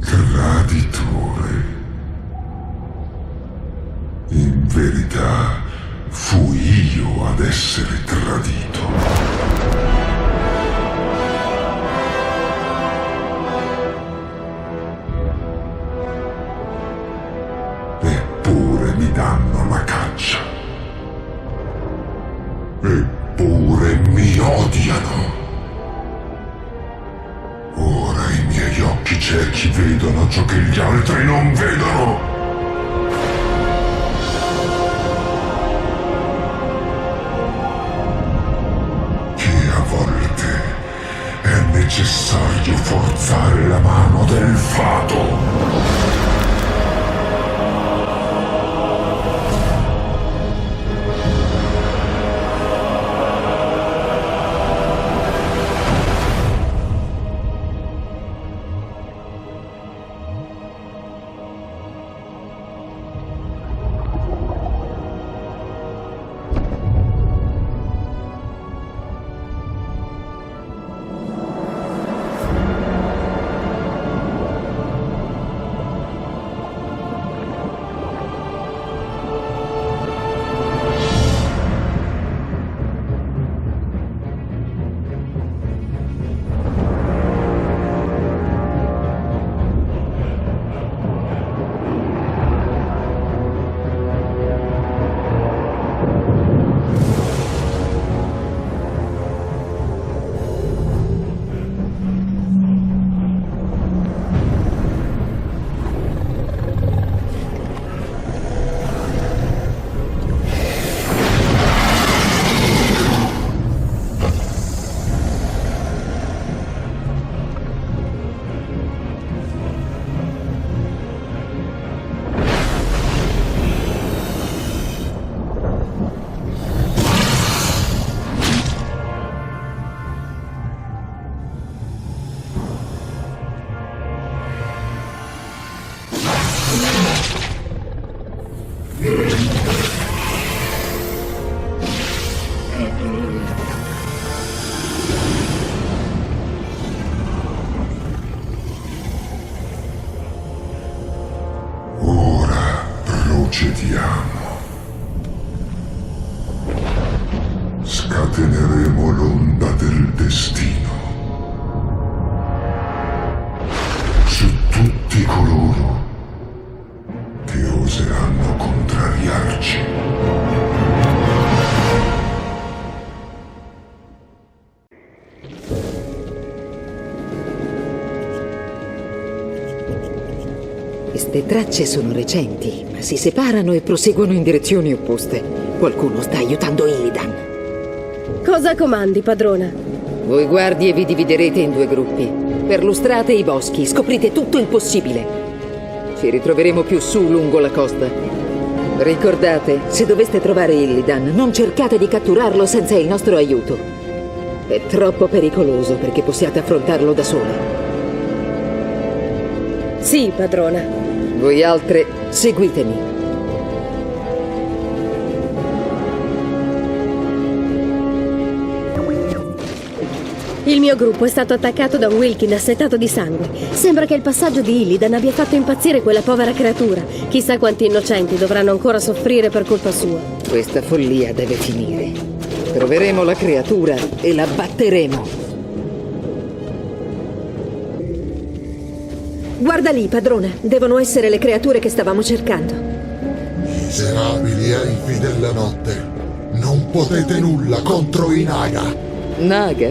Traditore. In verità, fui io ad essere tradito. Eppure mi danno la caccia. Eppure mi odiano. Ora i miei occhi ciechi vedono ciò che gli altri non vedono. Che a volte è necessario forzare la mano del fato. Ora procediamo. Scateneremo l'onda del destino su tutti coloro che oseranno contrariarci. Queste tracce sono recenti, ma si separano e proseguono in direzioni opposte. Qualcuno sta aiutando Illidan. Cosa comandi, padrona? Voi guardie vi dividerete in due gruppi. Perlustrate i boschi, scoprite tutto il possibile. Ci ritroveremo più su lungo la costa. Ricordate, se doveste trovare Illidan, non cercate di catturarlo senza il nostro aiuto. È troppo pericoloso perché possiate affrontarlo da sole. Sì, padrona. Voi altre, seguitemi. Il mio gruppo è stato attaccato da un Wilkin assetato di sangue. Sembra che il passaggio di Illidan abbia fatto impazzire quella povera creatura. Chissà quanti innocenti dovranno ancora soffrire per colpa sua. Questa follia deve finire. Troveremo la creatura e la batteremo. Guarda lì, padrone. Devono essere le creature che stavamo cercando. Miserabili elfi della notte. Non potete nulla contro i Naga. Naga?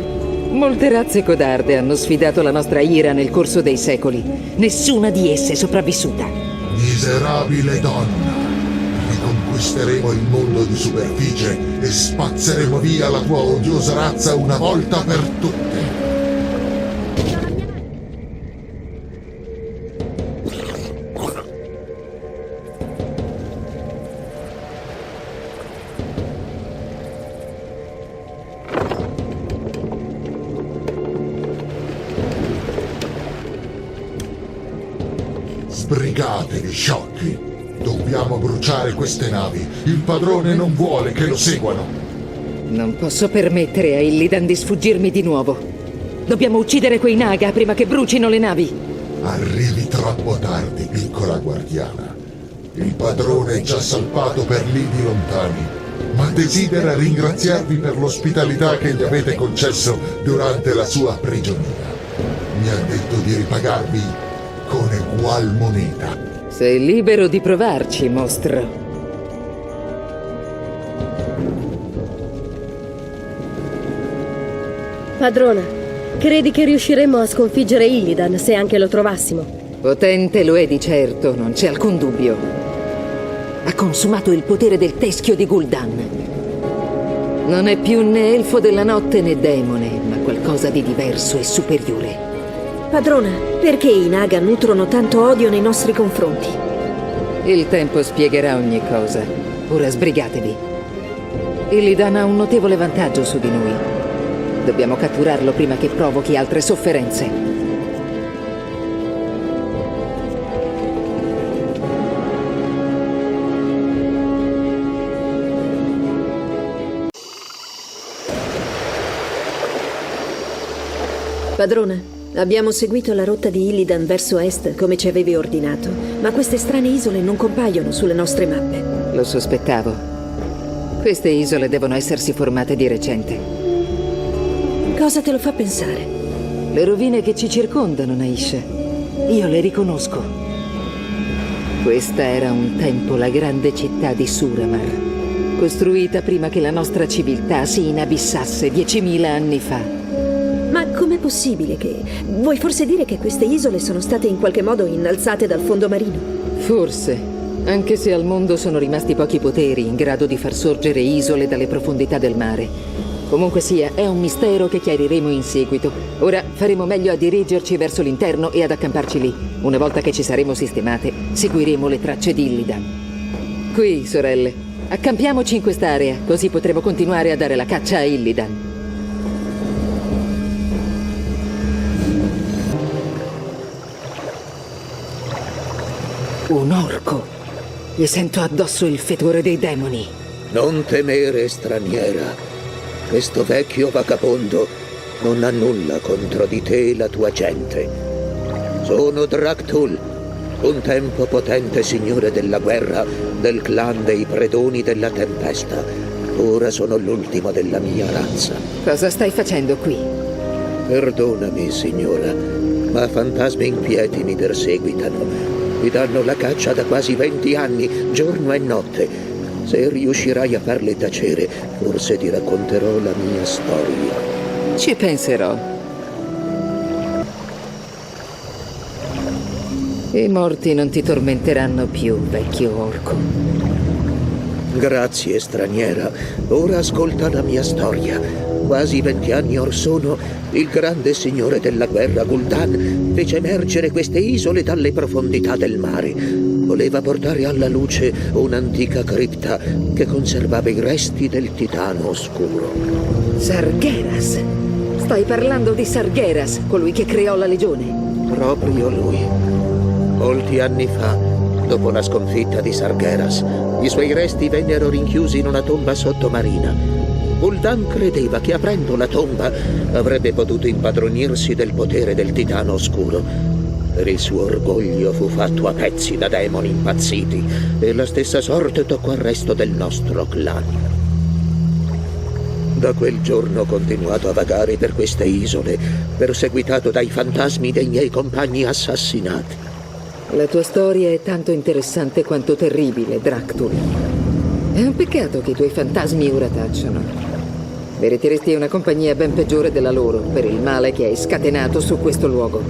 Molte razze codarde hanno sfidato la nostra ira nel corso dei secoli. Nessuna di esse è sopravvissuta. Miserabile donna. Riconquisteremo il mondo di superficie e spazzeremo via la tua odiosa razza una volta per tutte. Sbrigatevi, sciocchi! Dobbiamo bruciare queste navi. Il padrone non vuole che lo seguano. Non posso permettere a Illidan di sfuggirmi di nuovo. Dobbiamo uccidere quei Naga prima che brucino le navi. Arrivi troppo tardi, piccola guardiana. Il padrone è già salpato per lidi lontani, ma desidera ringraziarvi per l'ospitalità che gli avete concesso durante la sua prigionia. Mi ha detto di ripagarvi con egual moneta. Sei libero di provarci, mostro. Padrona, credi che riusciremmo a sconfiggere Illidan se anche lo trovassimo? Potente lo è di certo, non c'è alcun dubbio. Ha consumato il potere del teschio di Gul'dan. Non è più né elfo della notte né demone, ma qualcosa di diverso e superiore. Padrona, perché i Naga nutrono tanto odio nei nostri confronti? Il tempo spiegherà ogni cosa. Ora sbrigatevi. Illidan ha un notevole vantaggio su di noi. Dobbiamo catturarlo prima che provochi altre sofferenze. Padrona, abbiamo seguito la rotta di Illidan verso est come ci avevi ordinato, ma queste strane isole non compaiono sulle nostre mappe. Lo sospettavo. Queste isole devono essersi formate di recente. Cosa te lo fa pensare? Le rovine che ci circondano, Naisha. Io le riconosco. Questa era un tempo la grande città di Suramar, costruita prima che la nostra civiltà si inabissasse 10.000 anni fa. Ma com'è possibile che... Vuoi forse dire che queste isole sono state in qualche modo innalzate dal fondo marino? Forse, anche se al mondo sono rimasti pochi poteri in grado di far sorgere isole dalle profondità del mare. Comunque sia, è un mistero che chiariremo in seguito. Ora faremo meglio a dirigerci verso l'interno e ad accamparci lì. Una volta che ci saremo sistemate, seguiremo le tracce di Illidan. Qui, sorelle, accampiamoci in quest'area, così potremo continuare a dare la caccia a Illidan. Un orco. Gli sento addosso il fetore dei demoni. Non temere, straniera. Questo vecchio vagabondo non ha nulla contro di te e la tua gente. Sono Draktul, un tempo potente signore della guerra del clan dei predoni della tempesta. Ora sono l'ultimo della mia razza. Cosa stai facendo qui? Perdonami, signora, ma fantasmi inquieti mi perseguitano. Mi danno la caccia da quasi 20 anni, giorno e notte. Se riuscirai a farle tacere, forse ti racconterò la mia storia. Ci penserò. I morti non ti tormenteranno più, vecchio orco. Grazie, straniera. Ora ascolta la mia storia. Quasi 20 anni or sono, il grande signore della guerra Gul'dan fece emergere queste isole dalle profondità del mare. Voleva portare alla luce un'antica cripta che conservava i resti del titano oscuro. Sargeras. Stai parlando di Sargeras, colui che creò la legione. Proprio lui. Molti anni fa, dopo la sconfitta di Sargeras, i suoi resti vennero rinchiusi in una tomba sottomarina. Gul'dan credeva che aprendo la tomba avrebbe potuto impadronirsi del potere del titano oscuro. Per il suo orgoglio fu fatto a pezzi da demoni impazziti e la stessa sorte toccò al resto del nostro clan. Da quel giorno ho continuato a vagare per queste isole, perseguitato dai fantasmi dei miei compagni assassinati. La tua storia è tanto interessante quanto terribile, Draktul. È un peccato che i tuoi fantasmi ora tacciono. Meriteresti una compagnia ben peggiore della loro per il male che hai scatenato su questo luogo.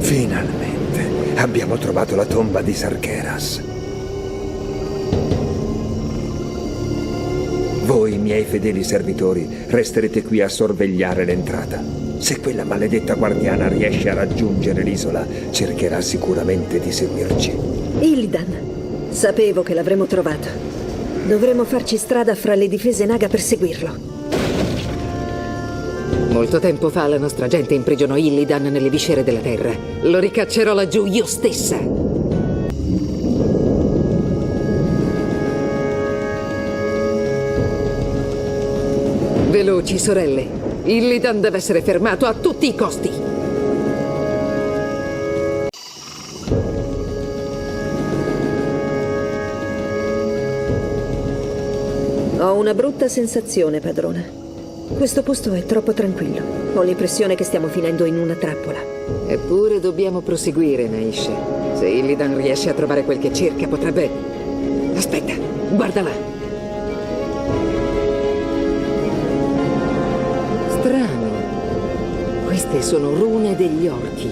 Finalmente abbiamo trovato la tomba di Sargeras. Voi, miei fedeli servitori, resterete qui a sorvegliare l'entrata. Se quella maledetta guardiana riesce a raggiungere l'isola, cercherà sicuramente di seguirci. Illidan, Sapevo che l'avremmo trovato. Dovremmo farci strada fra le difese Naga per seguirlo. Molto tempo fa la nostra gente imprigionò Illidan nelle viscere della terra. Lo ricaccerò laggiù io stessa. Veloci, sorelle. Illidan deve essere fermato a tutti i costi. Ho una brutta sensazione, padrona. Questo posto è troppo tranquillo. Ho l'impressione che stiamo finendo in una trappola. Eppure dobbiamo proseguire, Naisha. Se Illidan riesce a trovare quel che cerca, potrebbe... Aspetta, guarda là. Strano. Queste sono rune degli orchi.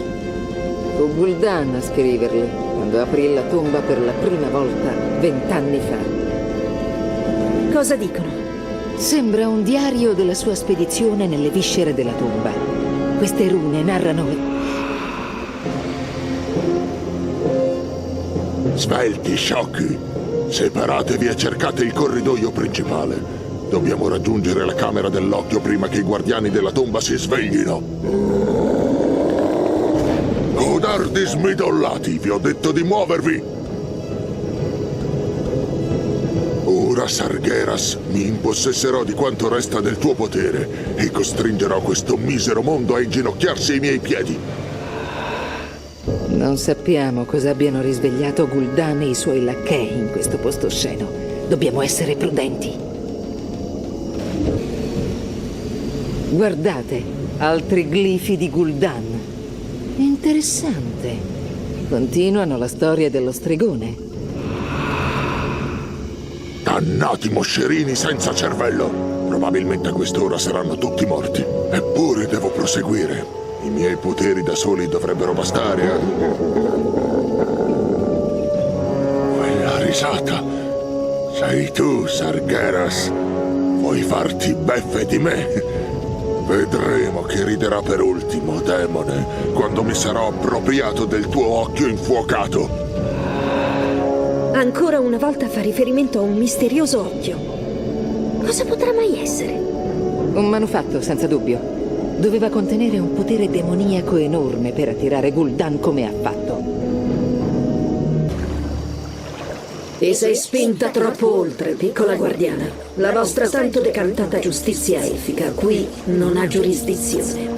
Fu Gul'dan a scriverle quando aprì la tomba per la prima volta 20 anni fa. Cosa dicono? Sembra un diario della sua spedizione nelle viscere della tomba. Queste rune narrano... Svelti, sciocchi! Separatevi e cercate il corridoio principale. Dobbiamo raggiungere la camera dell'occhio prima che i guardiani della tomba si sveglino. Codardi smidollati, vi ho detto di muovervi! Ora, Sargeras, mi impossesserò di quanto resta del tuo potere e costringerò questo misero mondo a inginocchiarsi ai miei piedi. Non sappiamo cosa abbiano risvegliato Gul'dan e i suoi lacchei in questo posto osceno. Dobbiamo essere prudenti. Guardate, altri glifi di Gul'dan. Interessante. Continuano la storia dello stregone. Dannati moscerini senza cervello! Probabilmente a quest'ora saranno tutti morti. Eppure devo proseguire. I miei poteri da soli dovrebbero bastare a... Quella risata! Sei tu, Sargeras. Vuoi farti beffe di me? Vedremo chi riderà per ultimo, demone, quando mi sarò appropriato del tuo occhio infuocato. Ancora una volta fa riferimento a un misterioso occhio. Cosa potrà mai essere? Un manufatto, senza dubbio. Doveva contenere un potere demoniaco enorme per attirare Gul'dan come ha fatto. Ti sei spinta troppo oltre, piccola guardiana. La vostra tanto decantata giustizia elfica qui non ha giurisdizione.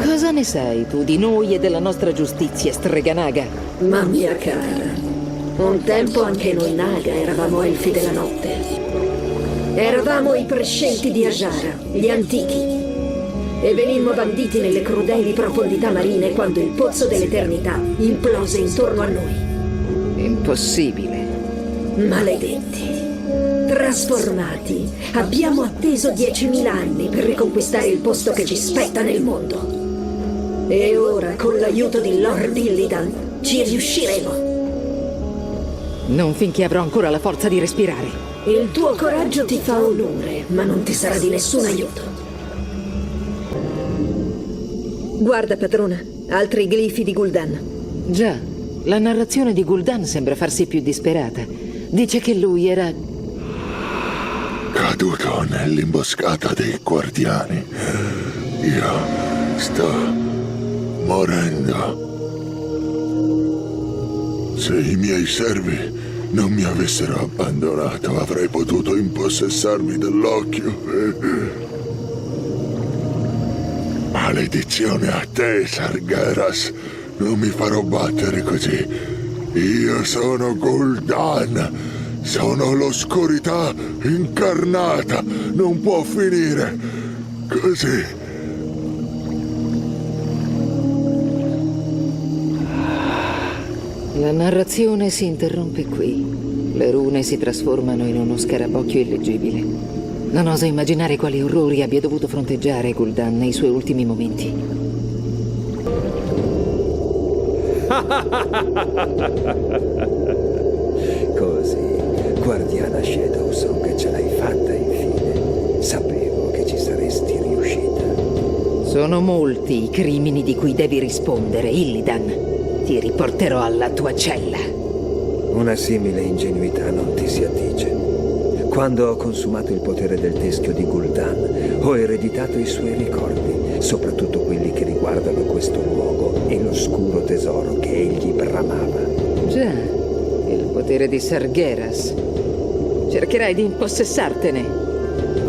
Cosa ne sai tu di noi e della nostra giustizia, strega Naga? Ma mia cara, un tempo anche noi Naga eravamo elfi della notte. Eravamo i prescelti di Ajara, gli antichi. E venimmo banditi nelle crudeli profondità marine quando il pozzo dell'eternità implose intorno a noi. Impossibile. Maledetti. Trasformati. Abbiamo atteso 10.000 anni per riconquistare il posto che ci spetta nel mondo. E ora, con l'aiuto di Lord Illidan, ci riusciremo. Non finché avrò ancora la forza di respirare. Il tuo coraggio ti fa onore, ma non ti sarà di nessun aiuto. Guarda, padrona, altri glifi di Gul'dan. Già, la narrazione di Gul'dan sembra farsi più disperata. Dice che lui era... Caduto nell'imboscata dei guardiani. Io sto morendo. Se i miei servi non mi avessero abbandonato, avrei potuto impossessarmi dell'occhio. Maledizione a te, Sargeras. Non mi farò battere così. Io sono Gul'dan. Sono l'oscurità incarnata. Non può finire così. La narrazione si interrompe qui. Le rune si trasformano in uno scarabocchio illeggibile. Non oso immaginare quali orrori abbia dovuto fronteggiare Gul'dan nei suoi ultimi momenti. Così, guardiana Shadowsong, che ce l'hai fatta infine. Sapevo che ci saresti riuscita. Sono molti i crimini di cui devi rispondere, Illidan. Ti riporterò alla tua cella. Una simile ingenuità non ti si addice. Quando ho consumato il potere del teschio di Gul'dan, ho ereditato i suoi ricordi, soprattutto quelli che riguardano questo luogo e l'oscuro tesoro che egli bramava. Già, il potere di Sargeras. Cercherai di impossessartene.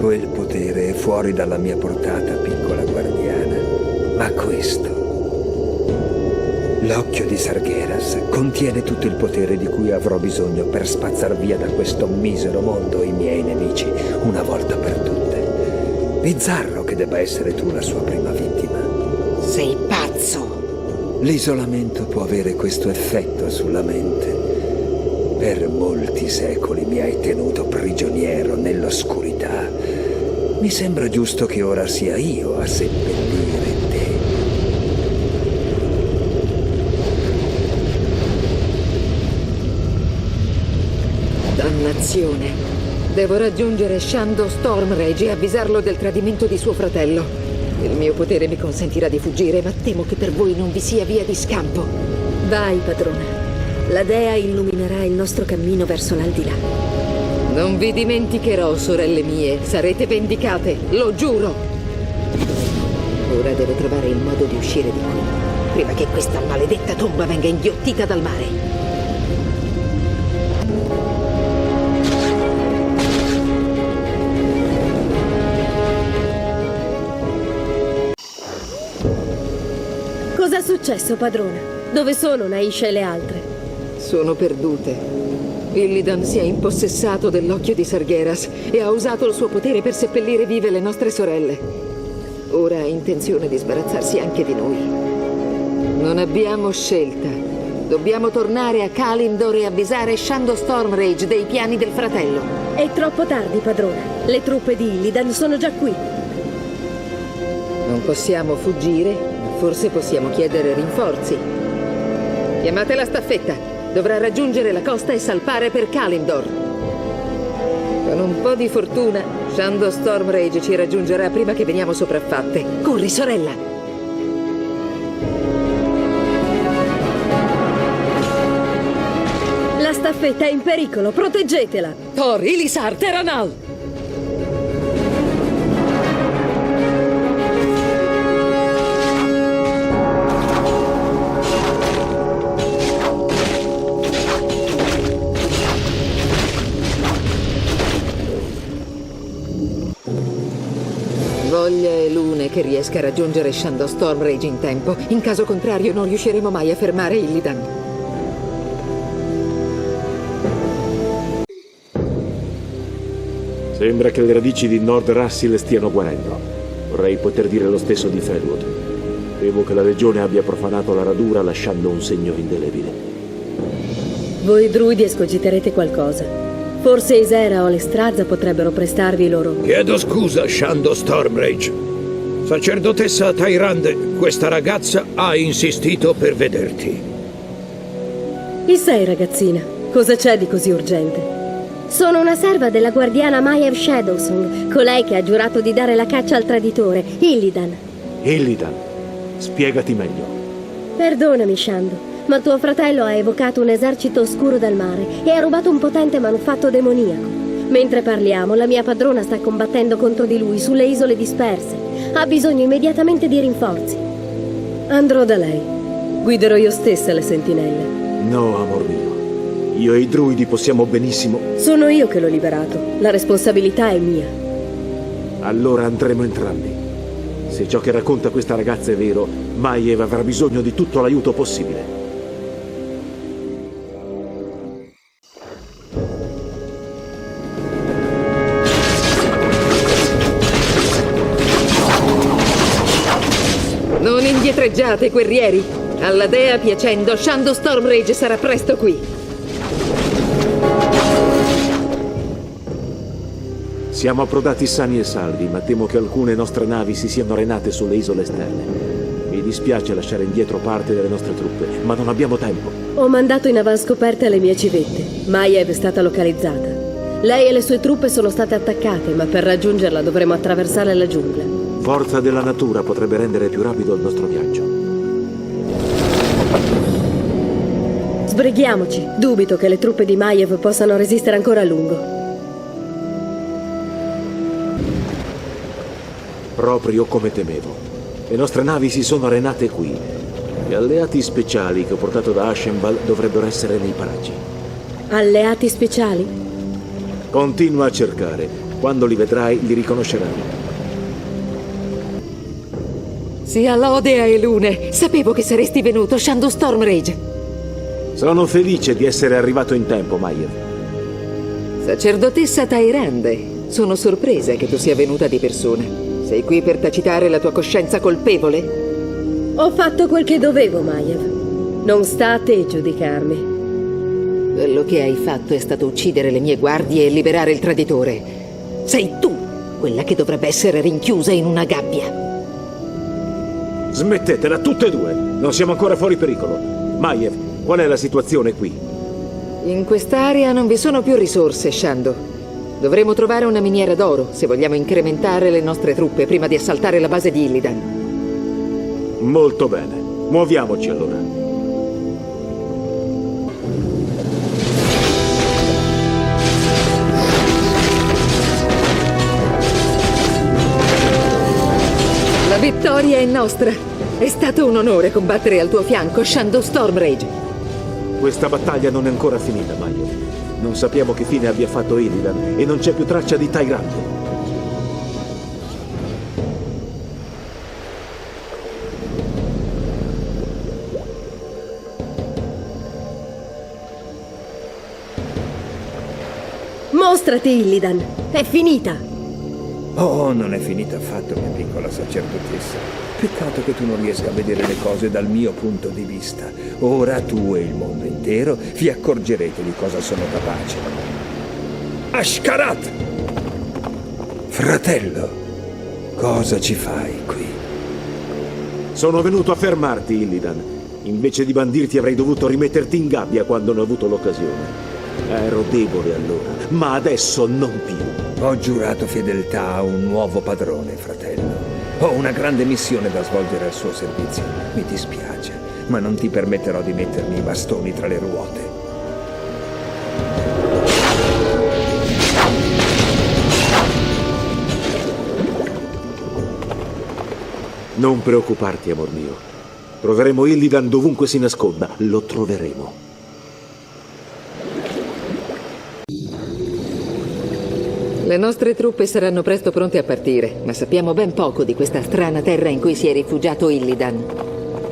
Quel potere è fuori dalla mia portata, piccola guardiana. Ma questo... L'occhio di Sargeras contiene tutto il potere di cui avrò bisogno per spazzar via da questo misero mondo i miei nemici, una volta per tutte. Bizzarro che debba essere tu la sua prima vittima. Sei pazzo! L'isolamento può avere questo effetto sulla mente. Per molti secoli mi hai tenuto prigioniero nell'oscurità. Mi sembra giusto che ora sia io a seppellire te. Dannazione! Devo raggiungere Shandor Stormrage e avvisarlo del tradimento di suo fratello. Il mio potere mi consentirà di fuggire, ma temo che per voi non vi sia via di scampo. Vai, padrona. La dea illuminerà il nostro cammino verso l'aldilà. Non vi dimenticherò, sorelle mie. Sarete vendicate, lo giuro. Ora devo trovare il modo di uscire di qui, prima che questa maledetta tomba venga inghiottita dal mare. Cos'è successo, padrona? Dove sono Naisha e le altre? Sono perdute. Illidan si è impossessato dell'occhio di Sargeras e ha usato il suo potere per seppellire vive le nostre sorelle. Ora ha intenzione di sbarazzarsi anche di noi. Non abbiamo scelta. Dobbiamo tornare a Kalimdor e avvisare Shandor Stormrage dei piani del fratello. È troppo tardi, padrona. Le truppe di Illidan sono già qui. Non possiamo fuggire, ma forse possiamo chiedere rinforzi. Chiamate la staffetta. Dovrà raggiungere la costa e salpare per Kalimdor. Con un po' di fortuna, Shandor Stormrage ci raggiungerà prima che veniamo sopraffatte. Corri, sorella! La staffetta è in pericolo, proteggetela! Thor, Ilisar, Teranal! Voglia e lune che riesca a raggiungere Shandor Stormrage in tempo. In caso contrario non riusciremo mai a fermare Illidan. Sembra che le radici di Nord Rassil stiano guarendo. Vorrei poter dire lo stesso di Felwood. Temo che la Legione abbia profanato la radura lasciando un segno indelebile. Voi druidi escogiterete qualcosa. Forse Isera o le Strazza potrebbero prestarvi i loro... Chiedo scusa, Shandor Stormrage. Sacerdotessa Tyrande, questa ragazza ha insistito per vederti. Chi sei, ragazzina? Cosa c'è di così urgente? Sono una serva della guardiana Maiev Shadowsong, colei che ha giurato di dare la caccia al traditore, Illidan. Illidan, spiegati meglio. Perdonami, Shandor, ma tuo fratello ha evocato un esercito oscuro dal mare e ha rubato un potente manufatto demoniaco. Mentre parliamo, la mia padrona sta combattendo contro di lui sulle isole disperse. Ha bisogno immediatamente di rinforzi. Andrò da lei. Guiderò io stessa le sentinelle. No, amor mio. Io e i druidi possiamo benissimo... Sono io che l'ho liberato. La responsabilità è mia. Allora andremo entrambi. Se ciò che racconta questa ragazza è vero, Maiev avrà bisogno di tutto l'aiuto possibile. Non indietreggiate, guerrieri! Alla dea piacendo, Shandor Stormrage sarà presto qui. Siamo approdati sani e salvi, ma temo che alcune nostre navi si siano arenate sulle isole esterne. Mi dispiace lasciare indietro parte delle nostre truppe, ma non abbiamo tempo. Ho mandato in avanscoperta le mie civette. Maiev è stata localizzata. Lei e le sue truppe sono state attaccate, ma per raggiungerla dovremo attraversare la giungla. Forza della natura potrebbe rendere più rapido il nostro viaggio. Sbrighiamoci. Dubito che le truppe di Maiev possano resistere ancora a lungo. Proprio come temevo. Le nostre navi si sono arenate qui. Gli alleati speciali che ho portato da Ashenbal dovrebbero essere nei paraggi. Alleati speciali? Continua a cercare. Quando li vedrai, li riconoscerai. Sia lode a Elune. Sapevo che saresti venuto, Shandu Stormrage. Sono felice di essere arrivato in tempo, Maiev. Sacerdotessa Tyrande, sono sorpresa che tu sia venuta di persona. Sei qui per tacitare la tua coscienza colpevole? Ho fatto quel che dovevo, Maiev. Non sta a te giudicarmi. Quello che hai fatto è stato uccidere le mie guardie e liberare il traditore. Sei tu quella che dovrebbe essere rinchiusa in una gabbia. Smettetela, tutte e due! Non siamo ancora fuori pericolo. Maiev, qual è la situazione qui? In quest'area non vi sono più risorse, Shandu. Dovremo trovare una miniera d'oro se vogliamo incrementare le nostre truppe prima di assaltare la base di Illidan. Molto bene. Muoviamoci allora. La vittoria è nostra. È stato un onore combattere al tuo fianco, Shandu Stormrage. Questa battaglia non è ancora finita, Maiev. Non sappiamo che fine abbia fatto Illidan e non c'è più traccia di Tyrande. Mostrati, Illidan. È finita. Oh, non è finita affatto, mia piccola sacerdotessa. Peccato che tu non riesca a vedere le cose dal mio punto di vista. Ora tu e il mondo intero vi accorgerete di cosa sono capace. Ashkarat! Fratello, cosa ci fai qui? Sono venuto a fermarti, Illidan. Invece di bandirti avrei dovuto rimetterti in gabbia quando ne ho avuto l'occasione. Ero debole allora, ma adesso non più. Ho giurato fedeltà a un nuovo padrone, fratello. Ho una grande missione da svolgere al suo servizio. Mi dispiace, ma non ti permetterò di mettermi i bastoni tra le ruote. Non preoccuparti, amor mio. Troveremo Illidan dovunque si nasconda. Lo troveremo. Le nostre truppe saranno presto pronte a partire, ma sappiamo ben poco di questa strana terra in cui si è rifugiato Illidan.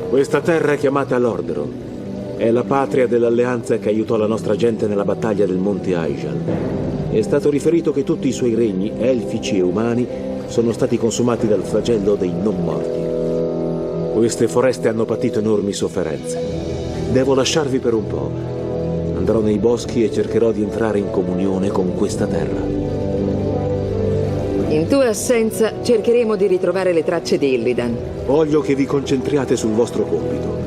Questa terra è chiamata Lordaeron. È la patria dell'alleanza che aiutò la nostra gente nella battaglia del Monte Aijal. È stato riferito che tutti i suoi regni, elfici e umani, sono stati consumati dal flagello dei non morti. Queste foreste hanno patito enormi sofferenze. Devo lasciarvi per un po'. Andrò nei boschi e cercherò di entrare in comunione con questa terra. In tua assenza cercheremo di ritrovare le tracce di Illidan. Voglio che vi concentriate sul vostro compito.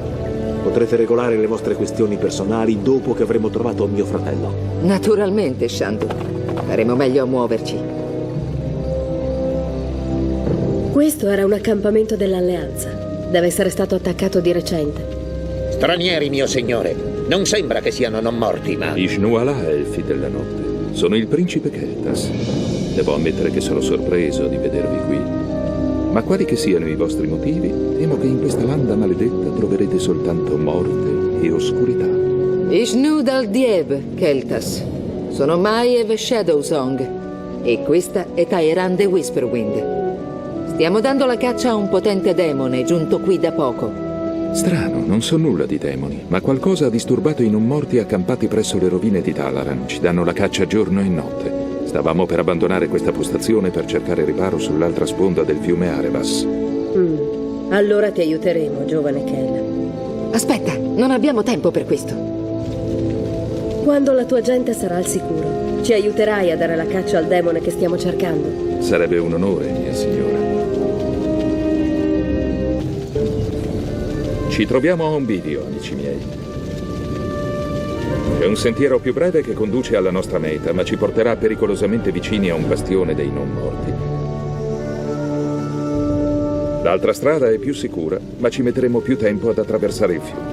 Potrete regolare le vostre questioni personali dopo che avremo trovato mio fratello. Naturalmente, Shandu. Faremo meglio a muoverci. Questo era un accampamento dell'Alleanza. Deve essere stato attaccato di recente. Stranieri, mio signore. Non sembra che siano non morti, ma... Ishnu-Ala, elfi della notte. Sono il principe Keltas. Devo ammettere che sono sorpreso di vedervi qui. Ma quali che siano i vostri motivi, temo che in questa landa maledetta troverete soltanto morte e oscurità. Ishnu dal Dieb, Keltas. Sono Maiev Shadowsong. E questa è Tyrande Whisperwind. Stiamo dando la caccia a un potente demone giunto qui da poco. Strano, non so nulla di demoni, ma qualcosa ha disturbato i non morti accampati presso le rovine di Talaran. Ci danno la caccia giorno e notte. Stavamo per abbandonare questa postazione per cercare riparo sull'altra sponda del fiume Arevas. Allora ti aiuteremo, giovane Kel. Aspetta, non abbiamo tempo per questo. Quando la tua gente sarà al sicuro, ci aiuterai a dare la caccia al demone che stiamo cercando. Sarebbe un onore, mia signora. Ci troviamo a un bivio, amici miei. C'è un sentiero più breve che conduce alla nostra meta, ma ci porterà pericolosamente vicini a un bastione dei non morti. L'altra strada è più sicura, ma ci metteremo più tempo ad attraversare il fiume.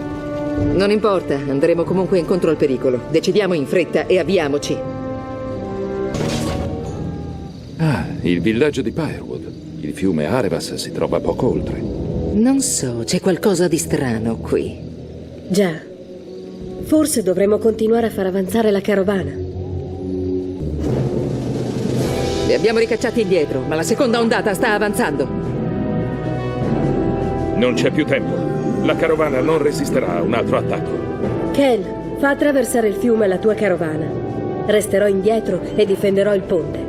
Non importa, andremo comunque incontro al pericolo. Decidiamo in fretta e avviamoci. Ah, il villaggio di Pyrewood. Il fiume Arevas si trova poco oltre. Non so, c'è qualcosa di strano qui. Già. Forse dovremmo continuare a far avanzare la carovana. Li abbiamo ricacciati indietro, ma la seconda ondata sta avanzando. Non c'è più tempo. La carovana non resisterà a un altro attacco. Kel, fa attraversare il fiume la tua carovana. Resterò indietro e difenderò il ponte.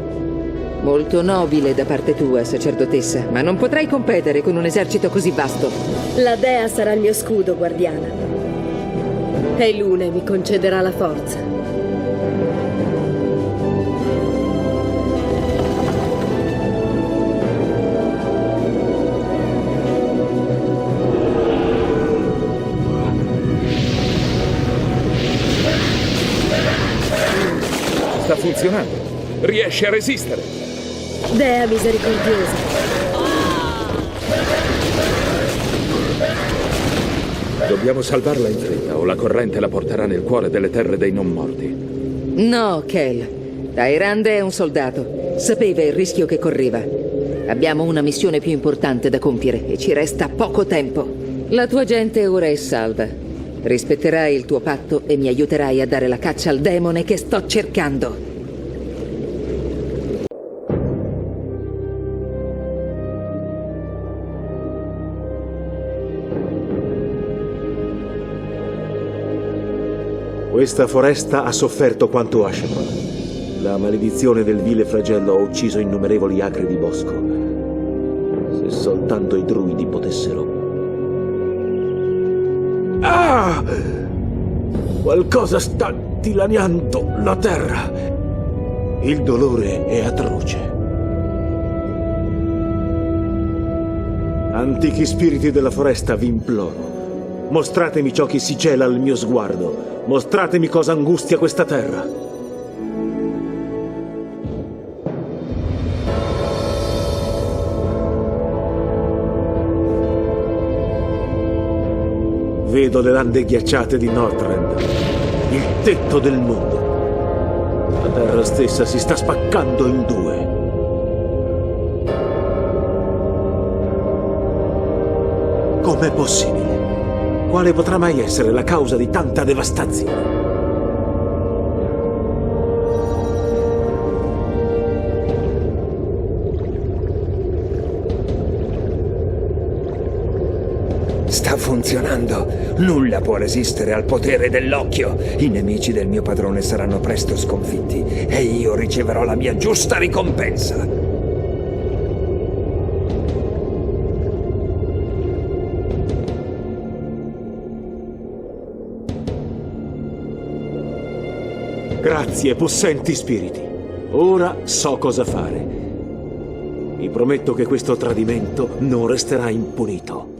Molto nobile da parte tua, sacerdotessa, ma non potrai competere con un esercito così vasto. La dea sarà il mio scudo, guardiana. E Lune mi concederà la forza. Sta funzionando. Riesce a resistere. Dea misericordiosa. Dobbiamo salvarla in fretta o la corrente la porterà nel cuore delle terre dei non morti. No, Kel. Tyrande è un soldato. Sapeva il rischio che correva. Abbiamo una missione più importante da compiere e ci resta poco tempo. La tua gente ora è salva. Rispetterai il tuo patto e mi aiuterai a dare la caccia al demone che sto cercando. Questa foresta ha sofferto quanto Ashemon. La maledizione del vile flagello ha ucciso innumerevoli acri di bosco. Se soltanto i druidi potessero... Ah! Qualcosa sta dilaniando la terra. Il dolore è atroce. Antichi spiriti della foresta, vi imploro. Mostratemi ciò che si cela al mio sguardo. Mostratemi cosa angustia questa terra. Vedo le lande ghiacciate di Northrend, il tetto del mondo. La terra stessa si sta spaccando in due. Com'è possibile? Quale potrà mai essere la causa di tanta devastazione? Sta funzionando. Nulla può resistere al potere dell'occhio. I nemici del mio padrone saranno presto sconfitti e io riceverò la mia giusta ricompensa. Grazie, possenti spiriti. Ora so cosa fare. Vi prometto che questo tradimento non resterà impunito.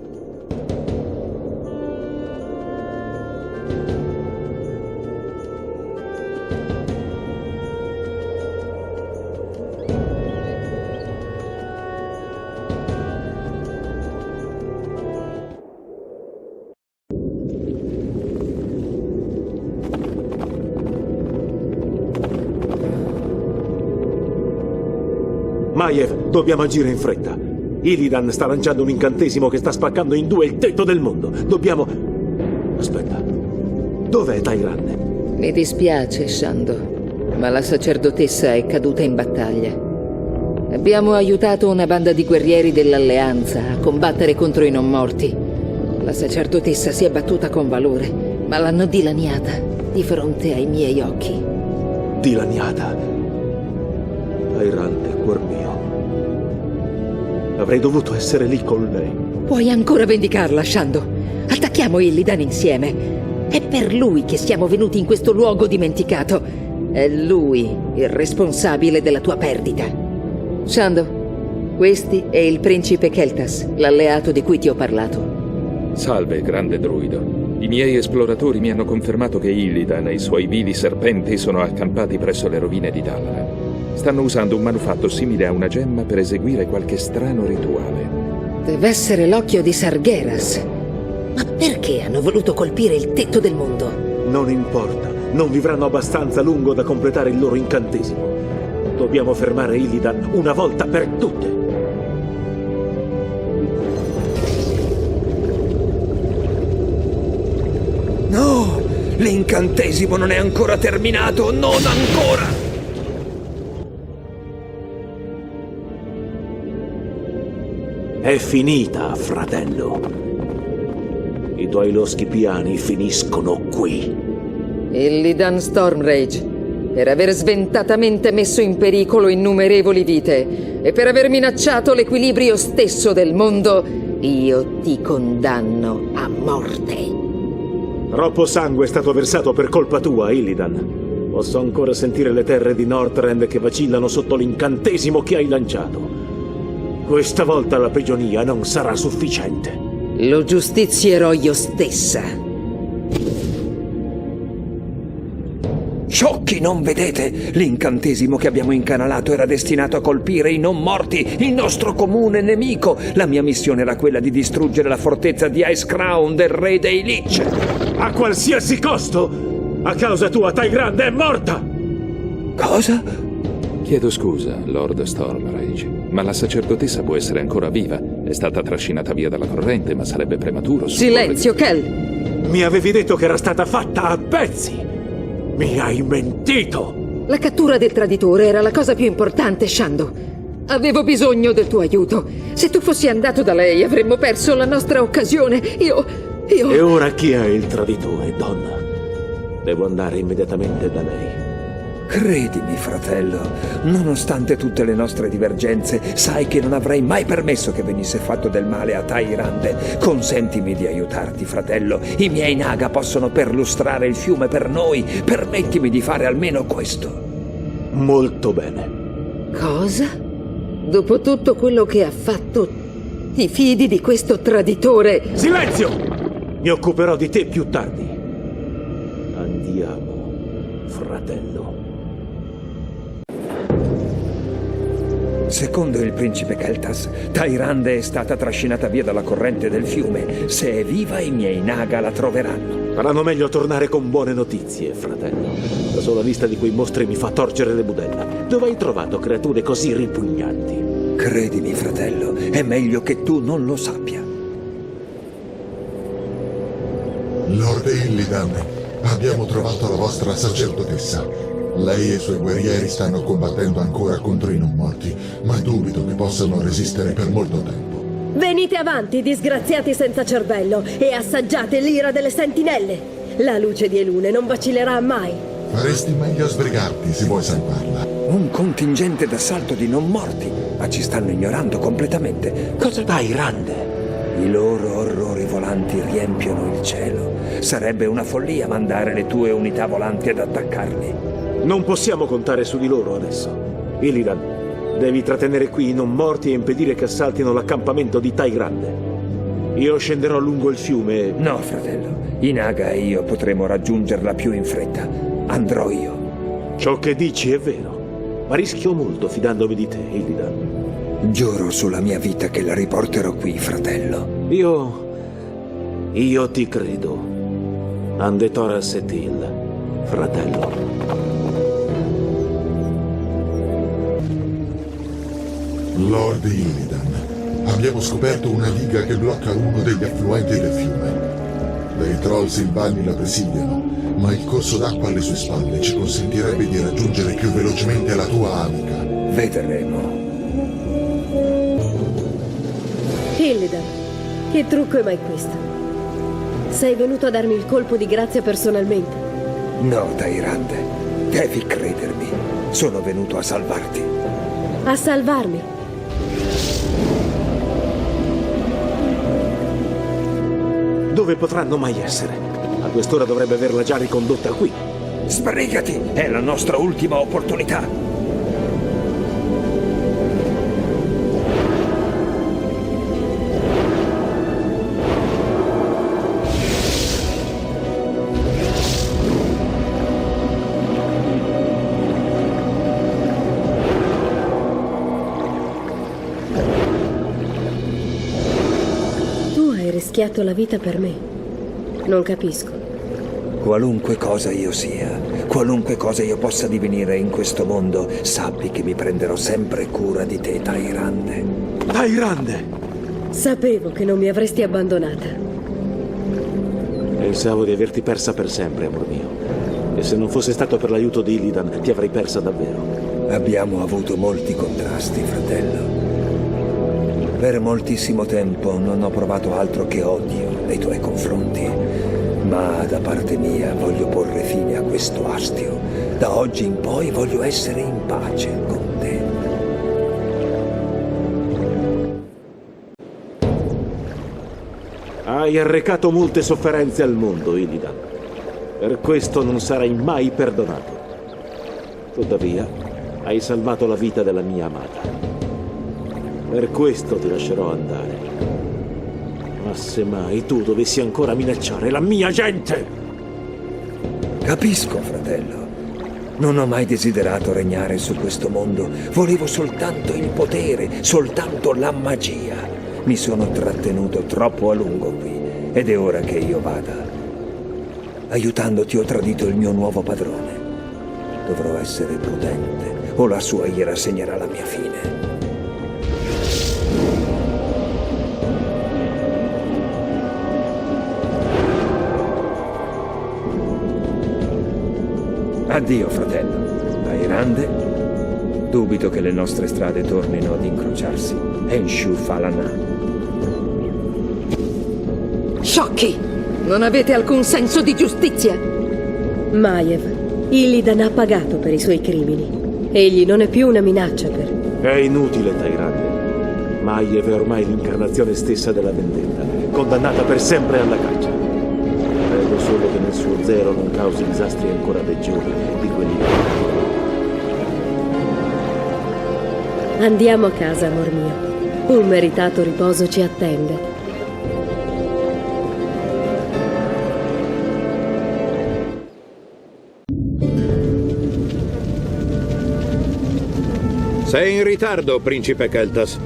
Maiev, dobbiamo agire in fretta. Illidan sta lanciando un incantesimo che sta spaccando in due il tetto del mondo. Dobbiamo... Aspetta. Dov'è Tyrande? Mi dispiace, Shando, ma la sacerdotessa è caduta in battaglia. Abbiamo aiutato una banda di guerrieri dell'Alleanza a combattere contro i non morti. La sacerdotessa si è battuta con valore, ma l'hanno dilaniata di fronte ai miei occhi. Dilaniata? Tyrande, cuor mio. Avrei dovuto essere lì con lei. Puoi ancora vendicarla, Shando. Attacchiamo Illidan insieme. È per lui che siamo venuti in questo luogo dimenticato. È lui il responsabile della tua perdita. Shando, questi è il principe Keltas, l'alleato di cui ti ho parlato. Salve, grande druido. I miei esploratori mi hanno confermato che Illidan e i suoi vili serpenti sono accampati presso le rovine di Dalaran. Stanno usando un manufatto simile a una gemma per eseguire qualche strano rituale. Deve essere l'occhio di Sargeras. Ma perché hanno voluto colpire il tetto del mondo? Non importa, non vivranno abbastanza a lungo da completare il loro incantesimo. Dobbiamo fermare Illidan una volta per tutte. No! L'incantesimo non è ancora terminato! Non ancora! È finita, fratello. I tuoi loschi piani finiscono qui. Illidan Stormrage, per aver sventatamente messo in pericolo innumerevoli vite e per aver minacciato l'equilibrio stesso del mondo, io ti condanno a morte. Troppo sangue è stato versato per colpa tua, Illidan. Posso ancora sentire le terre di Northrend che vacillano sotto l'incantesimo che hai lanciato. Questa volta la prigionia non sarà sufficiente. Lo giustizierò io stessa. Sciocchi, non vedete? L'incantesimo che abbiamo incanalato era destinato a colpire i non morti, il nostro comune nemico. La mia missione era quella di distruggere la fortezza di Icecrown del re dei Lich. A qualsiasi costo! A causa tua, Tyrande è morta! Cosa? Chiedo scusa, Lord Stormrage, ma la sacerdotessa può essere ancora viva. È stata trascinata via dalla corrente, ma sarebbe prematuro. Silenzio, Kel! Mi avevi detto che era stata fatta a pezzi! Mi hai mentito! La cattura del traditore era la cosa più importante, Shando. Avevo bisogno del tuo aiuto. Se tu fossi andato da lei, avremmo perso la nostra occasione. Io... E ora chi è il traditore, donna? Devo andare immediatamente da lei. Credimi, fratello, nonostante tutte le nostre divergenze, sai che non avrei mai permesso che venisse fatto del male a Tyrande. Consentimi di aiutarti, fratello. I miei Naga possono perlustrare il fiume per noi. Permettimi di fare almeno questo. Molto bene. Cosa? Dopo tutto quello che ha fatto, ti fidi di questo traditore? Silenzio! Mi occuperò di te più tardi. Andiamo, fratello. Secondo il principe Keltas, Tyrande è stata trascinata via dalla corrente del fiume. Se è viva, i miei Naga la troveranno. Faranno meglio a tornare con buone notizie, fratello. La sola vista di quei mostri mi fa torcere le budella. Dove hai trovato creature così ripugnanti? Credimi, fratello, è meglio che tu non lo sappia. Lord Illidan, abbiamo trovato la vostra sacerdotessa. Lei e i suoi guerrieri stanno combattendo ancora contro i non morti, ma dubito che possano resistere per molto tempo. Venite avanti, disgraziati senza cervello, e assaggiate l'ira delle sentinelle. La luce di Elune non vacillerà mai. Faresti meglio a sbrigarti se vuoi salvarla. Un contingente d'assalto di non morti, ma ci stanno ignorando completamente. Cosa dai, Rande? I loro orrori volanti riempiono il cielo. Sarebbe una follia mandare le tue unità volanti ad attaccarli. Non possiamo contare su di loro adesso. Illidan, devi trattenere qui i non morti e impedire che assaltino l'accampamento di Tyrande. Io scenderò lungo il fiume. No, fratello. I Naga e io potremo raggiungerla più in fretta. Andrò io. Ciò che dici è vero, ma rischio molto fidandomi di te, Illidan. Giuro sulla mia vita che la riporterò qui, fratello. Io ti credo. Ande Tora Setil, fratello. Lord Illidan, abbiamo scoperto una diga che blocca uno degli affluenti del fiume. Dei troll silvani la presidiano, ma il corso d'acqua alle sue spalle ci consentirebbe di raggiungere più velocemente la tua amica. Vedremo. Illidan, che trucco è mai questo? Sei venuto a darmi il colpo di grazia personalmente? No, Tyrande, devi credermi. Sono venuto a salvarti. A salvarmi? Dove potranno mai essere? A quest'ora dovrebbe averla già ricondotta qui. Sbrigati! È la nostra ultima opportunità! rischiato la vita per me. Non capisco. Qualunque cosa io sia, qualunque cosa io possa divenire in questo mondo, sappi che mi prenderò sempre cura di te, Tyrande. Tyrande! Sapevo che non mi avresti abbandonata. Pensavo di averti persa per sempre, amor mio. E se non fosse stato per l'aiuto di Illidan, ti avrei persa davvero. Abbiamo avuto molti contrasti, fratello. Per moltissimo tempo non ho provato altro che odio nei tuoi confronti. Ma da parte mia voglio porre fine a questo astio. Da oggi in poi voglio essere in pace con te. Hai arrecato molte sofferenze al mondo, Illidan. Per questo non sarai mai perdonato. Tuttavia, hai salvato la vita della mia amata. Per questo ti lascerò andare. Ma se mai tu dovessi ancora minacciare la mia gente... Capisco, fratello. Non ho mai desiderato regnare su questo mondo. Volevo soltanto il potere, soltanto la magia. Mi sono trattenuto troppo a lungo qui ed è ora che io vada. Aiutandoti ho tradito il mio nuovo padrone. Dovrò essere prudente o la sua ira segnerà la mia fine. Addio, fratello. Tyrande, dubito che le nostre strade tornino ad incrociarsi. Enshu Falana. Sciocchi! Non avete alcun senso di giustizia! Maiev, Illidan ha pagato per i suoi crimini. Egli non è più una minaccia per... È inutile, Tyrande. Maiev è ormai l'incarnazione stessa della vendetta, condannata per sempre alla caccia. Prego solo che nel suo zero non causi disastri ancora peggiori di quelli che... Andiamo a casa, amor mio. Un meritato riposo ci attende. Sei in ritardo, principe Keltas.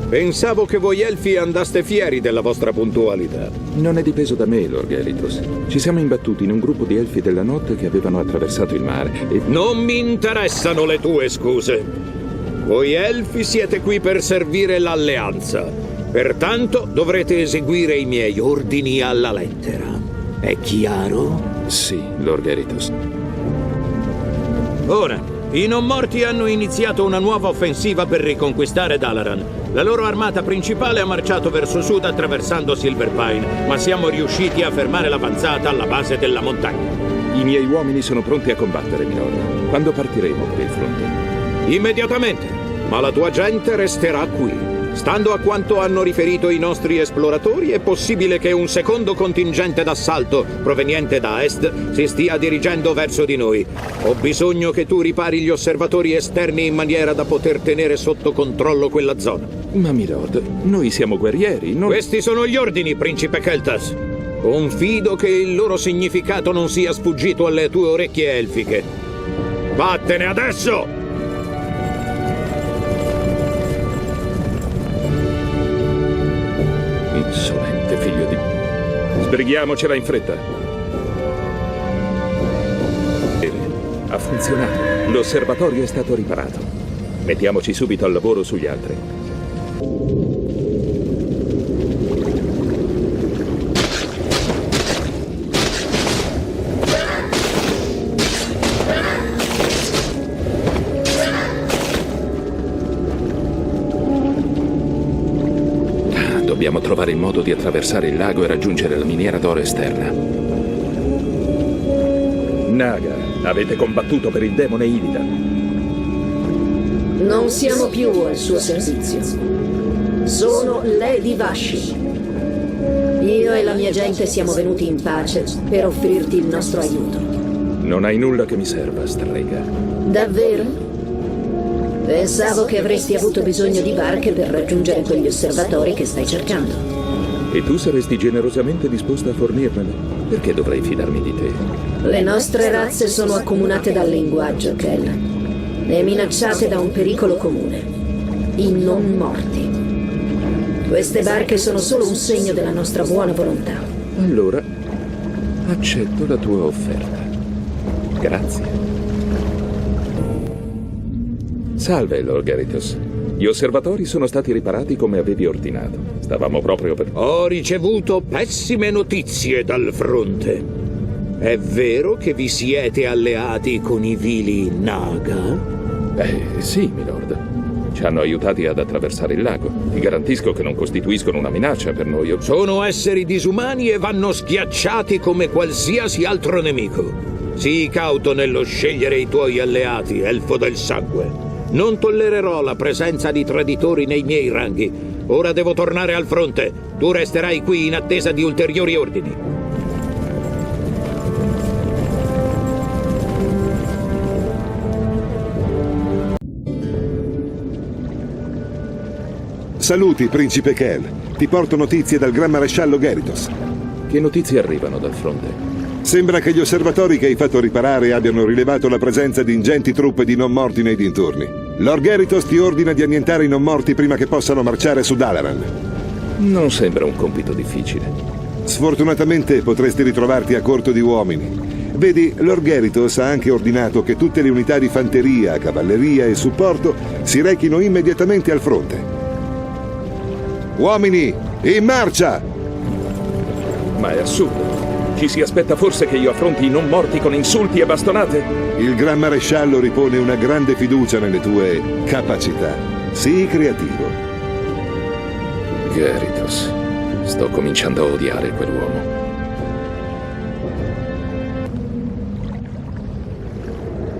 Pensavo che voi elfi andaste fieri della vostra puntualità. Non è dipeso da me, Lord Gelitos. Ci siamo imbattuti in un gruppo di elfi della notte che avevano attraversato il mare e... Non mi interessano le tue scuse. Voi elfi siete qui per servire l'alleanza. Pertanto dovrete eseguire i miei ordini alla lettera. È chiaro? Sì, Lord Gelitos. Ora, i non morti hanno iniziato una nuova offensiva per riconquistare Dalaran. La loro armata principale ha marciato verso sud attraversando Silverpine, ma siamo riusciti a fermare l'avanzata alla base della montagna. I miei uomini sono pronti a combattere, Milord. Quando partiremo per il fronte? Immediatamente, ma la tua gente resterà qui. Stando a quanto hanno riferito i nostri esploratori, è possibile che un secondo contingente d'assalto proveniente da est si stia dirigendo verso di noi. Ho bisogno che tu ripari gli osservatori esterni in maniera da poter tenere sotto controllo quella zona. Ma Milord, noi siamo guerrieri, non... Questi sono gli ordini, principe Keltas. Confido che il loro significato non sia sfuggito alle tue orecchie elfiche. Vattene adesso! Insolente figlio di... Sbrighiamocela in fretta. Ha funzionato. L'osservatorio è stato riparato. Mettiamoci subito al lavoro sugli altri. Dobbiamo trovare il modo di attraversare il lago e raggiungere la miniera d'oro esterna. Naga, avete combattuto per il demone Illidan. Non siamo più al suo servizio. Sono Lady Vashi. Io e la mia gente siamo venuti in pace per offrirti il nostro aiuto. Non hai nulla che mi serva, strega. Davvero? Pensavo che avresti avuto bisogno di barche per raggiungere quegli osservatori che stai cercando. E tu saresti generosamente disposta a fornirmele? Perché dovrei fidarmi di te? Le nostre razze sono accomunate dal linguaggio, Kell, e minacciate da un pericolo comune: i non morti. Queste barche sono solo un segno della nostra buona volontà. Allora, accetto la tua offerta. Grazie. Salve, Lord Geritos. Gli osservatori sono stati riparati come avevi ordinato. Stavamo proprio per... Ho ricevuto pessime notizie dal fronte. È vero che vi siete alleati con i vili Naga? Sì, milord. Ci hanno aiutati ad attraversare il lago. Ti garantisco che non costituiscono una minaccia per noi. Sono esseri disumani e vanno schiacciati come qualsiasi altro nemico. Sii cauto nello scegliere i tuoi alleati, elfo del sangue. Non tollererò la presenza di traditori nei miei ranghi. Ora devo tornare al fronte. Tu resterai qui in attesa di ulteriori ordini. Saluti, principe Kel. Ti porto notizie dal gran maresciallo Geritos. Che notizie arrivano dal fronte? Sembra che gli osservatori che hai fatto riparare abbiano rilevato la presenza di ingenti truppe di non morti nei dintorni. Lord Geritos ti ordina di annientare i non morti prima che possano marciare su Dalaran. Non sembra un compito difficile. Sfortunatamente potresti ritrovarti a corto di uomini. Vedi, Lord Geritos ha anche ordinato che tutte le unità di fanteria, cavalleria e supporto si rechino immediatamente al fronte. Uomini, in marcia! Ma è assurdo. Ci si aspetta forse che io affronti i non morti con insulti e bastonate? Il Gran Maresciallo ripone una grande fiducia nelle tue capacità. Sii creativo. Geritos. Sto cominciando a odiare quell'uomo.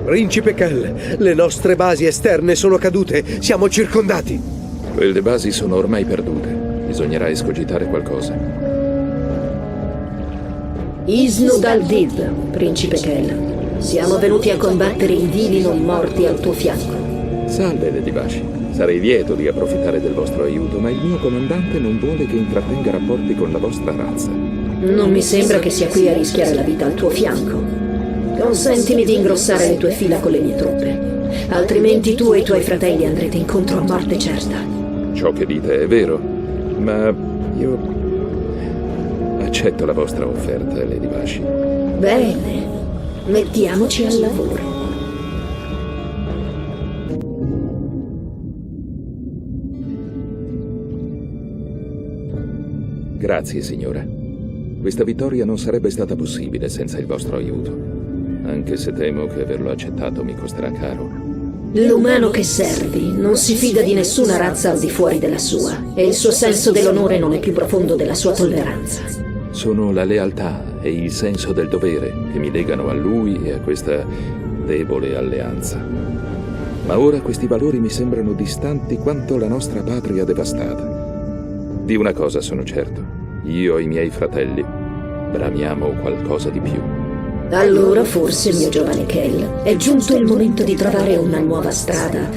Principe Kel, le nostre basi esterne sono cadute. Siamo circondati. Quelle basi sono ormai perdute. Bisognerà escogitare qualcosa. Isnud al-Did, principe Kel. Siamo venuti a combattere i vili non morti al tuo fianco. Salve, Lady Vashi. Sarei lieto di approfittare del vostro aiuto, ma il mio comandante non vuole che intrattenga rapporti con la vostra razza. Non mi sembra che sia qui a rischiare la vita al tuo fianco. Consentimi di ingrossare le tue fila con le mie truppe. Altrimenti tu e i tuoi fratelli andrete incontro a morte certa. Ciò che dite è vero, ma io... accetto la vostra offerta, Lady Vashi. Bene, mettiamoci al lavoro. Grazie, signora. Questa vittoria non sarebbe stata possibile senza il vostro aiuto, anche se temo che averlo accettato mi costerà caro. L'umano che servi non si fida di nessuna razza al di fuori della sua, e il suo senso dell'onore non è più profondo della sua tolleranza. Sono la lealtà e il senso del dovere che mi legano a lui e a questa debole alleanza. Ma ora questi valori mi sembrano distanti quanto la nostra patria devastata. Di una cosa sono certo, io e i miei fratelli bramiamo qualcosa di più. Allora forse, mio giovane Kel, è giunto il momento di trovare una nuova strada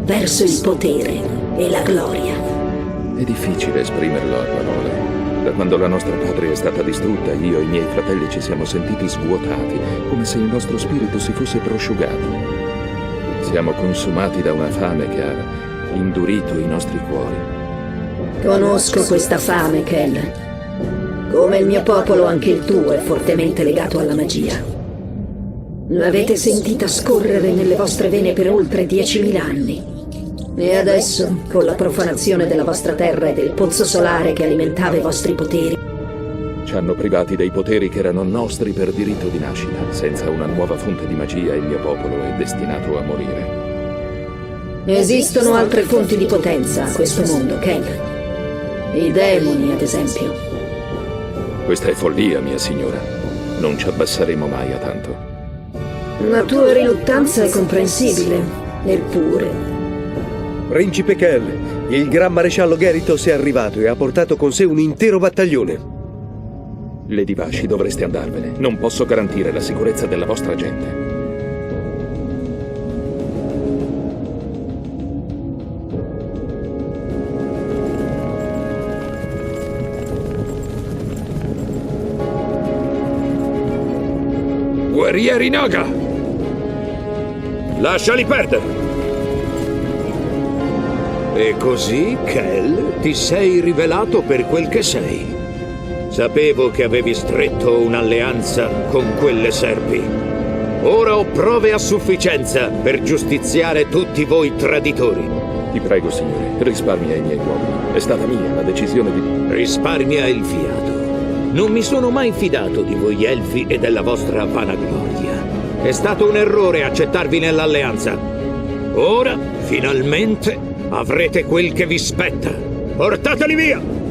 verso il potere e la gloria. È difficile esprimerlo a parole. Da quando la nostra patria è stata distrutta, io e i miei fratelli ci siamo sentiti svuotati, come se il nostro spirito si fosse prosciugato. Siamo consumati da una fame che ha indurito i nostri cuori. Conosco questa fame, Kel. Come il mio popolo, anche il tuo è fortemente legato alla magia. L'avete sentita scorrere nelle vostre vene per oltre 10.000 anni. E adesso, con la profanazione della vostra terra e del pozzo solare che alimentava i vostri poteri, Ci hanno privati dei poteri che erano nostri per diritto di nascita. Senza una nuova fonte di magia il mio popolo è destinato a morire. esistono altre fonti di potenza a questo mondo, Kel. I demoni, ad esempio. Questa è follia, mia signora. Non ci abbasseremo mai a tanto. La tua riluttanza è comprensibile, eppure. Principe Kel, il gran maresciallo Geritos è arrivato e ha portato con sé un intero battaglione. Lady Vashi, dovreste andarvene. Non posso garantire la sicurezza della vostra gente. Guerrieri Naga! Lasciali perdere! E così, Kell, ti sei rivelato per quel che sei. Sapevo che avevi stretto un'alleanza con quelle serpi. Ora ho prove a sufficienza per giustiziare tutti voi traditori. Ti prego, signore, risparmia i miei uomini. È stata mia la decisione di... Risparmia il fiato. Non mi sono mai fidato di voi elfi e della vostra vanagloria. È stato un errore accettarvi nell'alleanza. Ora, finalmente, avrete quel che vi spetta. Portateli via!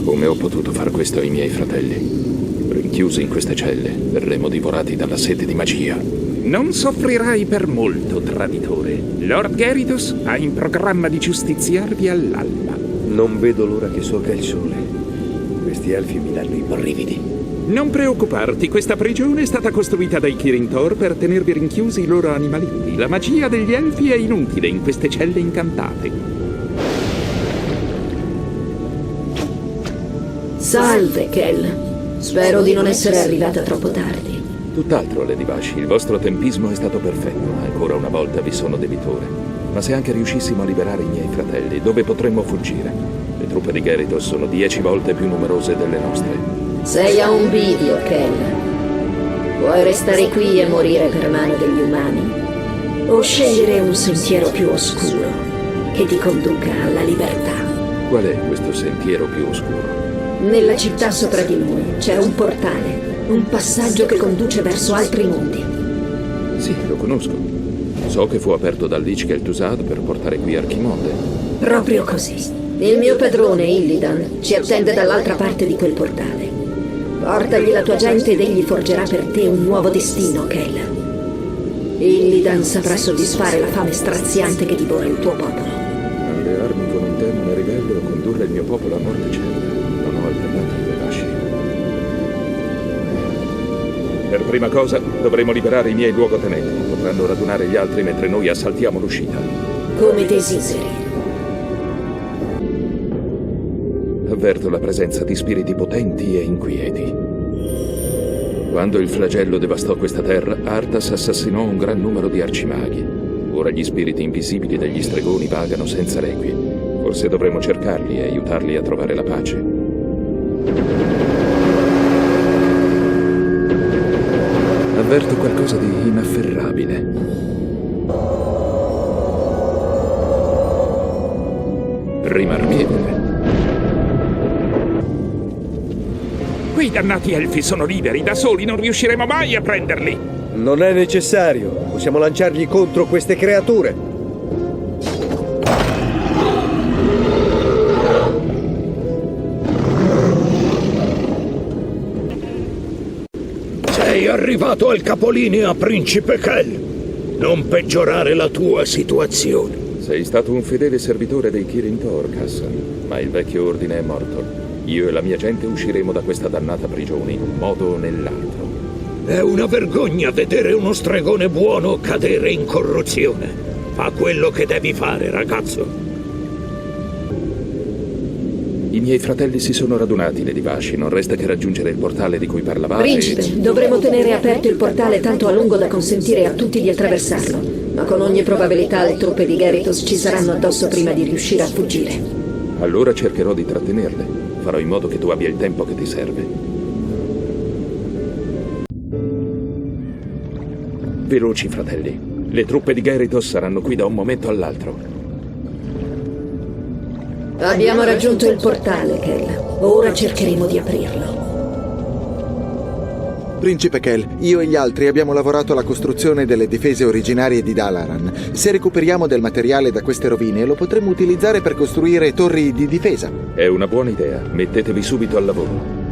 Come ho potuto far questo ai miei fratelli? Rinchiusi in queste celle, verremo divorati dalla sete di magia. Non soffrirai per molto, traditore. Lord Gyarados ha in programma di giustiziarvi all'alba. Non vedo l'ora che sorga il sole. Questi elfi mi danno i brividi. Non preoccuparti, questa prigione è stata costruita dai Kirin Tor per tenervi rinchiusi i loro animaletti. La magia degli elfi è inutile in queste celle incantate. Salve, Kell. Spero di non essere arrivata troppo tardi. Tutt'altro, Lady Vashi, il vostro tempismo è stato perfetto. Ancora una volta vi sono debitore. Ma se anche riuscissimo a liberare i miei fratelli, dove potremmo fuggire? Le truppe di Gyarados sono 10 volte più numerose delle nostre. Sei a un bivio, Kell. Puoi restare qui e morire per mano degli umani, o scegliere un sentiero più oscuro che ti conduca alla libertà. Qual è questo sentiero più oscuro? Nella città sopra di noi c'è un portale, un passaggio che conduce verso altri mondi. Sì, lo conosco. So che fu aperto da Lich Kel'Thuzad per portare qui Archimonde. Proprio così. Il mio padrone, Illidan, ci attende dall'altra parte di quel portale. Portagli la tua gente ed egli forgerà per te un nuovo destino, Kell. Illidan saprà soddisfare la fame straziante che divora il tuo popolo. Allearmi con un demone ribelle o condurre il mio popolo a morte certa. Non ho alternative, Vashi. Per prima cosa dovremo liberare i miei luogotenenti. Potranno radunare gli altri mentre noi assaltiamo l'uscita. Come desideri. Avverto la presenza di spiriti potenti e inquieti. Quando il flagello devastò questa terra, Arthas assassinò un gran numero di arcimaghi. Ora gli spiriti invisibili degli stregoni vagano senza requie. Forse dovremo cercarli e aiutarli a trovare la pace. Avverto qualcosa di inafferrabile. Rimarmievole. Quei dannati elfi sono liberi, da soli non riusciremo mai a prenderli. Non è necessario, possiamo lanciargli contro queste creature. Sei arrivato al capolinea, principe Kell. Non peggiorare la tua situazione. Sei stato un fedele servitore dei Kirin Tor, Cassan, ma il vecchio ordine è morto. Io e la mia gente usciremo da questa dannata prigione in un modo o nell'altro. È una vergogna vedere uno stregone buono cadere in corruzione. Fa quello che devi fare, ragazzo. I miei fratelli si sono radunati, Lady Vashi. Non resta che raggiungere il portale di cui parlavate. Principe, dovremo tenere aperto il portale tanto a lungo da consentire a tutti di attraversarlo. Ma con ogni probabilità le truppe di Gyarados ci saranno addosso prima di riuscire a fuggire. Allora cercherò di trattenerle. Farò in modo che tu abbia il tempo che ti serve. Veloci, fratelli. Le truppe di Gyarados saranno qui da un momento all'altro. Abbiamo raggiunto il portale, Kell. Ora cercheremo di aprirlo. Principe Kell, io e gli altri abbiamo lavorato alla costruzione delle difese originarie di Dalaran. Se recuperiamo del materiale da queste rovine, lo potremmo utilizzare per costruire torri di difesa. È una buona idea. Mettetevi subito al lavoro.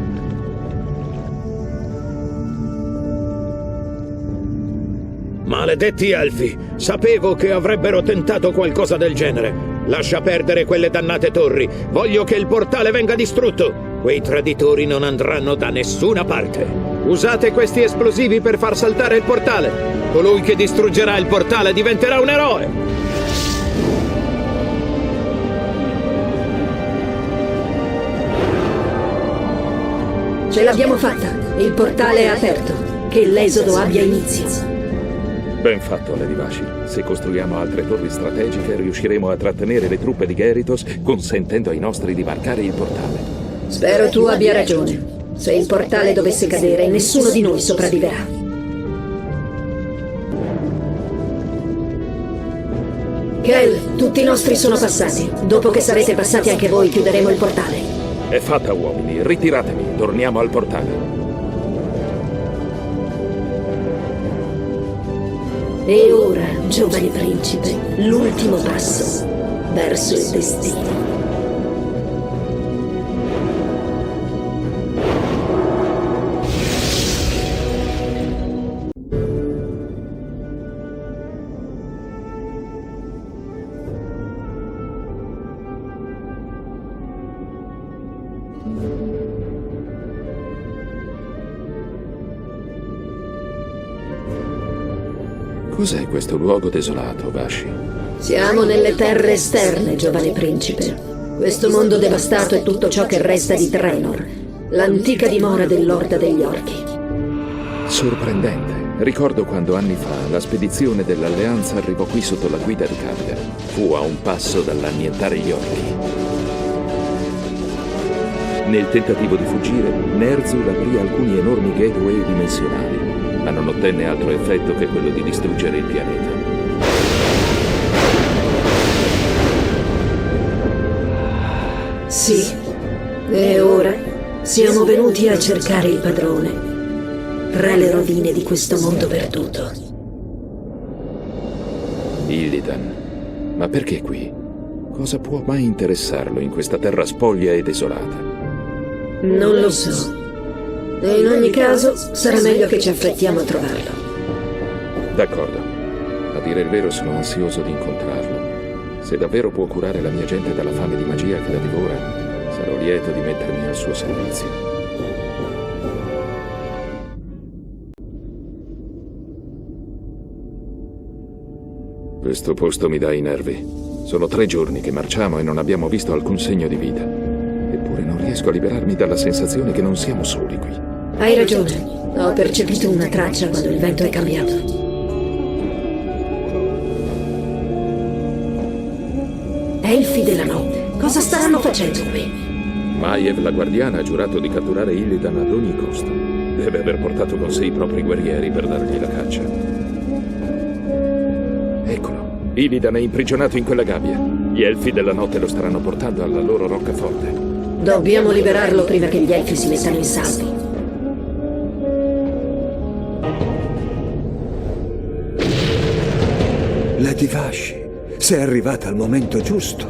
Maledetti elfi! Sapevo che avrebbero tentato qualcosa del genere. Lascia perdere quelle dannate torri. Voglio che il portale venga distrutto. Quei traditori non andranno da nessuna parte. Usate questi esplosivi per far saltare il portale. Colui che distruggerà il portale diventerà un eroe. Ce l'abbiamo fatta. Il portale è aperto. Che l'esodo abbia inizio. Ben fatto, Lady Vashi. Se costruiamo altre torri strategiche, riusciremo a trattenere le truppe di Gyarados, consentendo ai nostri di varcare il portale. Spero tu abbia ragione. Se il portale dovesse cadere, nessuno di noi sopravviverà. Kel, tutti i nostri sono passati. Dopo che sarete passati anche voi, chiuderemo il portale. È fatta, uomini. Ritiratevi. Torniamo al portale. E ora, giovane principe, l'ultimo passo verso il destino. Cos'è questo luogo desolato, Vashi? Siamo nelle terre esterne, giovane principe. Questo mondo devastato è tutto ciò che resta di Draenor, l'antica dimora dell'Orda degli Orchi. Sorprendente. Ricordo quando anni fa la spedizione dell'Alleanza arrivò qui sotto la guida di Khadgar. Fu a un passo dall'annientare gli orchi. Nel tentativo di fuggire, Ner'zhul aprì alcuni enormi gateway dimensionali, ma non ottenne altro effetto che quello di distruggere il pianeta. Sì, e ora siamo venuti a cercare il padrone, tra le rovine di questo mondo perduto. Illidan, ma perché qui? Cosa può mai interessarlo in questa terra spoglia e desolata? Non lo so. E in ogni caso sarà meglio che ci affrettiamo a trovarlo. D'accordo. A dire il vero sono ansioso di incontrarlo. Se davvero può curare la mia gente dalla fame di magia che la divora, sarò lieto di mettermi al suo servizio. Questo posto mi dà i nervi. Sono 3 giorni che marciamo e non abbiamo visto alcun segno di vita. Eppure non riesco a liberarmi dalla sensazione che non siamo soli qui. Hai ragione. Ho percepito una traccia quando il vento è cambiato. Elfi della notte. Cosa staranno facendo qui? Maiev, la guardiana, ha giurato di catturare Illidan ad ogni costo. Deve aver portato con sé i propri guerrieri per dargli la caccia. Eccolo. Illidan è imprigionato in quella gabbia. Gli elfi della notte lo staranno portando alla loro roccaforte. Dobbiamo liberarlo prima che gli elfi si mettano in salvo. Lady Vashi, sei arrivata al momento giusto.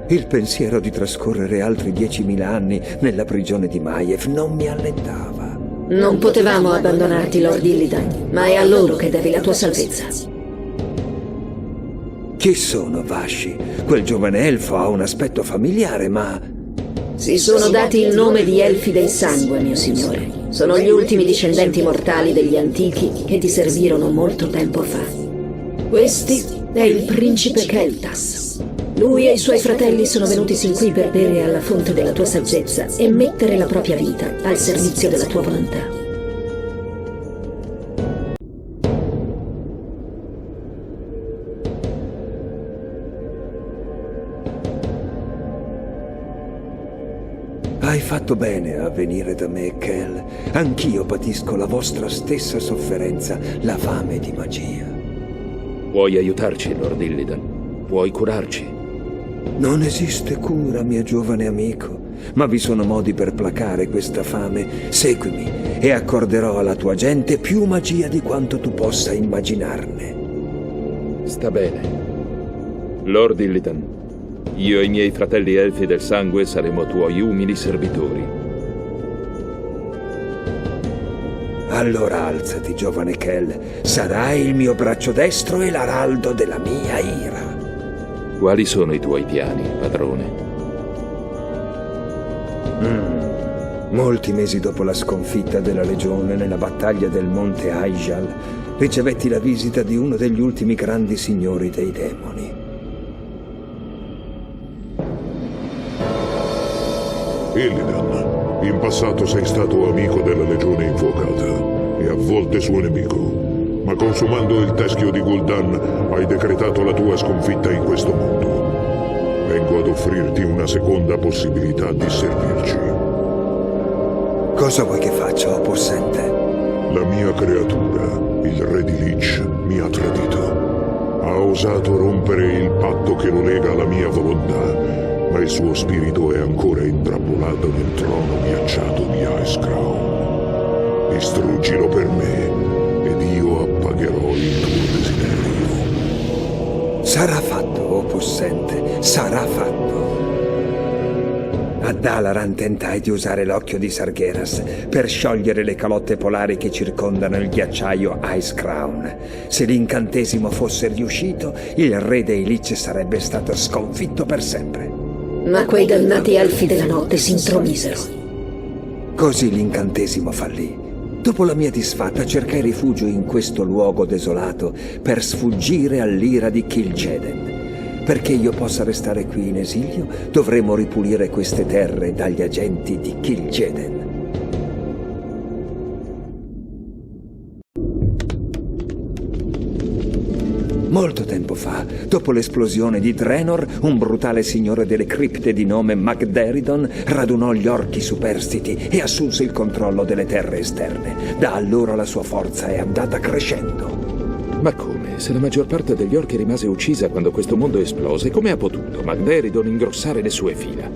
Il pensiero di trascorrere altri 10.000 anni nella prigione di Maiev non mi allentava. Non potevamo abbandonarti, Lord Illidan, ma è a loro che devi la tua salvezza. Chi sono Vashi? Quel giovane elfo ha un aspetto familiare, ma... Si sono dati il nome di Elfi del Sangue, mio signore. Sono gli ultimi discendenti mortali degli antichi che ti servirono molto tempo fa. Questi è il principe Keltas. Lui e i suoi fratelli sono venuti sin qui per bere alla fonte della tua saggezza e mettere la propria vita al servizio della tua volontà. Hai fatto bene a venire da me, Kel. Anch'io patisco la vostra stessa sofferenza, la fame di magia. Puoi aiutarci, Lord Illidan? Puoi curarci? Non esiste cura, mio giovane amico, ma vi sono modi per placare questa fame. Seguimi e accorderò alla tua gente più magia di quanto tu possa immaginarne. Sta bene. Lord Illidan, io e i miei fratelli elfi del sangue saremo tuoi umili servitori. Allora alzati, giovane Kel. Sarai il mio braccio destro e l'araldo della mia ira. Quali sono i tuoi piani, padrone? Molti mesi dopo la sconfitta della legione nella battaglia del monte Aijal, ricevetti la visita di uno degli ultimi grandi signori dei demoni. Illidan, In passato sei stato amico della Legione Infuocata e a volte suo nemico, ma consumando il teschio di Gul'dan hai decretato la tua sconfitta in questo mondo. Vengo ad offrirti una seconda possibilità di servirci. Cosa vuoi che faccia, o possente? La mia creatura, il re di Lich, mi ha tradito. Ha osato rompere il patto che lo lega alla mia volontà, ma il suo spirito è ancora intrappolato nel trono ghiacciato di Ice Crown. Distruggilo per me, ed io appagherò il tuo desiderio. Sarà fatto, o possente, sarà fatto. A Dalaran tentai di usare l'occhio di Sargeras per sciogliere le calotte polari che circondano il ghiacciaio Ice Crown. Se l'incantesimo fosse riuscito, il re dei Lich sarebbe stato sconfitto per sempre. Ma quei dannati elfi della notte si intromisero. Così l'incantesimo fallì. Dopo la mia disfatta cercai rifugio in questo luogo desolato per sfuggire all'ira di Kil'jaeden. Perché io possa restare qui in esilio, dovremo ripulire queste terre dagli agenti di Kil'jaeden. Molto tempo fa, dopo l'esplosione di Draenor, un brutale signore delle cripte di nome Magderidon radunò gli orchi superstiti e assunse il controllo delle terre esterne. Da allora la sua forza è andata crescendo. Ma come? Se la maggior parte degli orchi rimase uccisa quando questo mondo esplose, come ha potuto Magderidon ingrossare le sue fila?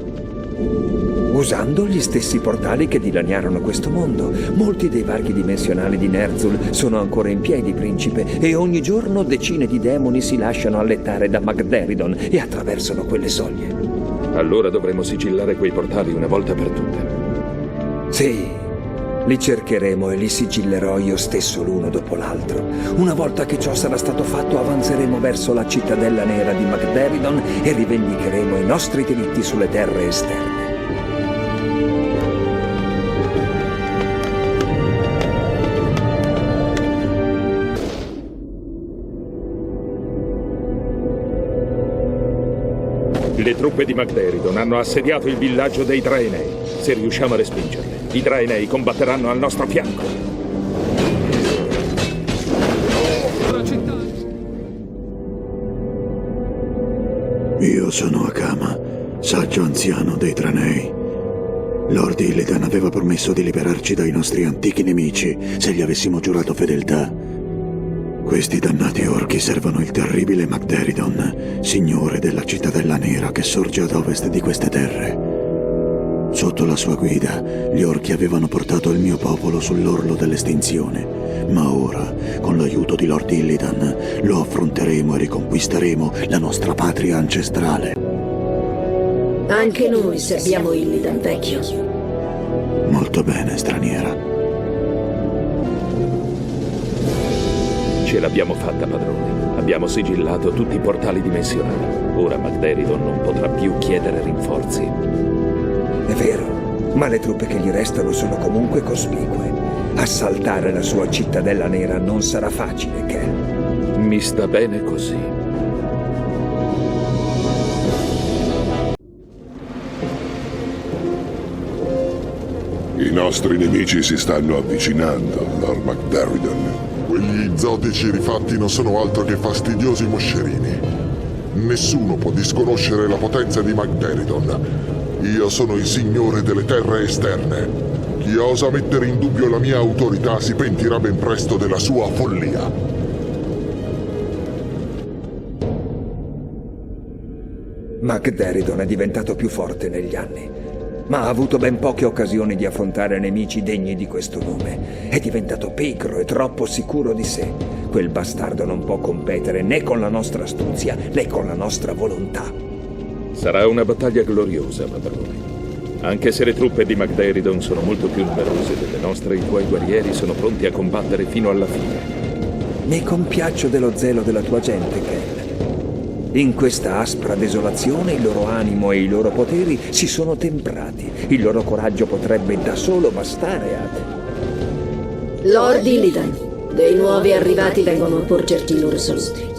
Usando gli stessi portali che dilaniarono questo mondo. Molti dei varchi dimensionali di Ner'zhul sono ancora in piedi, principe, e ogni giorno decine di demoni si lasciano allettare da Magderidon e attraversano quelle soglie. Allora dovremo sigillare quei portali una volta per tutte. Sì, li cercheremo e li sigillerò io stesso l'uno dopo l'altro. Una volta che ciò sarà stato fatto, avanzeremo verso la cittadella nera di Magderidon e rivendicheremo i nostri diritti sulle terre esterne. Le truppe di Magderidon hanno assediato il villaggio dei Draenei. Se riusciamo a respingerle, i Draenei combatteranno al nostro fianco. Io sono Akama, saggio anziano dei Draenei. Lord Illidan aveva promesso di liberarci dai nostri antichi nemici se gli avessimo giurato fedeltà. Questi dannati orchi servono il terribile Magderidon, signore della cittadella nera che sorge ad ovest di queste terre. Sotto la sua guida, gli orchi avevano portato il mio popolo sull'orlo dell'estinzione, ma ora, con l'aiuto di Lord Illidan, lo affronteremo e riconquisteremo la nostra patria ancestrale. Anche noi serviamo Illidan, vecchio. Molto bene, straniera. Ce l'abbiamo fatta, padrone. Abbiamo sigillato tutti i portali dimensionali. Ora Magderidon non potrà più chiedere rinforzi. È vero, ma le truppe che gli restano sono comunque cospicue. Assaltare la sua cittadella nera non sarà facile, Kel. Mi sta bene così. I nostri nemici si stanno avvicinando, Lord Magderidon. Quegli zotici rifatti non sono altro che fastidiosi moscerini. Nessuno può disconoscere la potenza di Magderidon. Io sono il signore delle terre esterne. Chi osa mettere in dubbio la mia autorità si pentirà ben presto della sua follia. Magderidon è diventato più forte negli anni, ma ha avuto ben poche occasioni di affrontare nemici degni di questo nome. È diventato pigro e troppo sicuro di sé. Quel bastardo non può competere né con la nostra astuzia né con la nostra volontà. Sarà una battaglia gloriosa, padrone. Anche se le truppe di Magderidon sono molto più numerose delle nostre, i tuoi guerrieri sono pronti a combattere fino alla fine. Mi compiaccio dello zelo della tua gente, Kel. In questa aspra desolazione il loro animo e i loro poteri si sono temprati. Il loro coraggio potrebbe da solo bastare a te. Lord Illidan, dei nuovi arrivati vengono a porgerti i loro saluti.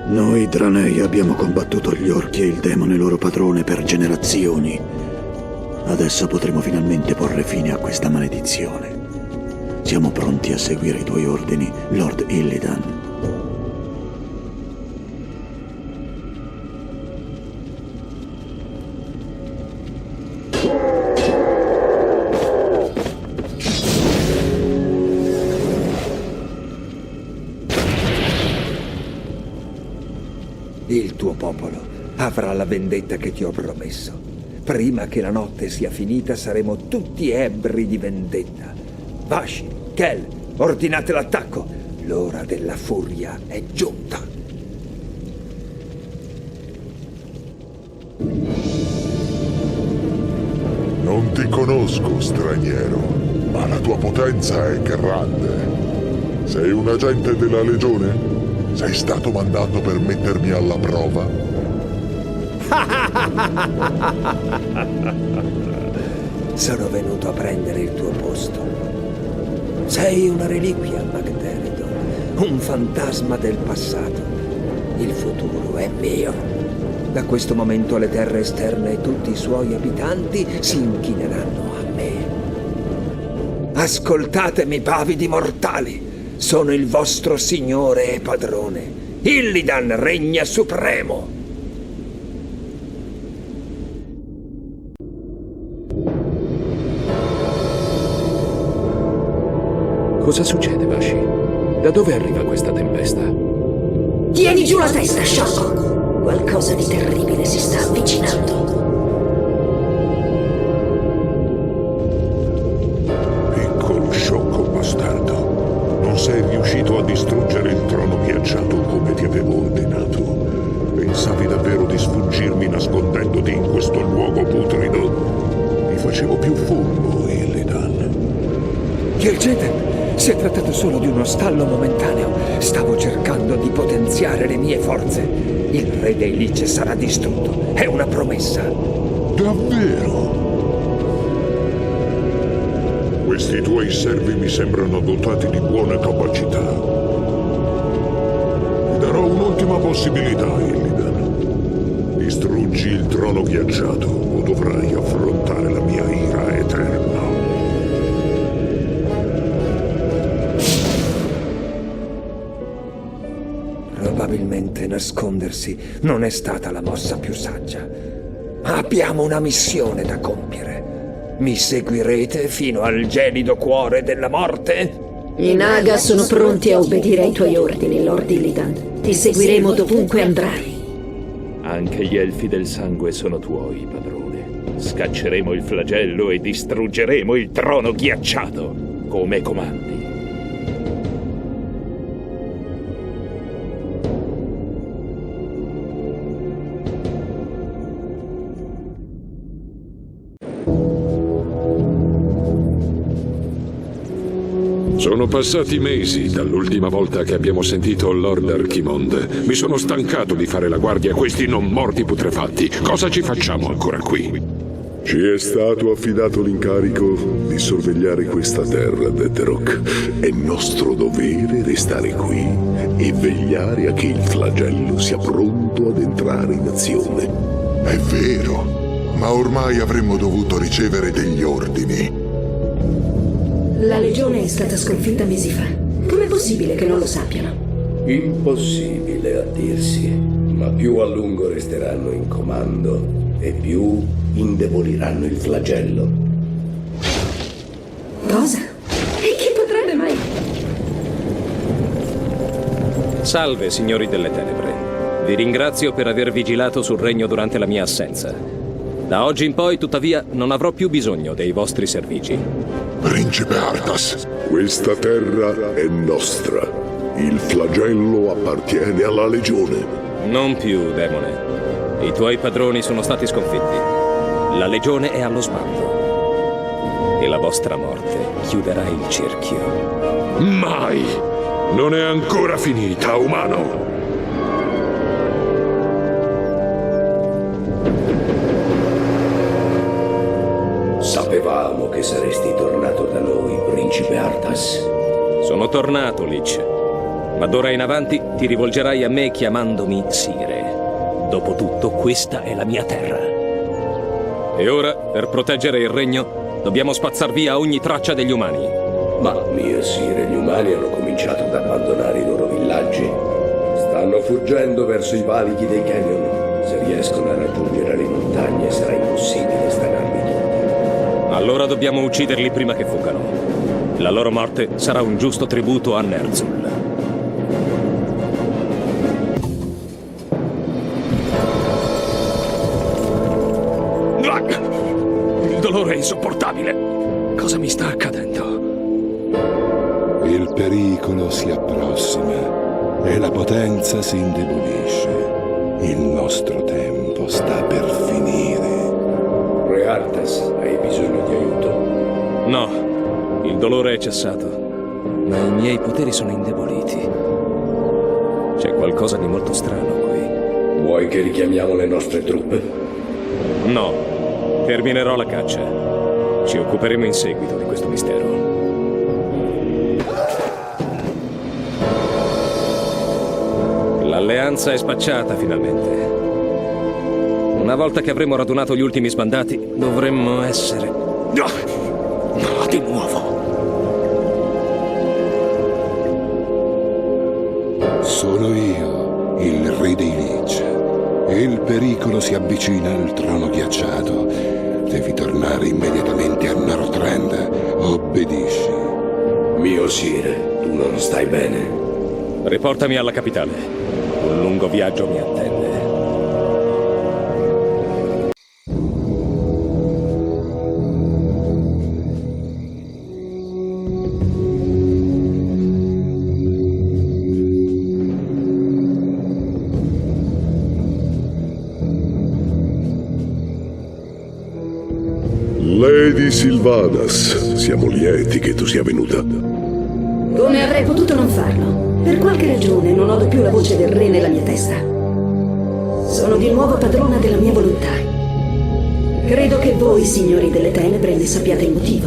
Noi Draenei abbiamo combattuto gli orchi e il demone loro padrone per generazioni. Adesso potremo finalmente porre fine a questa maledizione. Siamo pronti a seguire i tuoi ordini, Lord Illidan. Il tuo popolo avrà la vendetta che ti ho promesso. Prima che la notte sia finita saremo tutti ebbri di vendetta. Vashi, Kel, ordinate l'attacco. L'ora della furia è giunta. Non ti conosco, straniero, ma la tua potenza è grande. Sei un agente della Legione? Sei stato mandato per mettermi alla prova? Sono venuto a prendere il tuo posto. Sei una reliquia, Magneridon, un fantasma del passato. Il futuro è mio. Da questo momento le terre esterne e tutti i suoi abitanti si inchineranno a me. Ascoltatemi, pavidi mortali! Sono il vostro signore e padrone. Illidan regna supremo. Cosa succede, Vashi? Da dove arriva questa tempesta? Tieni giù la testa, sciocco! Qualcosa di terribile si sta avvicinando. Piccolo sciocco bastardo. Non sei riuscito a distruggere il trono ghiacciato come ti avevo ordinato. Pensavi davvero di sfuggirmi nascondendoti in questo luogo putrido? Mi facevo più furbo, Illidan. Kirgete, si è trattato solo di uno stallo momentaneo. Stavo cercando di potenziare le mie forze. Il re dei Lich sarà distrutto. È una promessa. Davvero? Questi tuoi servi mi sembrano dotati di buone capacità. Ti darò un'ultima possibilità, Illidan. Distruggi il trono ghiacciato o dovrai affrontare la mia ira eterna. Probabilmente nascondersi non è stata la mossa più saggia. Ma abbiamo una missione da compiere. Mi seguirete fino al gelido cuore della morte? I Naga sono pronti a obbedire ai tuoi ordini, Lord Illidan. Ti seguiremo dovunque andrai. Anche gli elfi del sangue sono tuoi, padrone. Scacceremo il flagello e distruggeremo il trono ghiacciato, come comandi. Sono passati mesi dall'ultima volta che abbiamo sentito Lord Archimond. Mi sono stancato di fare la guardia a questi non morti putrefatti. Cosa ci facciamo ancora qui? Ci è stato affidato l'incarico di sorvegliare questa terra, Deterok. È nostro dovere restare qui e vegliare a che il flagello sia pronto ad entrare in azione. È vero, ma ormai avremmo dovuto ricevere degli ordini. La Legione è stata sconfitta mesi fa. Com'è possibile che non lo sappiano? Impossibile a dirsi, ma più a lungo resteranno in comando e più indeboliranno il flagello. Cosa? E chi potrebbe mai? Salve, signori delle tenebre. Vi ringrazio per aver vigilato sul regno durante la mia assenza. Da oggi in poi, tuttavia, non avrò più bisogno dei vostri servigi. Principe Arthas, questa terra è nostra. Il flagello appartiene alla Legione. Non più, demone. I tuoi padroni sono stati sconfitti. La Legione è allo sbando. E la vostra morte chiuderà il cerchio. Mai! Non è ancora finita, umano! Sapevamo che saresti tornato da noi, principe Arthas. Sono tornato, Lich. Ma d'ora in avanti ti rivolgerai a me chiamandomi Sire. Dopotutto, questa è la mia terra. E ora, per proteggere il regno, dobbiamo spazzar via ogni traccia degli umani. Ma, mio sire, gli umani hanno cominciato ad abbandonare i loro villaggi. Stanno fuggendo verso i valichi dei canyon. Se riescono a raggiungere le montagne sarà impossibile stanarli tutti. Allora dobbiamo ucciderli prima che fuggano. La loro morte sarà un giusto tributo a Ner'zhul. Il dolore è insopportabile. Cosa mi sta accadendo? Il pericolo si approssima e la potenza si indebolisce. Il nostro tempo sta per finire. Re Arthas, hai bisogno di aiuto? No, il dolore è cessato, ma i miei poteri sono indeboliti. C'è qualcosa di molto strano qui. Vuoi che richiamiamo le nostre truppe? No, terminerò la caccia. Ci occuperemo in seguito di questo mistero. L'alleanza è spacciata finalmente. Una volta che avremo radunato gli ultimi sbandati, dovremmo essere... No, di nuovo. Sono io, il re dei Lich. Il pericolo si avvicina al trono ghiacciato. Devi tornare immediatamente a Northrend. Obbedisci. Mio sire, tu non stai bene. Riportami alla capitale. Un lungo viaggio mi attende. Lady Sylvanas, siamo lieti che tu sia venuta. Come avrei potuto non farlo? Per qualche ragione non odo più la voce del re nella mia testa. Sono di nuovo padrona della mia volontà. Credo che voi, signori delle tenebre, ne sappiate il motivo.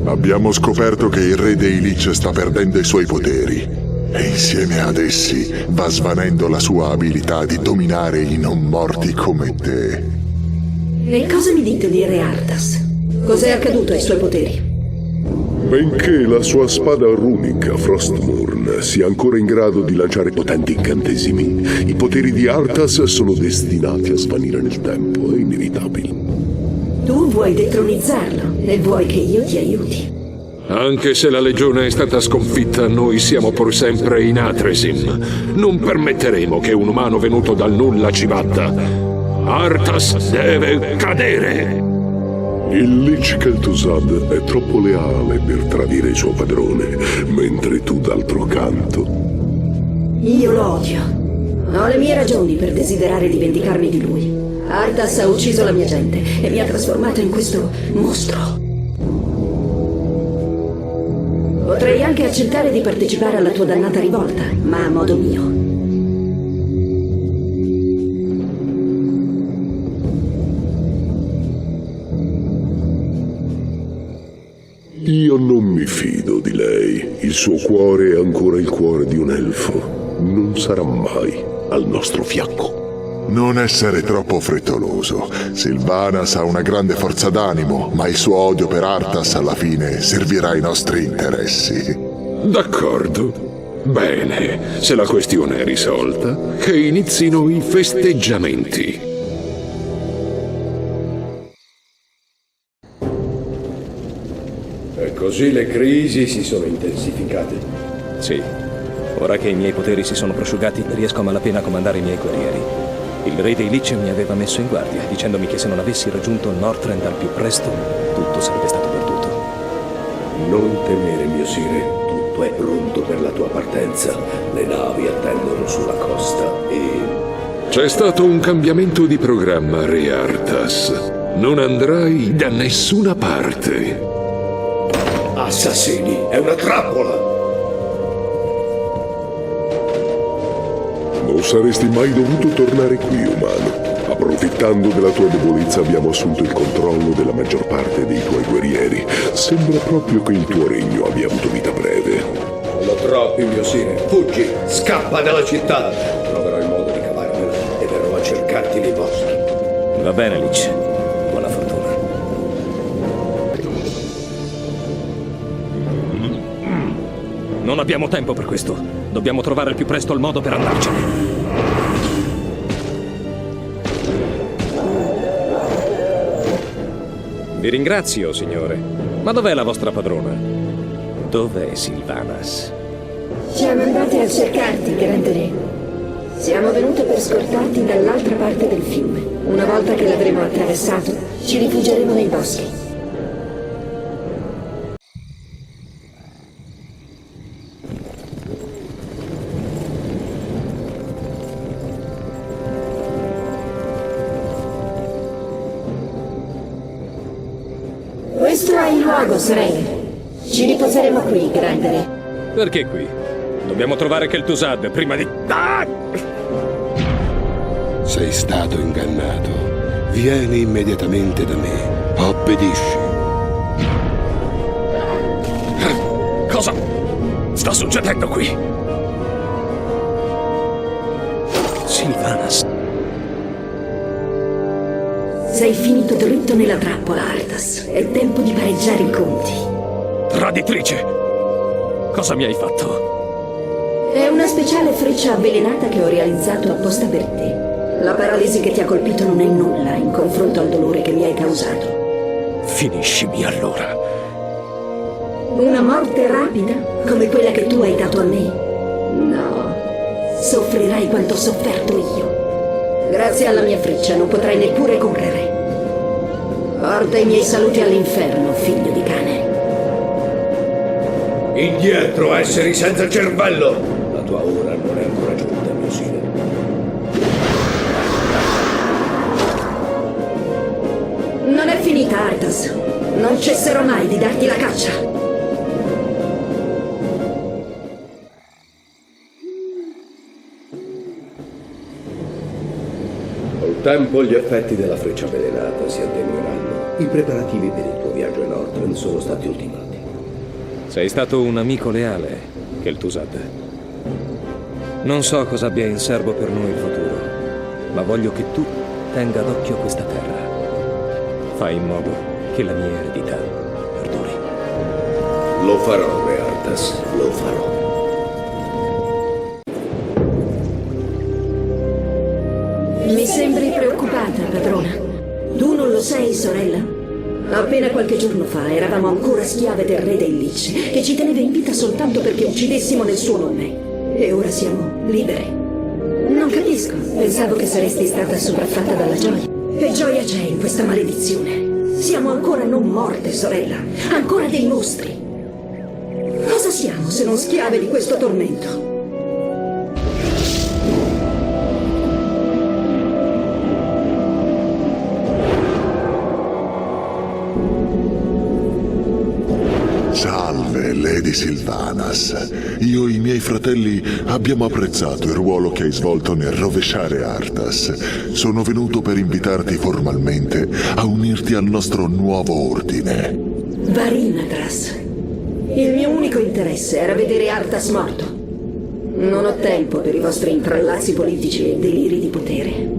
Abbiamo scoperto che il re dei Lich sta perdendo i suoi poteri e insieme ad essi va svanendo la sua abilità di dominare i non morti come te. E cosa mi dite di Re Arthas? Cos'è accaduto ai suoi poteri? Benché la sua spada runica, Frostmourne, sia ancora in grado di lanciare potenti incantesimi, i poteri di Arthas sono destinati a svanire nel tempo, è inevitabile. Tu vuoi detronizzarlo e vuoi che io ti aiuti. Anche se la legione è stata sconfitta, noi siamo pur sempre in Atresim. Non permetteremo che un umano venuto dal nulla ci batta. Arthas deve cadere! Il Lich Kel'Thuzad è troppo leale per tradire il suo padrone, mentre tu d'altro canto... Io lo odio. Ho le mie ragioni per desiderare di vendicarmi di lui. Arthas ha ucciso la mia gente e mi ha trasformato in questo mostro. Potrei anche accettare di partecipare alla tua dannata rivolta, ma a modo mio. Io non mi fido di lei. Il suo cuore è ancora il cuore di un elfo. Non sarà mai al nostro fianco. Non essere troppo frettoloso. Sylvanas ha una grande forza d'animo, ma il suo odio per Arthas alla fine servirà ai nostri interessi. D'accordo. Bene, se la questione è risolta, che inizino i festeggiamenti. Così le crisi si sono intensificate. Sì. Ora che i miei poteri si sono prosciugati, riesco a malapena a comandare i miei guerrieri. Il re dei Lich mi aveva messo in guardia, dicendomi che se non avessi raggiunto Northrend al più presto, tutto sarebbe stato perduto. Non temere, mio sire. Tutto è pronto per la tua partenza. Le navi attendono sulla costa e... C'è stato un cambiamento di programma, Re Arthas. Non andrai da nessuna parte. Assassini, è una trappola! Non saresti mai dovuto tornare qui, umano. Approfittando della tua debolezza abbiamo assunto il controllo della maggior parte dei tuoi guerrieri. Sembra proprio che il tuo regno abbia avuto vita breve. Sono troppi, mio sire. Fuggi, scappa dalla città. Troverò il modo di cavarmela e verrò a cercarti nei boschi. Va bene, Lich. Buona fortuna. Non abbiamo tempo per questo. Dobbiamo trovare al più presto il modo per andarcene. Vi ringrazio, signore. Ma dov'è la vostra padrona? Dov'è Sylvanas? Siamo andati a cercarti, grande re. Siamo venute per scortarti dall'altra parte del fiume. Una volta che l'avremo attraversato, ci rifugieremo nei boschi. Questo è il luogo, sorelle. Ci riposeremo qui, grande re. Perché qui? Dobbiamo trovare Kel'Thuzad prima di... Ah! Sei stato ingannato. Vieni immediatamente da me. Obbedisci. Cosa sta succedendo qui? Sylvanas. Sei finito dritto nella trappola, Arthas. È tempo di pareggiare i conti. Traditrice! Cosa mi hai fatto? È una speciale freccia avvelenata che ho realizzato apposta per te. La paralisi che ti ha colpito non è nulla in confronto al dolore che mi hai causato. Finiscimi allora. Una morte rapida, come quella che tu hai dato a me? No. Soffrirai quanto ho sofferto io. Grazie alla mia freccia non potrai neppure correre. Porta i miei saluti all'inferno, figlio di cane. Indietro, esseri senza cervello! La tua ora non è ancora giunta, mio sire. Non è finita, Arthas. Non cesserò mai di darti la caccia. Col tempo gli effetti della freccia avvelenata si attenueranno. I preparativi per il tuo viaggio in Northrend sono stati ultimati. Sei stato un amico leale, Kel'Thuzad. Non so cosa abbia in serbo per noi il futuro, ma voglio che tu tenga d'occhio questa terra. Fai in modo che la mia eredità perduri. Lo farò, Re Arthas, lo farò. Mi sembri preoccupata, padrona. Tu non lo sei, sorella? Appena qualche giorno fa eravamo ancora schiave del re dei Lich, che ci teneva in vita soltanto perché uccidessimo nel suo nome. E ora siamo libere. Non capisco. Pensavo che saresti stata sopraffatta dalla gioia. Che gioia c'è in questa maledizione? Siamo ancora non morte, sorella. Ancora dei mostri. Cosa siamo se non schiave di questo tormento? Salve, Lady Sylvanas. Io e i miei fratelli abbiamo apprezzato il ruolo che hai svolto nel rovesciare Arthas. Sono venuto per invitarti formalmente a unirti al nostro nuovo ordine. Varinatras. Il mio unico interesse era vedere Arthas morto. Non ho tempo per i vostri intrallazzi politici e deliri di potere.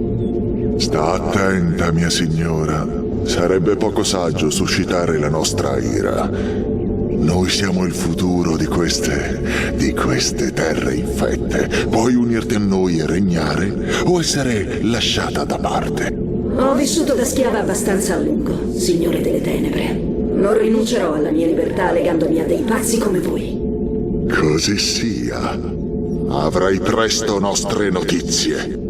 Sta attenta, mia signora. Sarebbe poco saggio suscitare la nostra ira. Noi siamo il futuro di queste terre infette. Puoi unirti a noi e regnare o essere lasciata da parte. Ho vissuto da schiava abbastanza a lungo, signore delle tenebre. Non rinuncerò alla mia libertà legandomi a dei pazzi come voi. Così sia. Avrai presto nostre notizie.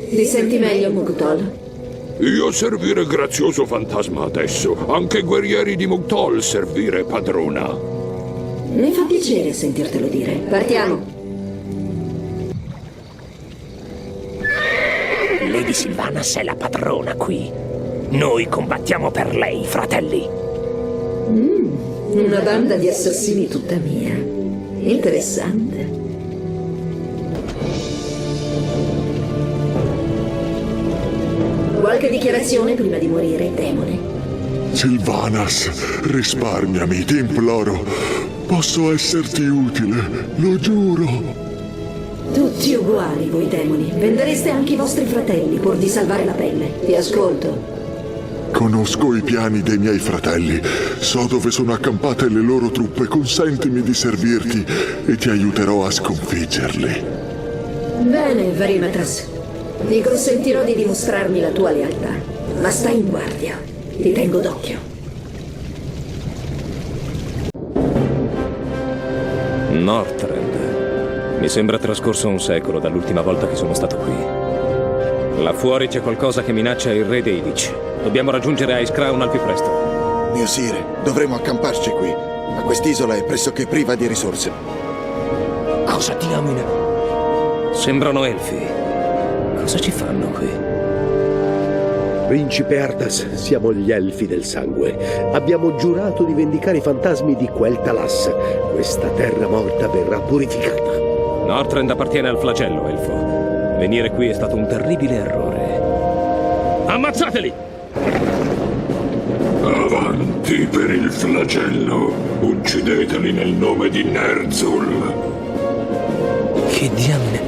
Ti senti meglio, Mughtal? Io servire grazioso fantasma adesso. Anche guerrieri di Mughtal servire padrona. Mi fa piacere sentirtelo dire. Partiamo. Lady Sylvanas è la padrona qui. Noi combattiamo per lei, fratelli. Una banda di assassini tutta mia. Interessante. Qualche dichiarazione prima di morire, demone? Sylvanas, risparmiami, ti imploro. Posso esserti utile, lo giuro. Tutti uguali voi demoni. Vendereste anche i vostri fratelli pur di salvare la pelle. Ti ascolto. Conosco i piani dei miei fratelli. So dove sono accampate le loro truppe. Consentimi di servirti e ti aiuterò a sconfiggerli. Bene, Varimatras. Ti consentirò di dimostrarmi la tua lealtà. Ma stai in guardia. Ti tengo d'occhio. Northrend. Mi sembra trascorso un secolo dall'ultima volta che sono stato qui. Là fuori c'è qualcosa che minaccia il re dei Lich. Dobbiamo raggiungere Ice Crown al più presto. Mio sire, dovremo accamparci qui. Ma quest'isola è pressoché priva di risorse. Cosa diamine? Sembrano elfi. Cosa ci fanno qui? Principe Arthas, siamo gli Elfi del Sangue. Abbiamo giurato di vendicare i fantasmi di Quel'Thalas. Questa terra morta verrà purificata. Northrend appartiene al flagello, elfo. Venire qui è stato un terribile errore. Ammazzateli! Avanti per il flagello. Uccideteli nel nome di Ner'zhul. Che diamine!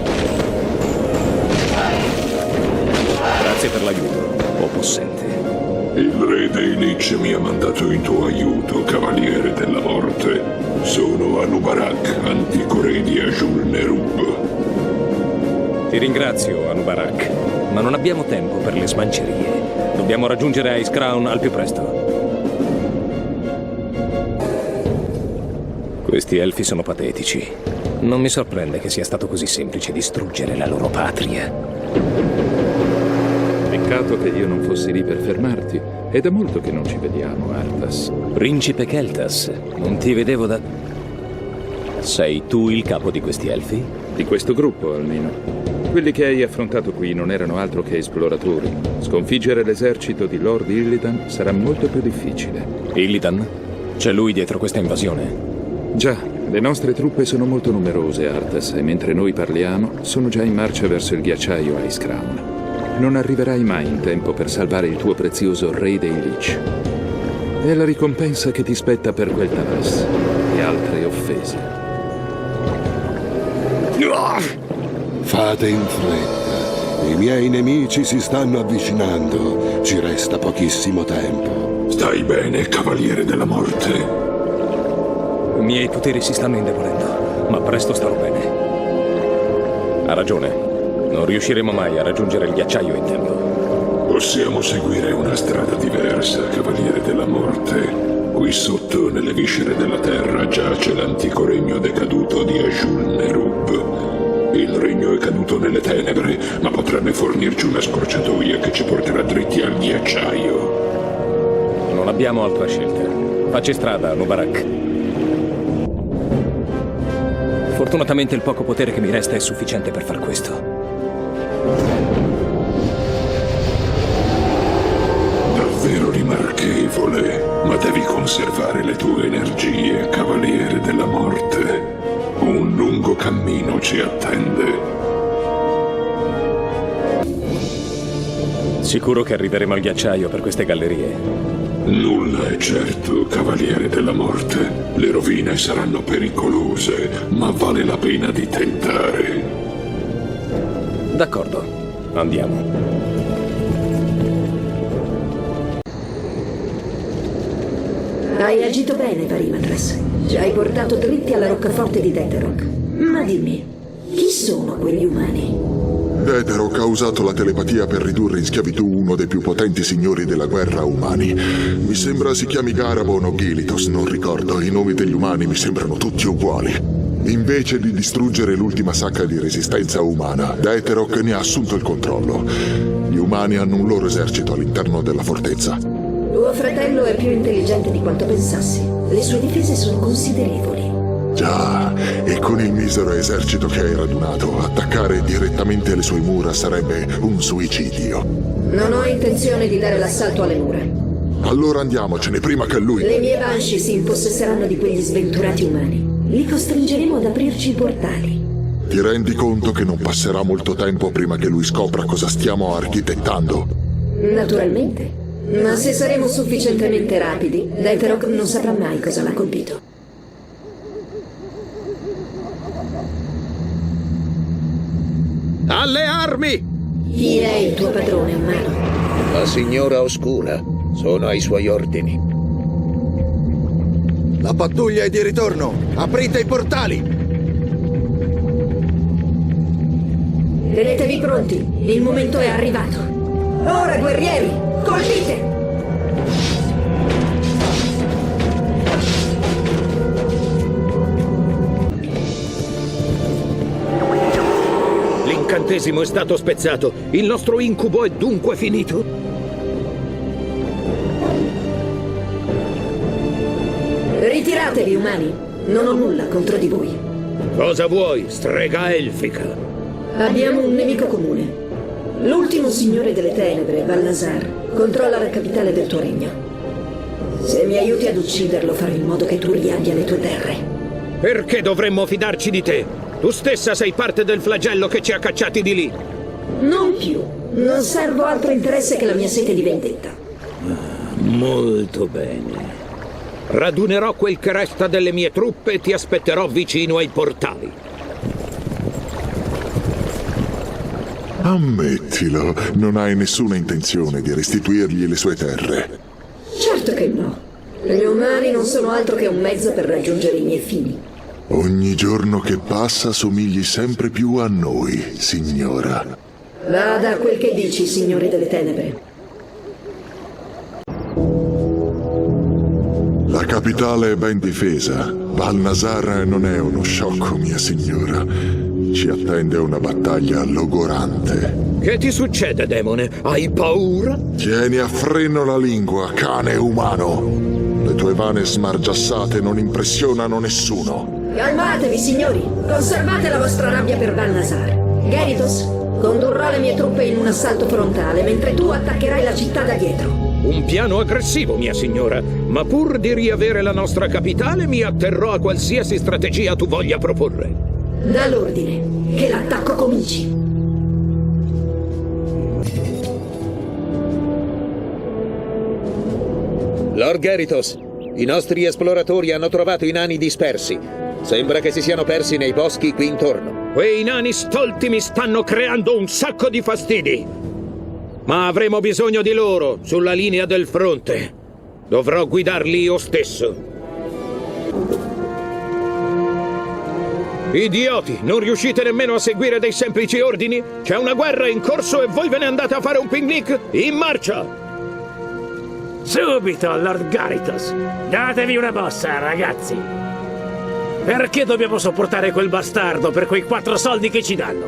Grazie per l'aiuto, o possente. Il re dei Lich mi ha mandato in tuo aiuto, cavaliere della morte. Sono Anub'arak, antico re di Azul-Nerub. Ti ringrazio, Anub'arak, ma non abbiamo tempo per le smancerie. Dobbiamo raggiungere Ice Crown al più presto. Questi elfi sono patetici. Non mi sorprende che sia stato così semplice distruggere la loro patria. Peccato che io non fossi lì per fermarti. È da molto che non ci vediamo, Arthas. Principe Keltas, non ti vedevo da... Sei tu il capo di questi elfi? Di questo gruppo, almeno. Quelli che hai affrontato qui non erano altro che esploratori. Sconfiggere l'esercito di Lord Illidan sarà molto più difficile. Illidan? C'è lui dietro questa invasione? Già, le nostre truppe sono molto numerose, Arthas, e mentre noi parliamo, sono già in marcia verso il ghiacciaio Ice Crown. Non arriverai mai in tempo per salvare il tuo prezioso re dei Lich. È la ricompensa che ti spetta per Quel'Thalas e altre offese. Fate in fretta. I miei nemici si stanno avvicinando. Ci resta pochissimo tempo. Stai bene, cavaliere della morte? I miei poteri si stanno indebolendo, ma presto starò bene. Ha ragione. Non riusciremo mai a raggiungere il ghiacciaio in tempo. Possiamo seguire una strada diversa, cavaliere della morte. Qui sotto, nelle viscere della terra, giace l'antico regno decaduto di Azul-Nerub. Il regno è caduto nelle tenebre, ma potrebbe fornirci una scorciatoia che ci porterà dritti al ghiacciaio. Non abbiamo altra scelta. Facci strada, Anub'arak. Fortunatamente il poco potere che mi resta è sufficiente per far questo. Davvero rimarchevole, ma devi conservare le tue energie, cavaliere della morte. Un lungo cammino ci attende. Sicuro che arriveremo al ghiacciaio per queste gallerie? Nulla è certo, cavaliere della morte. Le rovine saranno pericolose, ma vale la pena di tentare. D'accordo, andiamo. Hai agito bene, Varimatras. Ci hai portato dritti alla roccaforte di Deterok. Ma dimmi, chi sono quegli umani? Deterok ha usato la telepatia per ridurre in schiavitù uno dei più potenti signori della guerra umani. Mi sembra si chiami Garabon o Gilitos, non ricordo. I nomi degli umani mi sembrano tutti uguali. Invece di distruggere l'ultima sacca di resistenza umana, Deterok ne ha assunto il controllo. Gli umani hanno un loro esercito all'interno della fortezza. Tuo fratello è più intelligente di quanto pensassi. Le sue difese sono considerevoli. Già, e con il misero esercito che hai radunato, attaccare direttamente le sue mura sarebbe un suicidio. Non ho intenzione di dare l'assalto alle mura. Allora andiamocene prima che lui... Le mie Banshee si impossesseranno di quegli sventurati umani. Li costringeremo ad aprirci i portali. Ti rendi conto che non passerà molto tempo prima che lui scopra cosa stiamo architettando? Naturalmente. Ma se saremo sufficientemente rapidi, Deterok non saprà mai cosa l'ha colpito. alle armi! Chi è il tuo padrone, umano? La signora Oscura. Sono ai suoi ordini. La pattuglia è di ritorno! Aprite i portali! Tenetevi pronti, il momento è arrivato. Ora, guerrieri, colpite! L'incantesimo è stato spezzato. Il nostro incubo è dunque finito? Ritiratevi, umani. Non ho nulla contro di voi. Cosa vuoi, strega elfica? Abbiamo un nemico comune. L'ultimo signore delle tenebre, Balnasar, controlla la capitale del tuo regno. Se mi aiuti ad ucciderlo, farò in modo che tu riabbia le tue terre. Perché dovremmo fidarci di te? Tu stessa sei parte del flagello che ci ha cacciati di lì. Non più. Non servo altro interesse che la mia sete di vendetta. Molto bene. Radunerò quel che resta delle mie truppe e ti aspetterò vicino ai portali. Ammettilo, non hai nessuna intenzione di restituirgli le sue terre. Certo che no. Gli umani non sono altro che un mezzo per raggiungere i miei fini. Ogni giorno che passa somigli sempre più a noi, signora. Vada a quel che dici, signore delle tenebre. La capitale è ben difesa. Balnasar non è uno sciocco, mia signora. Ci attende una battaglia logorante. Che ti succede, demone? Hai paura? Tieni a freno la lingua, cane umano. Le tue vane smargiassate non impressionano nessuno. Calmatevi, signori. Conservate la vostra rabbia per Balnasar. Geritos condurrà le mie truppe in un assalto frontale, mentre tu attaccherai la città da dietro. Un piano aggressivo, mia signora. Ma pur di riavere la nostra capitale, mi atterrò a qualsiasi strategia tu voglia proporre. Da l'ordine, che l'attacco cominci. Lord Geritos, i nostri esploratori hanno trovato i nani dispersi. Sembra che si siano persi nei boschi qui intorno. Quei nani stolti mi stanno creando un sacco di fastidi. Ma avremo bisogno di loro sulla linea del fronte. Dovrò guidarli io stesso. Idioti, non riuscite nemmeno a seguire dei semplici ordini? C'è una guerra in corso e voi ve ne andate a fare un picnic? In marcia! Subito, Lord Geritos! Datevi una mossa, ragazzi! Perché dobbiamo sopportare quel bastardo per quei 4 soldi che ci danno?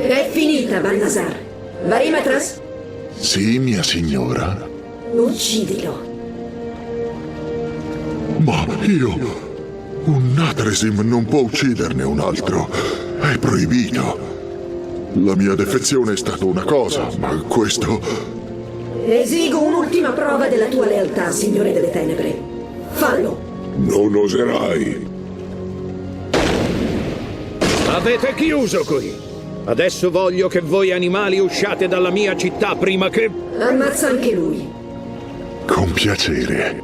È finita, Balnasar. Varimatras? Sì, mia signora. Uccidilo. Ma io... Un Natresim non può ucciderne un altro. È proibito. La mia defezione è stata una cosa, ma questo... Esigo un'ultima prova della tua lealtà, signore delle tenebre. Fallo. Non oserai. Avete chiuso qui. Adesso voglio che voi animali usciate dalla mia città prima che... Ammazza anche lui. Con piacere.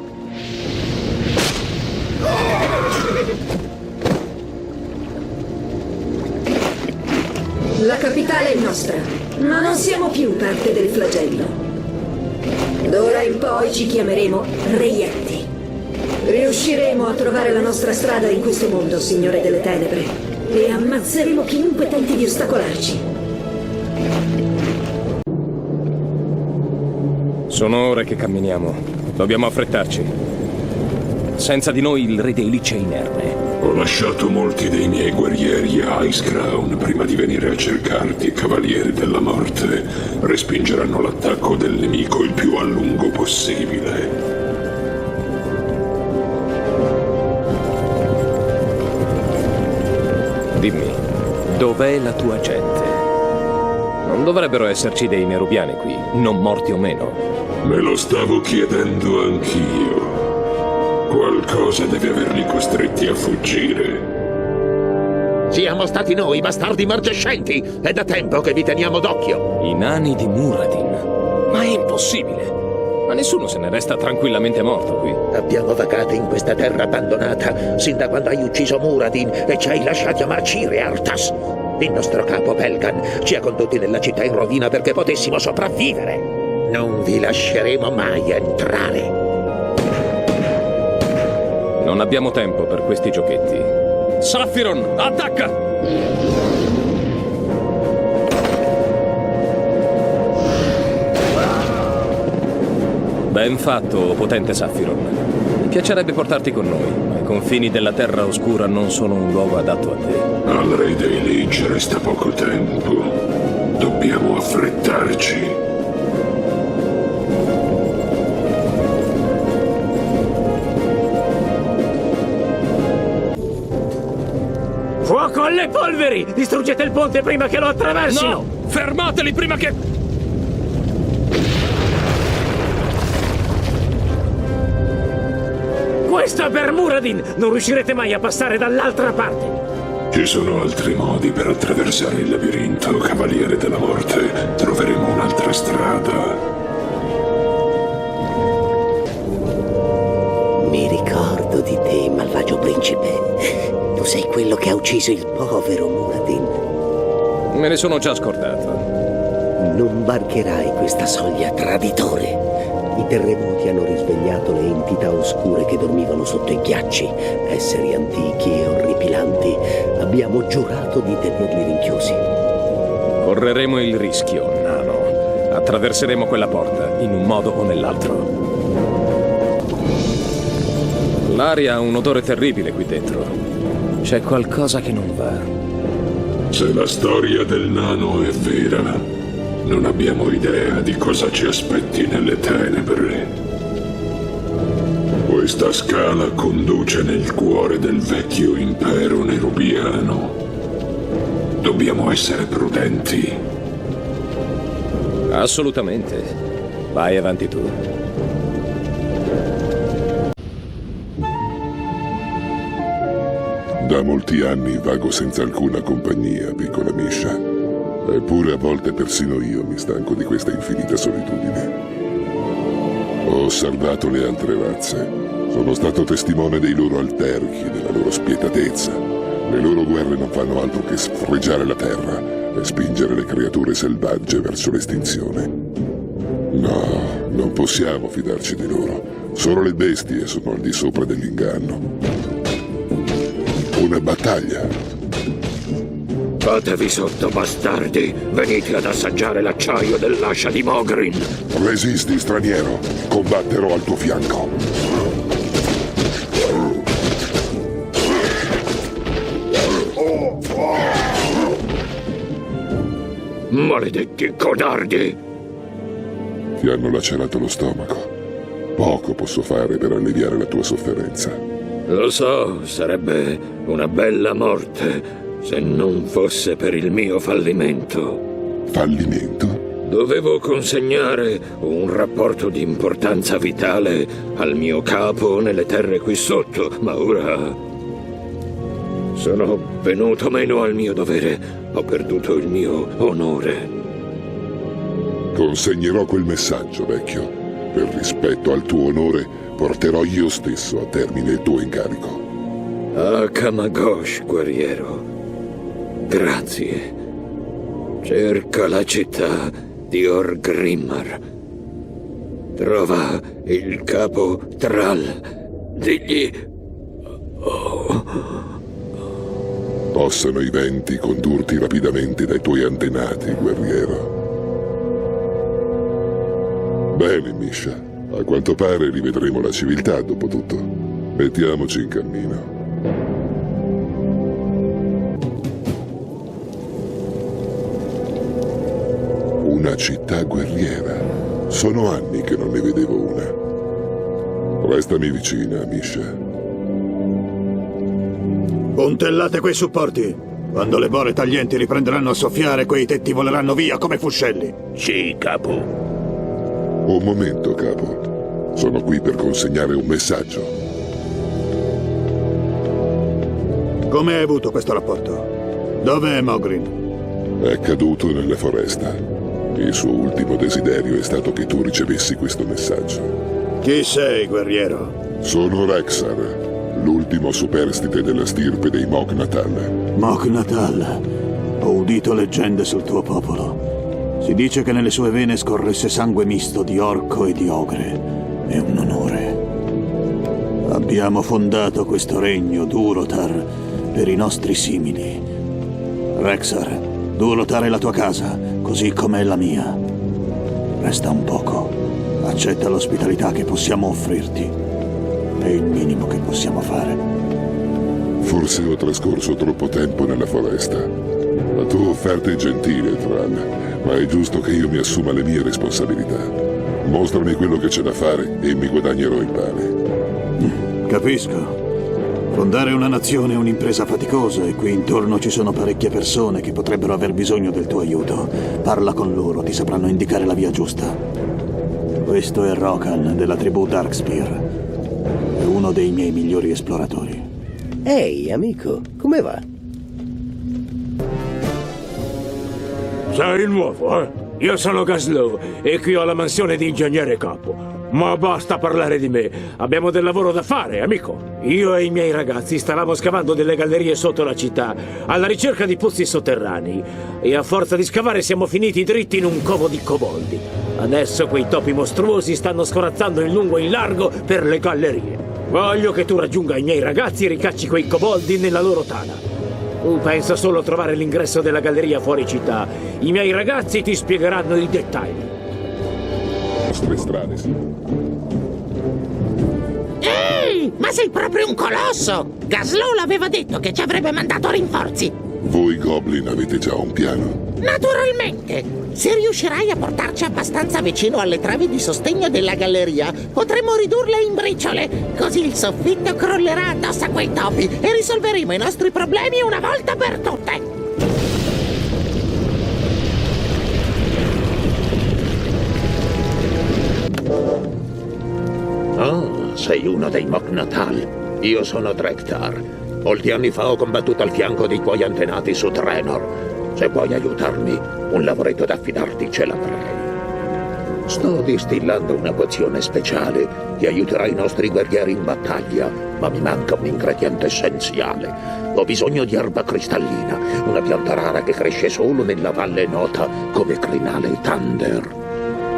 La capitale è nostra, ma non siamo più parte del flagello. D'ora in poi ci chiameremo reietti. Riusciremo a trovare la nostra strada in questo mondo, signore delle tenebre. E ammazzeremo chiunque tenti di ostacolarci. Sono ore che camminiamo. Dobbiamo affrettarci. Senza di noi il re dei Lich è inerme. Ho lasciato molti dei miei guerrieri a Icecrown prima di venire a cercarti, cavalieri della morte. Respingeranno l'attacco del nemico il più a lungo possibile. Dimmi, dov'è la tua gente? Non dovrebbero esserci dei nerubiani qui, non morti o meno. Me lo stavo chiedendo anch'io. Qualcosa deve averli costretti a fuggire. Siamo stati noi, bastardi margescenti! È da tempo che vi teniamo d'occhio! I nani di Muradin. Ma è impossibile! Ma nessuno se ne resta tranquillamente morto qui. Abbiamo vagato in questa terra abbandonata sin da quando hai ucciso Muradin e ci hai lasciati a marcire, Arthas. Il nostro capo Pelgan ci ha condotti nella città in rovina perché potessimo sopravvivere. Non vi lasceremo mai entrare. Non abbiamo tempo per questi giochetti. Saphiron, attacca! Ben fatto, potente Saphiron. Mi piacerebbe portarti con noi, ma i confini della Terra Oscura non sono un luogo adatto a te. Al re dei Lich resta poco tempo. Dobbiamo affrettarci. Fuoco alle polveri! Distruggete il ponte prima che lo attraversino! No! Fermateli prima che... Questa per Muradin! Non riuscirete mai a passare dall'altra parte! Ci sono altri modi per attraversare il labirinto, Cavaliere della Morte. Troveremo un'altra strada. Mi ricordo di te, malvagio principe. Tu sei quello che ha ucciso il povero Muradin. Me ne sono già scordato. Non varcherai questa soglia, traditore. I terremoti hanno risvegliato le entità oscure che dormivano sotto i ghiacci, esseri antichi e orripilanti. Abbiamo giurato di tenerli rinchiusi. Correremo il rischio, nano. Attraverseremo quella porta, in un modo o nell'altro. L'aria ha un odore terribile qui dentro. C'è qualcosa che non va. Se la storia del nano è vera, non abbiamo idea di cosa ci aspetti nelle tenebre. Questa scala conduce nel cuore del vecchio impero nerubiano. Dobbiamo essere prudenti. Assolutamente. Vai avanti tu. Da molti anni vago senza alcuna compagnia, piccola Misha. Eppure a volte persino io mi stanco di questa infinita solitudine. Ho osservato le altre razze. Sono stato testimone dei loro alterchi, della loro spietatezza. Le loro guerre non fanno altro che sfregiare la terra e spingere le creature selvagge verso l'estinzione. No, non possiamo fidarci di loro. Solo le bestie sono al di sopra dell'inganno. Una battaglia. Fatevi sotto, bastardi! Venite ad assaggiare l'acciaio dell'ascia di Mogrin! Resisti, straniero. Combatterò al tuo fianco. Maledetti codardi! Ti hanno lacerato lo stomaco. Poco posso fare per alleviare la tua sofferenza. Lo so, sarebbe una bella morte se non fosse per il mio fallimento. Fallimento? Dovevo consegnare un rapporto di importanza vitale al mio capo nelle terre qui sotto, ma ora sono venuto meno al mio dovere. Ho perduto il mio onore. Consegnerò quel messaggio, vecchio. Per rispetto al tuo onore, porterò io stesso a termine il tuo incarico. Ah, Kamagosh, guerriero. Grazie. Cerca la città di Orgrimmar. Trova il capo Thrall. Digli... Possano i venti condurti rapidamente dai tuoi antenati, guerriero. Bene, Misha. A quanto pare rivedremo la civiltà, dopo tutto. Mettiamoci in cammino. Una città guerriera. Sono anni che non ne vedevo una. Restami vicina, Misha. Puntellate quei supporti. Quando le bore taglienti riprenderanno a soffiare, quei tetti voleranno via come fuscelli. Sì, capo. Un momento, capo. Sono qui per consegnare un messaggio. Come hai avuto questo rapporto? Dov'è Mogrin? È caduto nelle foreste. Il suo ultimo desiderio è stato che tu ricevessi questo messaggio. Chi sei, guerriero? Sono Rexar, l'ultimo superstite della stirpe dei Mok'Natal. Mok'Natal. Ho udito leggende sul tuo popolo. Si dice che nelle sue vene scorresse sangue misto di orco e di ogre. È un onore. Abbiamo fondato questo regno, Durotar, per i nostri simili. Rexar, Durotar è la tua casa, così come è la mia. Resta un poco. Accetta l'ospitalità che possiamo offrirti. È il minimo che possiamo fare. Forse ho trascorso troppo tempo nella foresta. La tua offerta è gentile, Tran, ma è giusto che io mi assuma le mie responsabilità. Mostrami quello che c'è da fare e mi guadagnerò il pane. Capisco. Fondare una nazione è un'impresa faticosa e qui intorno ci sono parecchie persone che potrebbero aver bisogno del tuo aiuto. Parla con loro, ti sapranno indicare la via giusta. Questo è Rokan della tribù Darkspear. È uno dei miei migliori esploratori. Ehi, amico, come va? Sei il nuovo, eh? Io sono Gaslow e qui ho la mansione di ingegnere capo. Ma basta parlare di me. Abbiamo del lavoro da fare, amico. Io e i miei ragazzi stavamo scavando delle gallerie sotto la città, alla ricerca di pozzi sotterranei. E a forza di scavare siamo finiti dritti in un covo di koboldi. Adesso quei topi mostruosi stanno scorazzando in lungo e in largo per le gallerie. Voglio che tu raggiunga i miei ragazzi e ricacci quei koboldi nella loro tana. Tu pensa solo a trovare l'ingresso della galleria fuori città. I miei ragazzi ti spiegheranno i dettagli. Nostre strade, sì. Ehi, ma sei proprio un colosso! Gaslow l'aveva detto che ci avrebbe mandato rinforzi. Voi Goblin avete già un piano? Naturalmente! Se riuscirai a portarci abbastanza vicino alle travi di sostegno della galleria, potremo ridurle in briciole. Così il soffitto crollerà addosso a quei topi e risolveremo i nostri problemi una volta per tutte. Oh, sei uno dei Mok'Natal. Io sono Drektar. Molti anni fa ho combattuto al fianco dei tuoi antenati su Draenor. Se puoi aiutarmi, un lavoretto da affidarti ce l'avrei. Sto distillando una pozione speciale che aiuterà i nostri guerrieri in battaglia, ma mi manca un ingrediente essenziale. Ho bisogno di erba cristallina, una pianta rara che cresce solo nella valle nota come Crinale Thunder.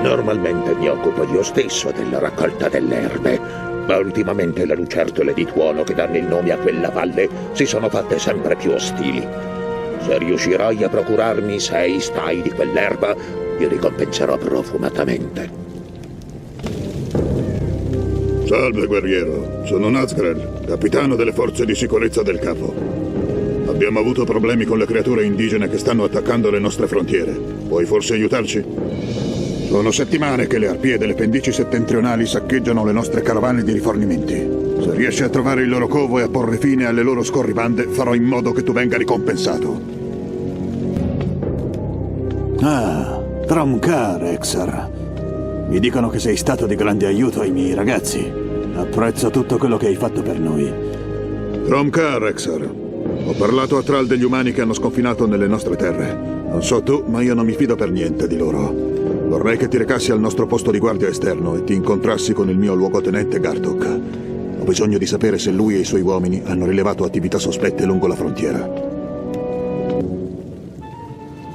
Normalmente mi occupo io stesso della raccolta delle erbe, ma ultimamente le lucertole di tuono che danno il nome a quella valle si sono fatte sempre più ostili. Se riuscirai a procurarmi 6 stai di quell'erba, ti ricompenserò profumatamente. Salve, guerriero. Sono Nazgrel, capitano delle forze di sicurezza del capo. Abbiamo avuto problemi con le creature indigene che stanno attaccando le nostre frontiere. Puoi forse aiutarci? Sono settimane che le arpie delle pendici settentrionali saccheggiano le nostre carovane di rifornimenti. Se riesci a trovare il loro covo e a porre fine alle loro scorribande, farò in modo che tu venga ricompensato. Ah, Tromkar, Rexar. Mi dicono che sei stato di grande aiuto ai miei ragazzi. Apprezzo tutto quello che hai fatto per noi. Tromkar, Rexar. Ho parlato a Thrall degli umani che hanno sconfinato nelle nostre terre. Non so tu, ma io non mi fido per niente di loro. Vorrei che ti recassi al nostro posto di guardia esterno e ti incontrassi con il mio luogotenente Gartok. Ho bisogno di sapere se lui e i suoi uomini hanno rilevato attività sospette lungo la frontiera.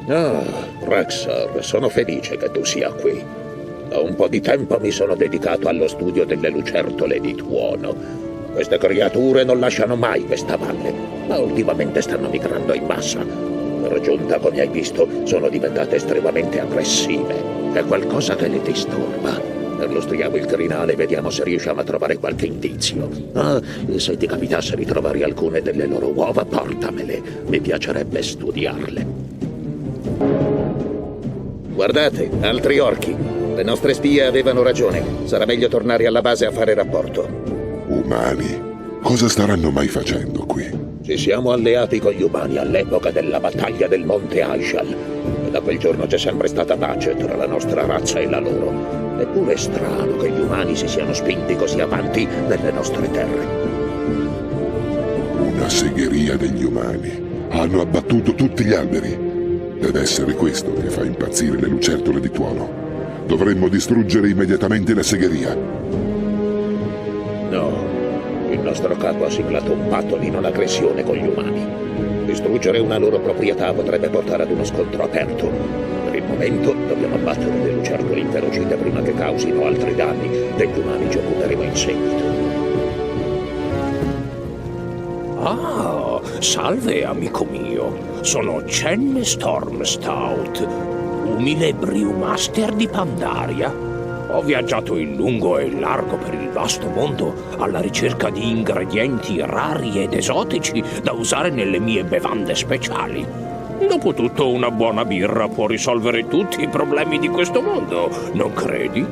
Ah, Rexar, sono felice che tu sia qui. Da un po' di tempo mi sono dedicato allo studio delle lucertole di tuono. Queste creature non lasciano mai questa valle, ma ultimamente stanno migrando in massa. Per giunta, come hai visto, sono diventate estremamente aggressive. È qualcosa che le disturba. Perlustriamo il crinale e vediamo se riusciamo a trovare qualche indizio. Ah, se ti capitasse di trovare alcune delle loro uova, portamele. Mi piacerebbe studiarle. Guardate, altri orchi. Le nostre spie avevano ragione. Sarà meglio tornare alla base a fare rapporto. Umani? Cosa staranno mai facendo qui? Ci siamo alleati con gli umani all'epoca della battaglia del Monte Aishal. E da quel giorno c'è sempre stata pace tra la nostra razza e la loro. Eppure è strano che gli umani si siano spinti così avanti nelle nostre terre. Una segheria degli umani. Hanno abbattuto tutti gli alberi. Deve essere questo che fa impazzire le lucertole di tuono. Dovremmo distruggere immediatamente la segheria. No, il nostro capo ha siglato un patto di non aggressione con gli umani. Distruggere una loro proprietà potrebbe portare ad uno scontro aperto. Per il momento dobbiamo abbattere le lucertole inferocite prima che causino altri danni. Degli umani ci occuperemo in seguito. Ah, salve amico mio. Sono Chen Stormstout, umile brewmaster di Pandaria. Ho viaggiato in lungo e largo per il vasto mondo alla ricerca di ingredienti rari ed esotici da usare nelle mie bevande speciali. Dopotutto una buona birra può risolvere tutti i problemi di questo mondo, non credi?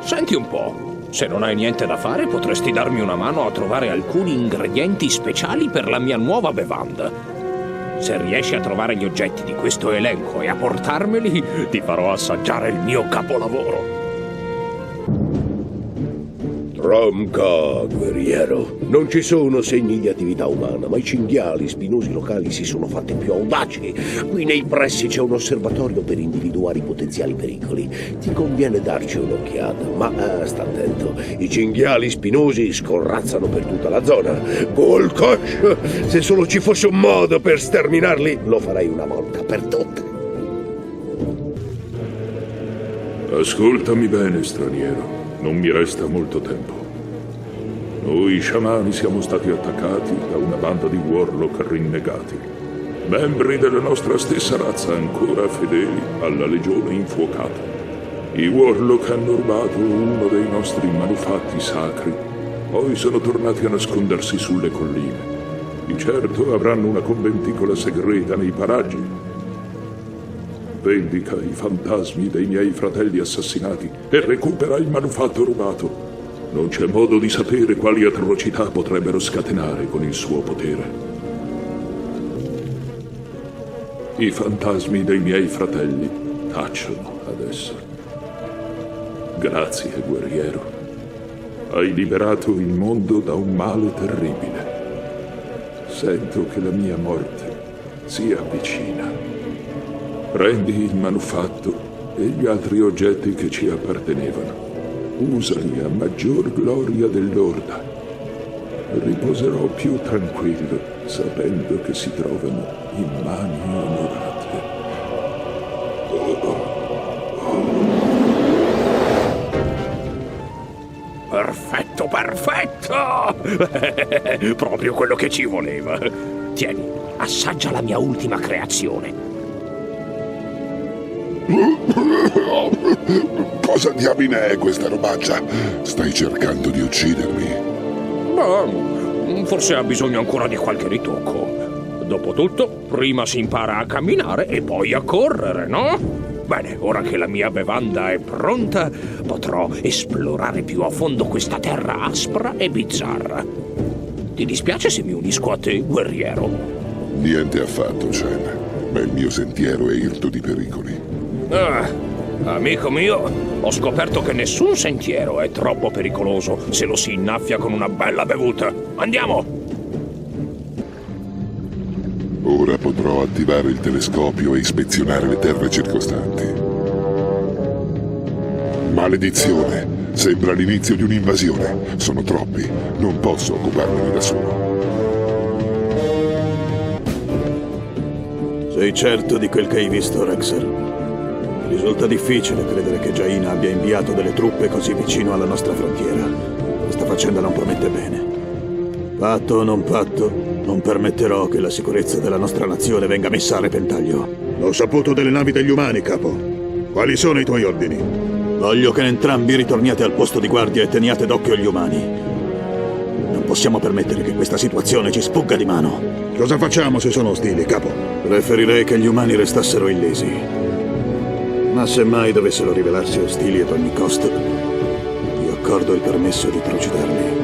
Senti un po'. Se non hai niente da fare, potresti darmi una mano a trovare alcuni ingredienti speciali per la mia nuova bevanda. Se riesci a trovare gli oggetti di questo elenco e a portarmeli, ti farò assaggiare il mio capolavoro. Tromka, guerriero. Non ci sono segni di attività umana, ma i cinghiali spinosi locali si sono fatti più audaci. Qui nei pressi c'è un osservatorio per individuare i potenziali pericoli. Ti conviene darci un'occhiata, ma sta attento. I cinghiali spinosi scorrazzano per tutta la zona. Golkosh! Se solo ci fosse un modo per sterminarli, lo farei una volta per tutte. Ascoltami bene, straniero. Non mi resta molto tempo. Noi sciamani siamo stati attaccati da una banda di warlock rinnegati, membri della nostra stessa razza ancora fedeli alla legione infuocata. I warlock hanno rubato uno dei nostri manufatti sacri, poi sono tornati a nascondersi sulle colline. Di certo avranno una conventicola segreta nei paraggi. Vendica i fantasmi dei miei fratelli assassinati e recupera il manufatto rubato. Non c'è modo di sapere quali atrocità potrebbero scatenare con il suo potere. I fantasmi dei miei fratelli tacciono adesso. Grazie, guerriero. Hai liberato il mondo da un male terribile. Sento che la mia morte si avvicina. Prendi il manufatto e gli altri oggetti che ci appartenevano. Usali a maggior gloria dell'Orda. Riposerò più tranquillo, sapendo che si trovano in mani onorate. Perfetto, perfetto! Proprio quello che ci voleva. Tieni, assaggia la mia ultima creazione. Cosa diamine è questa robaccia? Stai cercando di uccidermi? Beh, forse ha bisogno ancora di qualche ritocco. Dopotutto, prima si impara a camminare e poi a correre, no? Bene, ora che la mia bevanda è pronta, potrò esplorare più a fondo questa terra aspra e bizzarra. Ti dispiace se mi unisco a te, guerriero? Niente affatto, Chen. Ma il mio sentiero è irto di pericoli. Amico mio, ho scoperto che nessun sentiero è troppo pericoloso se lo si innaffia con una bella bevuta. Andiamo! Ora potrò attivare il telescopio e ispezionare le terre circostanti. Maledizione! Sembra l'inizio di un'invasione. Sono troppi. Non posso occuparmene da solo. Sei certo di quel che hai visto, Rexer? Risulta difficile credere che Jaina abbia inviato delle truppe così vicino alla nostra frontiera. Questa faccenda non promette bene. Patto o non patto, non permetterò che la sicurezza della nostra nazione venga messa a repentaglio. L'ho saputo delle navi degli umani, capo. Quali sono i tuoi ordini? Voglio che entrambi ritorniate al posto di guardia e teniate d'occhio gli umani. Non possiamo permettere che questa situazione ci sfugga di mano. Cosa facciamo se sono ostili, capo? Preferirei che gli umani restassero illesi. Ma se mai dovessero rivelarsi ostili ad ogni costo, vi accordo il permesso di trucidarli.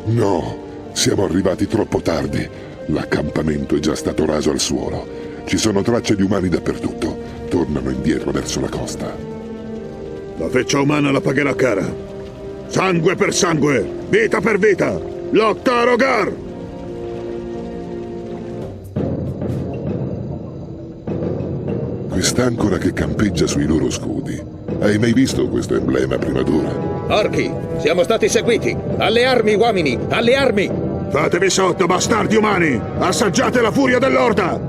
No, siamo arrivati troppo tardi. L'accampamento è già stato raso al suolo. Ci sono tracce di umani dappertutto. Tornano indietro verso la costa. La feccia umana la pagherà cara. Sangue per sangue, vita per vita. Lotta a Rogar! quest'ancora che campeggia sui loro scudi. Hai mai visto questo emblema prima d'ora? Orchi, siamo stati seguiti! Alle armi, uomini! Alle armi! Fatevi sotto, bastardi umani! Assaggiate la furia dell'Orda!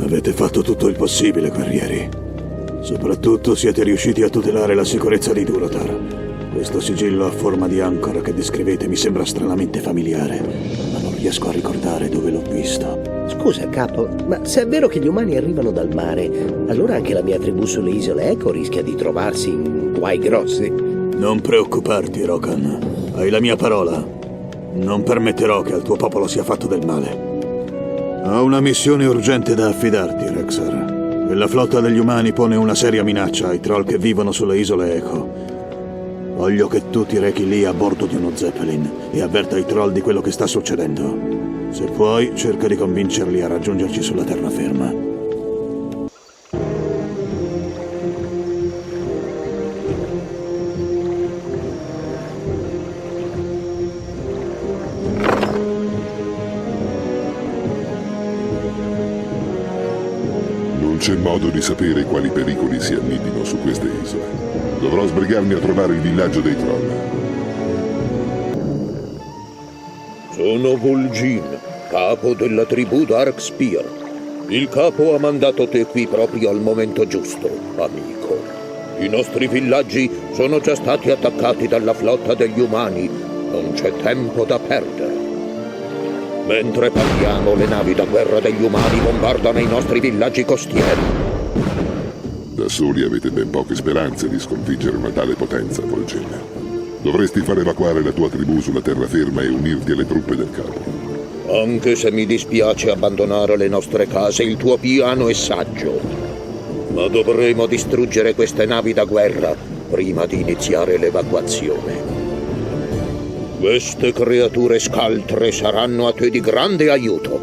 Avete fatto tutto il possibile, guerrieri. Soprattutto siete riusciti a tutelare la sicurezza di Durotar. Questo sigillo a forma di ancora che descrivete mi sembra stranamente familiare, ma non riesco a ricordare dove l'ho visto. Scusa, capo, ma se è vero che gli umani arrivano dal mare, allora anche la mia tribù sulle isole Eco rischia di trovarsi in guai grossi. Non preoccuparti, Rokan. Hai la mia parola. Non permetterò che al tuo popolo sia fatto del male. Ho una missione urgente da affidarti, Rexar. Quella flotta degli umani pone una seria minaccia ai troll che vivono sulle isole Eco. Voglio che tu ti rechi lì a bordo di uno Zeppelin e avverta i troll di quello che sta succedendo. Se puoi, cerca di convincerli a raggiungerci sulla terraferma. Non c'è modo di sapere quali pericoli si annidino su queste isole. Dovrò sbrigarmi a trovare il villaggio dei troll. Sono Vol'jin, capo della tribù Darkspear. Il capo ha mandato te qui proprio al momento giusto, amico. I nostri villaggi sono già stati attaccati dalla flotta degli umani. Non c'è tempo da perdere. Mentre parliamo, le navi da guerra degli umani bombardano i nostri villaggi costieri. Da soli avete ben poche speranze di sconfiggere una tale potenza, Vol'jin. Dovresti far evacuare la tua tribù sulla terraferma e unirti alle truppe del capo. Anche se mi dispiace abbandonare le nostre case, il tuo piano è saggio. Ma dovremo distruggere queste navi da guerra prima di iniziare l'evacuazione. Queste creature scaltre saranno a te di grande aiuto.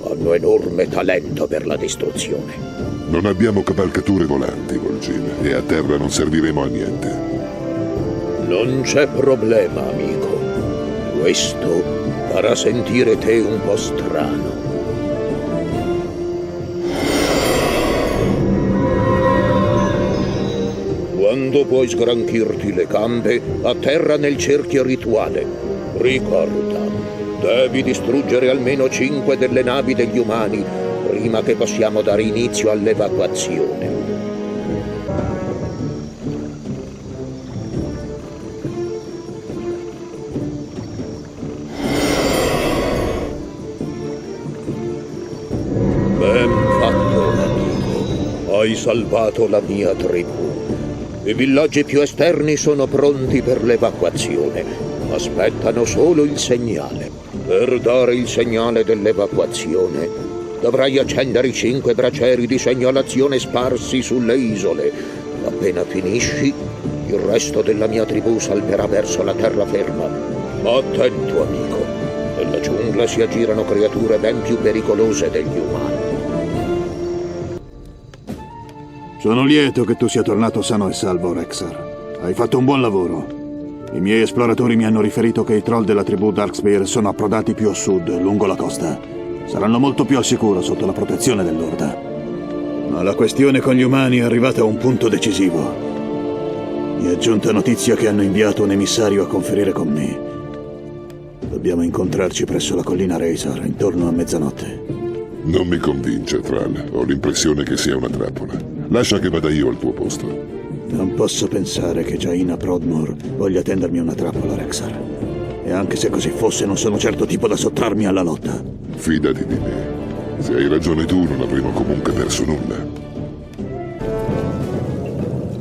Hanno enorme talento per la distruzione. Non abbiamo cavalcature volanti, Vol'jin, e a terra non serviremo a niente. Non c'è problema, amico. Questo farà sentire te un po' strano. Quando puoi sgranchirti le gambe, atterra nel cerchio rituale. Ricorda, devi distruggere almeno 5 delle navi degli umani prima che possiamo dare inizio all'evacuazione. Ben fatto, amico. Hai salvato la mia tribù. I villaggi più esterni sono pronti per l'evacuazione. Aspettano solo il segnale. Per dare il segnale dell'evacuazione, dovrai accendere i 5 bracieri di segnalazione sparsi sulle isole. Appena finisci, il resto della mia tribù salterà verso la terraferma. Attento, amico. Nella giungla si aggirano creature ben più pericolose degli umani. Sono lieto che tu sia tornato sano e salvo, Rexar. Hai fatto un buon lavoro. I miei esploratori mi hanno riferito che i troll della tribù Darkspear sono approdati più a sud, lungo la costa. Saranno molto più al sicuro sotto la protezione dell'Orda. Ma la questione con gli umani è arrivata a un punto decisivo. Mi è giunta notizia che hanno inviato un emissario a conferire con me. Dobbiamo incontrarci presso la collina Razor, intorno a mezzanotte. Non mi convince, Thrall. Ho l'impressione che sia una trappola. Lascia che vada io al tuo posto. Non posso pensare che Jaina Prodmore voglia tendermi una trappola, Rexar. E anche se così fosse, non sono certo tipo da sottrarmi alla lotta. Fidati di me. Se hai ragione tu, non avremo comunque perso nulla.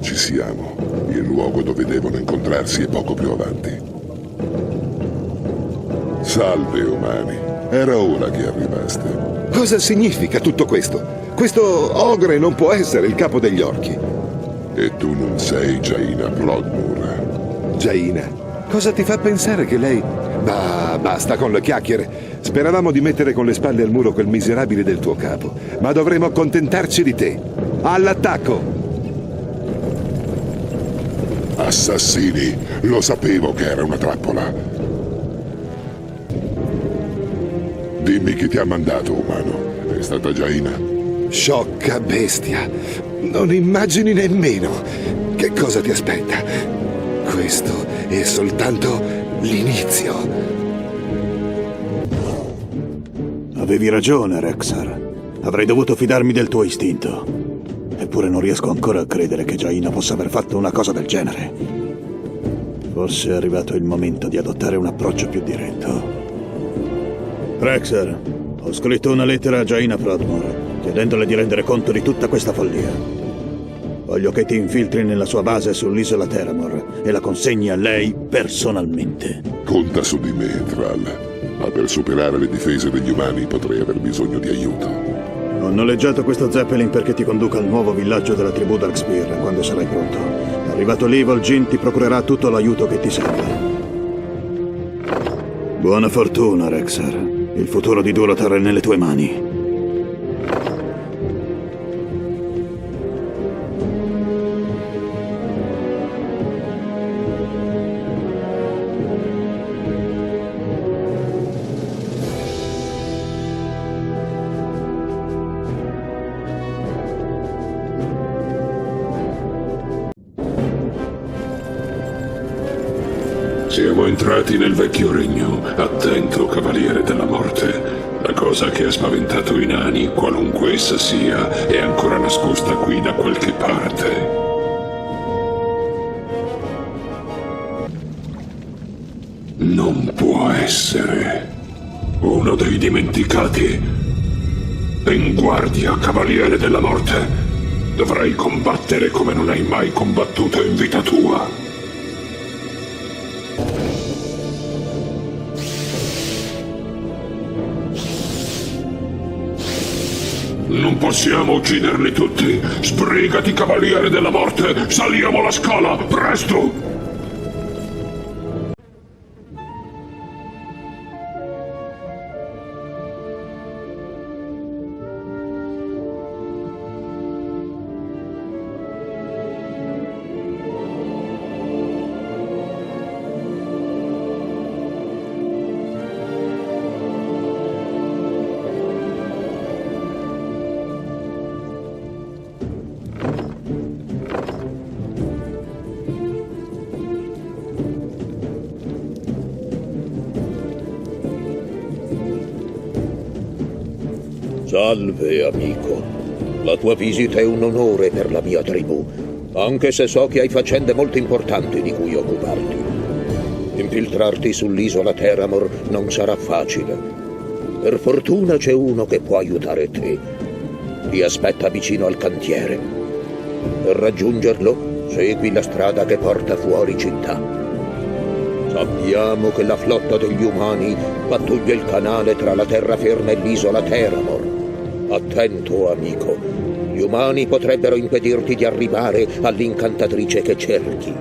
Ci siamo. Il luogo dove devono incontrarsi è poco più avanti. Salve, umani. Era ora che arrivaste. Cosa significa tutto questo? Questo ogre non può essere il capo degli orchi. E tu non sei Jaina Prodmore. Jaina? Cosa ti fa pensare che lei... Bah, basta con le chiacchiere. Speravamo di mettere con le spalle al muro quel miserabile del tuo capo, ma dovremo accontentarci di te. All'attacco! Assassini! Lo sapevo che era una trappola. Dimmi chi ti ha mandato, umano. È stata Jaina? Sciocca bestia. Non immagini nemmeno che cosa ti aspetta. Questo è soltanto l'inizio. Avevi ragione, Rexar. Avrei dovuto fidarmi del tuo istinto. Eppure non riesco ancora a credere che Jaina possa aver fatto una cosa del genere. Forse è arrivato il momento di adottare un approccio più diretto. Rexar, ho scritto una lettera a Jaina Prodmore chiedendole di rendere conto di tutta questa follia. Voglio che ti infiltri nella sua base sull'isola Theramore e la consegni a lei personalmente. Conta su di me, Thrall. Ma per superare le difese degli umani potrei aver bisogno di aiuto. Ho noleggiato questo Zeppelin perché ti conduca al nuovo villaggio della tribù Darkspear quando sarai pronto. Arrivato lì, Vol'jin ti procurerà tutto l'aiuto che ti serve. Buona fortuna, Rexar. Il futuro di Durotar è nelle tue mani. Siamo entrati nel vecchio regno. Attento, Cavaliere della Morte. La cosa che ha spaventato i nani, qualunque essa sia, è ancora nascosta qui da qualche parte. Non può essere. Uno dei dimenticati. In guardia, Cavaliere della Morte. Dovrai combattere come non hai mai combattuto in vita tua. Non possiamo ucciderli tutti. Sbrigati, Cavaliere della Morte. Saliamo la scala, presto! Salve, amico. La tua visita è un onore per la mia tribù, anche se so che hai faccende molto importanti di cui occuparti. Infiltrarti sull'isola Theramore non sarà facile. Per fortuna c'è uno che può aiutare te. Ti aspetta vicino al cantiere. Per raggiungerlo, segui la strada che porta fuori città. Sappiamo che la flotta degli umani pattuglia il canale tra la terraferma e l'isola Theramore. Attento, amico. Gli umani potrebbero impedirti di arrivare all'incantatrice che cerchi.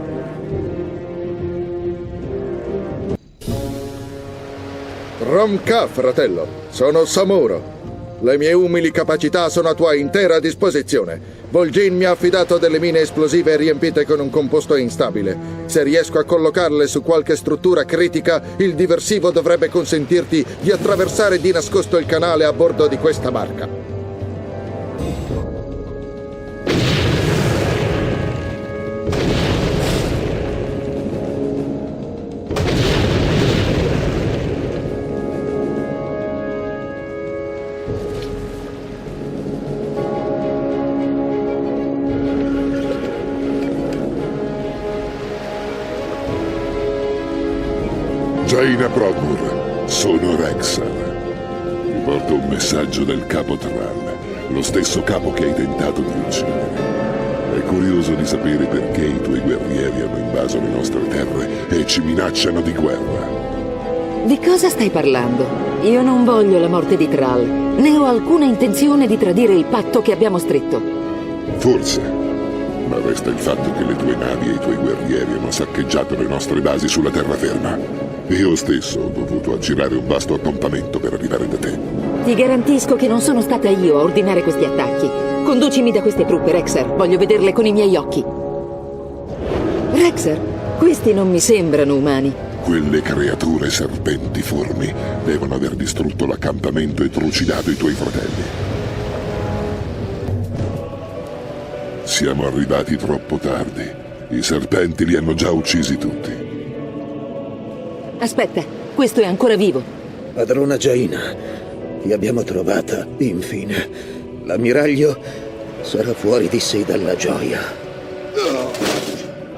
Romka, fratello. Sono Samuro. Le mie umili capacità sono a tua intera disposizione. Vol'jin mi ha affidato delle mine esplosive riempite con un composto instabile. Se riesco a collocarle su qualche struttura critica, il diversivo dovrebbe consentirti di attraversare di nascosto il canale a bordo di questa barca. Jaina Prodmore, sono Rexar. Ti porto un messaggio del capo Thrall, lo stesso capo che hai tentato di uccidere. È curioso di sapere perché i tuoi guerrieri hanno invaso le nostre terre e ci minacciano di guerra. Di cosa stai parlando? Io non voglio la morte di Thrall, né ho alcuna intenzione di tradire il patto che abbiamo stretto. Forse, ma resta il fatto che le tue navi e i tuoi guerrieri hanno saccheggiato le nostre basi sulla terraferma. Io stesso ho dovuto aggirare un vasto accampamento per arrivare da te. Ti garantisco che non sono stata io a ordinare questi attacchi. Conducimi da queste truppe, Rexar. Voglio vederle con i miei occhi. Rexar, questi non mi sembrano umani. Quelle creature serpentiformi devono aver distrutto l'accampamento e trucidato i tuoi fratelli. Siamo arrivati troppo tardi. I serpenti li hanno già uccisi tutti. Aspetta, questo è ancora vivo. Padrona Jaina, ti abbiamo trovata, infine. L'ammiraglio sarà fuori di sé dalla gioia.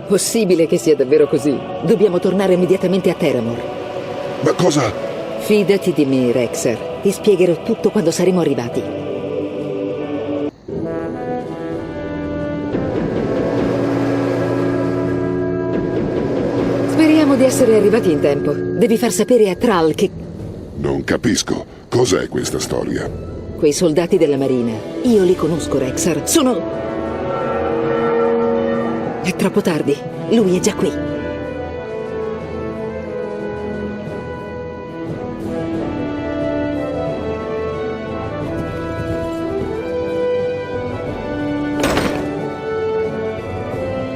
Possibile che sia davvero così? Dobbiamo tornare immediatamente a Theramore. Ma cosa? Fidati di me, Rexar. Ti spiegherò tutto quando saremo arrivati. Speriamo di essere arrivati in tempo. Devi far sapere a Thrall che... Non capisco. Cos'è questa storia? Quei soldati della marina. Io li conosco, Rexar. Sono... È troppo tardi. Lui è già qui.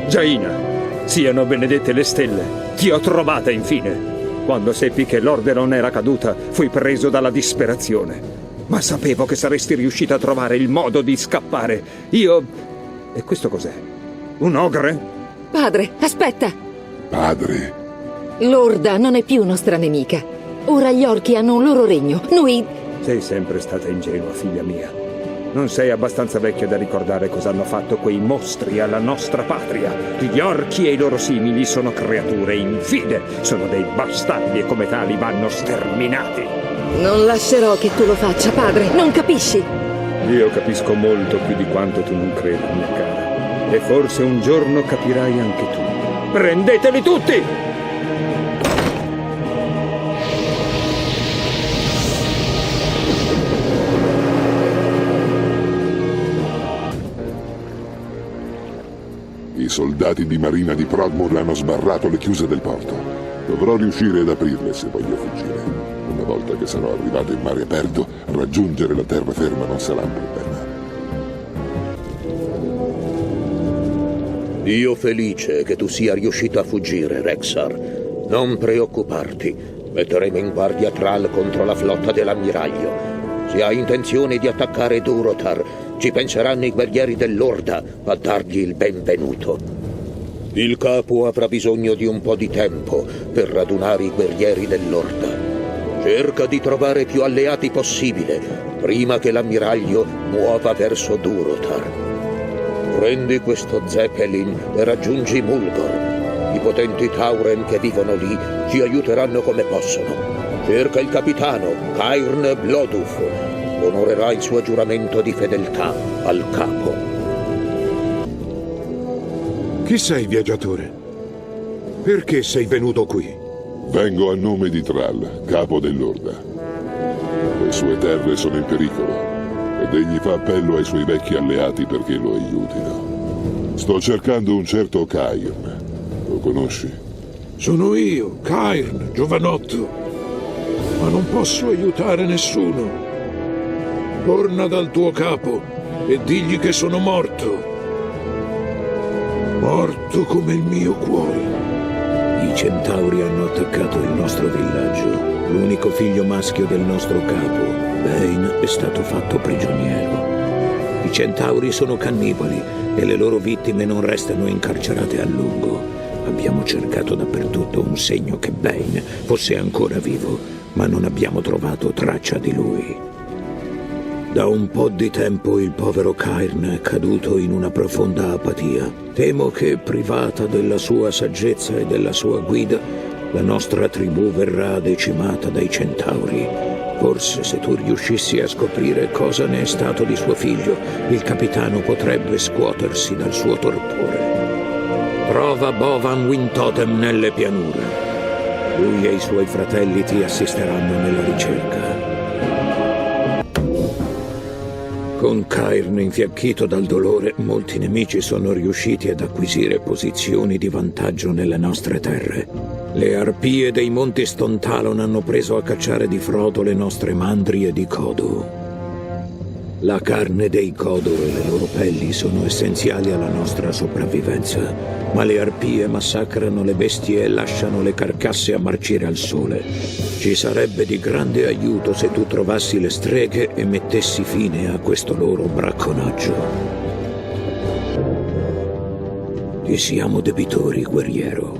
Jaina, siano benedette le stelle. Ti ho trovata infine. Quando seppi che l'Orderon era caduta, fui preso dalla disperazione. Ma sapevo che saresti riuscita a trovare il modo di scappare. Io... E questo cos'è? Un ogre? Padre, aspetta! Padre? L'Orda non è più nostra nemica. Ora gli orchi hanno un loro regno. Noi... Sei sempre stata ingenua, figlia mia. Non sei abbastanza vecchia da ricordare cosa hanno fatto quei mostri alla nostra patria. Gli orchi e i loro simili sono creature infide. Sono dei bastardi e come tali vanno sterminati. Non lascerò che tu lo faccia, padre. Non capisci? Io capisco molto più di quanto tu non credi, mia cara. E forse un giorno capirai anche tu. Prendeteli tutti! I soldati di marina di Prodmore hanno sbarrato le chiuse del porto. Dovrò riuscire ad aprirle se voglio fuggire. Una volta che sarò arrivato in mare aperto, raggiungere la terraferma non sarà un problema. Io felice che tu sia riuscito a fuggire, Rexar. Non preoccuparti. Metteremo in guardia Thrall contro la flotta dell'ammiraglio. Se hai intenzione di attaccare Durotar, ci penseranno i guerrieri dell'Orda a dargli il benvenuto. Il capo avrà bisogno di un po' di tempo per radunare i guerrieri dell'Orda. Cerca di trovare più alleati possibile prima che l'ammiraglio muova verso Durotar. Prendi questo Zeppelin e raggiungi Mulgor. I potenti Tauren che vivono lì ci aiuteranno come possono. Cerca il capitano, Cairn Bloduf. Onorerà il suo giuramento di fedeltà al capo. Chi sei, viaggiatore? Perché sei venuto qui? Vengo a nome di Thrall, capo dell'Orda. Le sue terre sono in pericolo ed egli fa appello ai suoi vecchi alleati perché lo aiutino. Sto cercando un certo Cairn. Lo conosci? Sono io, Cairn, giovanotto. Ma non posso aiutare nessuno. Torna dal tuo capo e digli che sono morto. Morto come il mio cuore. I centauri hanno attaccato il nostro villaggio. L'unico figlio maschio del nostro capo, Bane, è stato fatto prigioniero. I centauri sono cannibali e le loro vittime non restano incarcerate a lungo. Abbiamo cercato dappertutto un segno che Bane fosse ancora vivo, ma non abbiamo trovato traccia di lui. Da un po' di tempo il povero Cairn è caduto in una profonda apatia. Temo che, privata della sua saggezza e della sua guida, la nostra tribù verrà decimata dai centauri. Forse se tu riuscissi a scoprire cosa ne è stato di suo figlio, il capitano potrebbe scuotersi dal suo torpore. Trova Bovan Wintotem nelle pianure. Lui e i suoi fratelli ti assisteranno nella ricerca. Con Cairn infiacchito dal dolore, molti nemici sono riusciti ad acquisire posizioni di vantaggio nelle nostre terre. Le arpie dei monti Stontalon hanno preso a cacciare di frodo le nostre mandrie di Kodo. La carne dei Kodo e le loro pelli sono essenziali alla nostra sopravvivenza, ma le arpie massacrano le bestie e lasciano le carcasse a marcire al sole. Ci sarebbe di grande aiuto se tu trovassi le streghe e mettessi fine a questo loro bracconaggio. Ti siamo debitori, guerriero.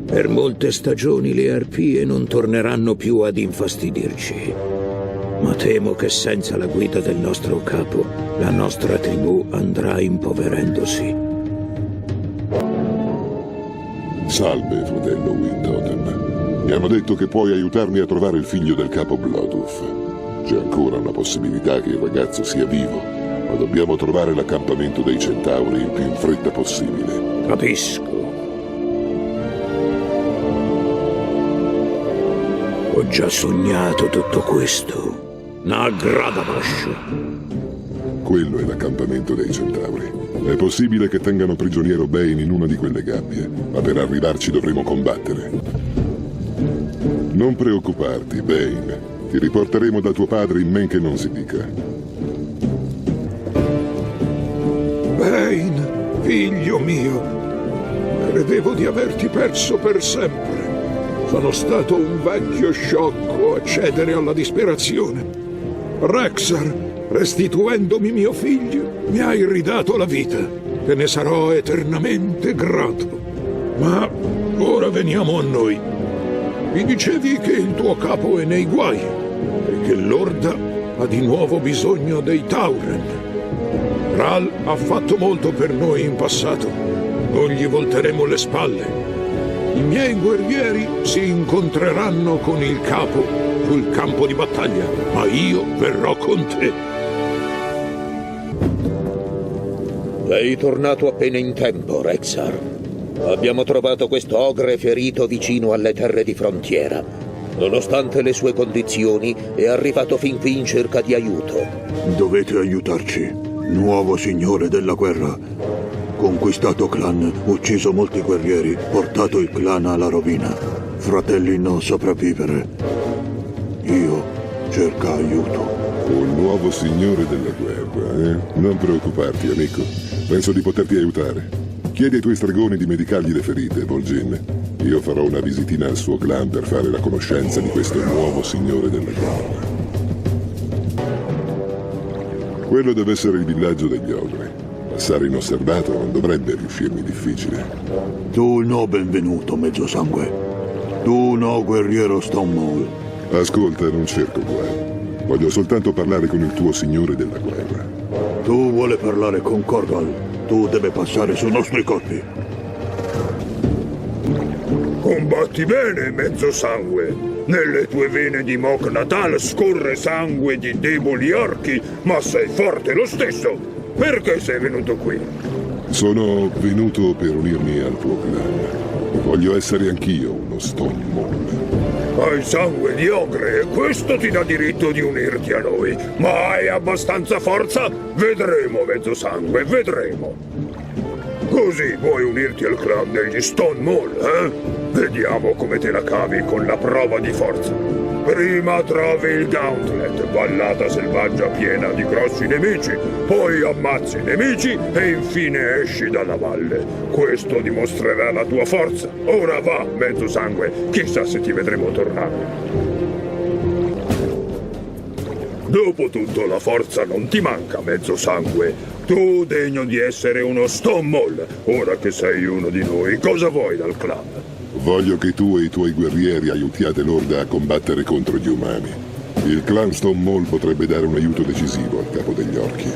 Per molte stagioni le arpie non torneranno più ad infastidirci. Ma temo che senza la guida del nostro capo, la nostra tribù andrà impoverendosi. Salve, fratello Wintotem. Mi hanno detto che puoi aiutarmi a trovare il figlio del capo Bloodhoof. C'è ancora una possibilità che il ragazzo sia vivo, ma dobbiamo trovare l'accampamento dei centauri il più in fretta possibile. Capisco. Ho già sognato tutto questo. Nagradabash. Quello è l'accampamento dei centauri. È possibile che tengano prigioniero Bane in una di quelle gabbie, ma per arrivarci dovremo combattere. Non preoccuparti, Bane. Ti riporteremo da tuo padre in men che non si dica. Bane, figlio mio, credevo di averti perso per sempre. Sono stato un vecchio sciocco a cedere alla disperazione. Rexxar, restituendomi mio figlio, mi hai ridato la vita. Te ne sarò eternamente grato. Ma ora veniamo a noi. Mi dicevi che il tuo capo è nei guai e che l'Orda ha di nuovo bisogno dei Tauren. Thrall ha fatto molto per noi in passato. Non gli volteremo le spalle. I miei guerrieri si incontreranno con il capo sul campo di battaglia, ma io verrò con te. Sei tornato appena in tempo, Rexxar. Abbiamo trovato questo ogre ferito vicino alle terre di frontiera. Nonostante le sue condizioni, è arrivato fin qui in cerca di aiuto. Dovete aiutarci, nuovo signore della guerra. Conquistato clan, ucciso molti guerrieri, portato il clan alla rovina. Fratelli non sopravvivere. Io cerco aiuto. Un nuovo signore della guerra, eh? Non preoccuparti, amico. Penso di poterti aiutare. Chiedi ai tuoi stregoni di medicargli le ferite, Vol'jin. Io farò una visitina al suo clan per fare la conoscenza di questo nuovo signore della guerra. Quello deve essere il villaggio degli ogri. Passare inosservato non dovrebbe riuscirmi difficile. Tu no benvenuto, Mezzosangue. Tu no guerriero Stone Moll. Ascolta, non cerco guai. Voglio soltanto parlare con il tuo signore della guerra. Tu vuole parlare con Corgal. Tu deve passare sui nostri corpi. Combatti bene, Mezzosangue. Nelle tue vene di Mok Natal scorre sangue di deboli orchi, ma sei forte lo stesso. Perché sei venuto qui? Sono venuto per unirmi al tuo clan. Voglio essere anch'io uno Stone Moll. Hai sangue di ogre e questo ti dà diritto di unirti a noi. Ma hai abbastanza forza? Vedremo, Mezzosangue, vedremo. Così vuoi unirti al clan degli Stone Moll, eh? Vediamo come te la cavi con la prova di forza. Prima trovi il Gauntlet, vallata selvaggia piena di grossi nemici, poi ammazzi i nemici e infine esci dalla valle. Questo dimostrerà la tua forza. Ora va, Mezzosangue, chissà se ti vedremo tornare. Dopotutto la forza non ti manca, Mezzosangue. Tu degno di essere uno Stone Moll. Ora che sei uno di noi, cosa vuoi dal clan? Voglio che tu e i tuoi guerrieri aiutiate l'Orda a combattere contro gli umani. Il clan Stone Moll potrebbe dare un aiuto decisivo al capo degli orchi.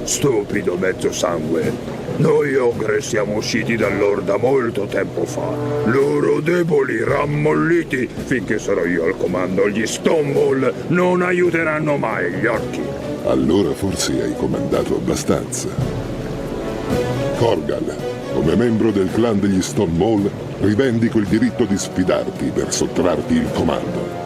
Stupido Mezzosangue. Noi ogre siamo usciti dall'Orda molto tempo fa. Loro deboli, rammolliti. Finché sarò io al comando, gli Stone Moll non aiuteranno mai gli orchi. Allora forse hai comandato abbastanza. Corgal, come membro del clan degli Stone Moll, rivendico il diritto di sfidarti per sottrarti il comando.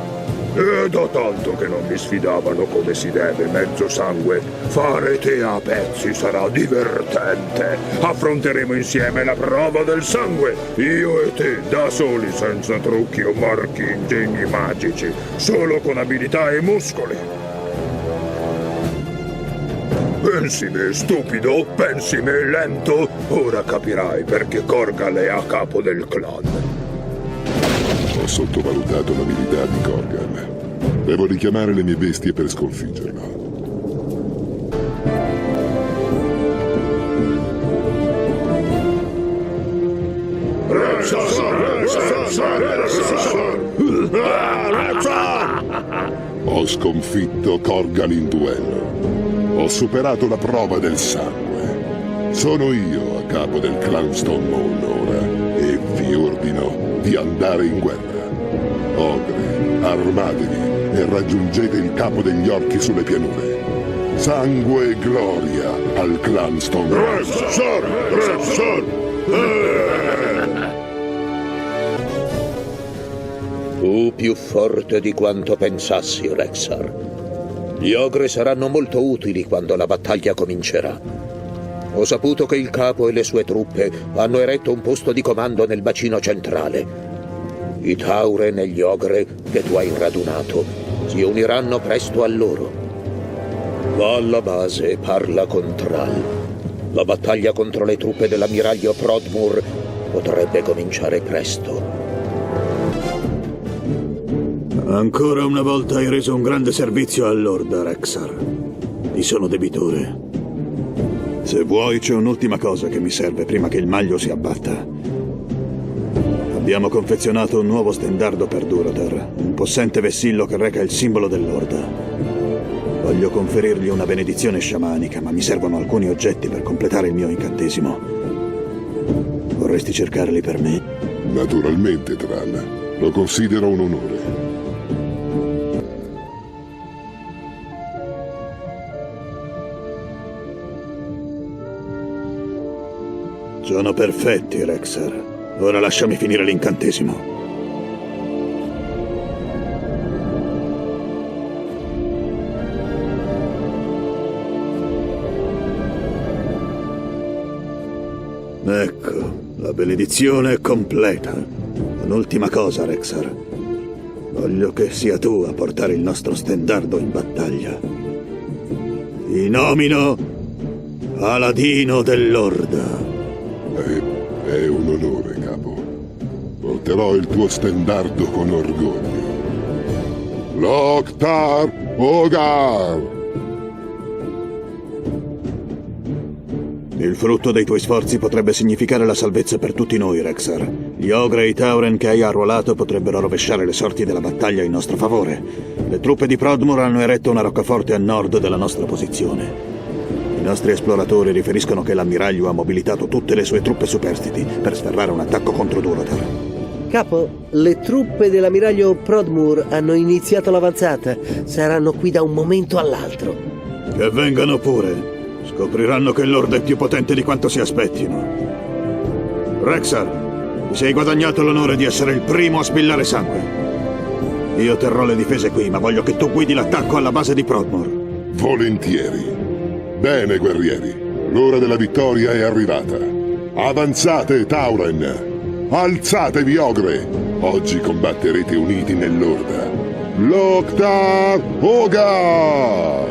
È da tanto che non mi sfidavano come si deve, Mezzosangue. Fare te a pezzi sarà divertente. Affronteremo insieme la prova del sangue. Io e te, da soli, senza trucchi o marchi, ingegni magici. Solo con abilità e muscoli. Pensi me stupido? Pensi me lento? Ora capirai perché Corgal è a capo del clan. Ho sottovalutato l'abilità di Corgal. Devo richiamare le mie bestie per sconfiggerlo. sconfitto Korgan in duello. Ho superato la prova del sangue. Sono io a capo del clan Stone Moon ora e vi ordino di andare in guerra. Ogre, armatevi e raggiungete il capo degli orchi sulle pianure. Sangue e gloria al clan Stone Moon. Tu più forte di quanto pensassi, Rexxar. Gli ogre saranno molto utili quando la battaglia comincerà. Ho saputo che il capo e le sue truppe hanno eretto un posto di comando nel bacino centrale. I Tauren e gli ogre che tu hai radunato si uniranno presto a loro. Va alla base e parla con Thrall. La battaglia contro le truppe dell'ammiraglio Prodmur potrebbe cominciare presto. Ancora una volta hai reso un grande servizio all'Orda, Rexxar. Ti sono debitore. Se vuoi, c'è un'ultima cosa che mi serve prima che il maglio si abbatta. Abbiamo confezionato un nuovo stendardo per Durotar, un possente vessillo che reca il simbolo dell'Orda. Voglio conferirgli una benedizione sciamanica, ma mi servono alcuni oggetti per completare il mio incantesimo. Vorresti cercarli per me? Naturalmente, Thrall. Lo considero un onore. Sono perfetti, Rexxar. Ora lasciami finire l'incantesimo. Ecco, la benedizione è completa. Un'ultima cosa, Rexxar. Voglio che sia tu a portare il nostro stendardo in battaglia. Ti nomino Paladino dell'Orda. È un onore, capo. Porterò il tuo stendardo con orgoglio. Loktar Ogar! Il frutto dei tuoi sforzi potrebbe significare la salvezza per tutti noi, Rexxar. Gli ogre e i Tauren che hai arruolato potrebbero rovesciare le sorti della battaglia in nostro favore. Le truppe di Prodmur hanno eretto una roccaforte a nord della nostra posizione. I nostri esploratori riferiscono che l'ammiraglio ha mobilitato tutte le sue truppe superstiti per sferrare un attacco contro Durotar. Capo, le truppe dell'ammiraglio Prodmur hanno iniziato l'avanzata. Saranno qui da un momento all'altro. Che vengano pure. Scopriranno che l'Orda è più potente di quanto si aspettino. Rexxar, ti sei guadagnato l'onore di essere il primo a spillare sangue. Io terrò le difese qui, ma voglio che tu guidi l'attacco alla base di Prodmur. Volentieri. Bene, guerrieri. L'ora della vittoria è arrivata. Avanzate, Tauren! Alzatevi, ogre! Oggi combatterete uniti nell'Orda. Loktar Ogar!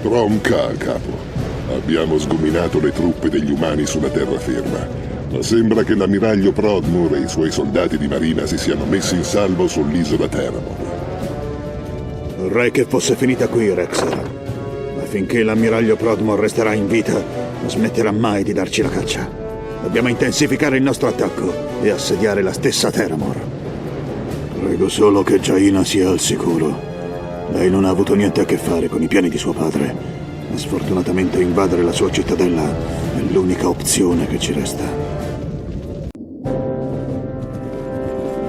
Tromka, capo. Abbiamo sgominato le truppe degli umani sulla terraferma, ma sembra che l'ammiraglio Prodmur e i suoi soldati di marina si siano messi in salvo sull'isola Theramon. Vorrei che fosse finita qui, Rexxar. Ma finché l'ammiraglio Prodmur resterà in vita, non smetterà mai di darci la caccia. Dobbiamo intensificare il nostro attacco e assediare la stessa Theramon. Prego solo che Jaina sia al sicuro. Lei non ha avuto niente a che fare con i piani di suo padre, ma sfortunatamente invadere la sua cittadella è l'unica opzione che ci resta.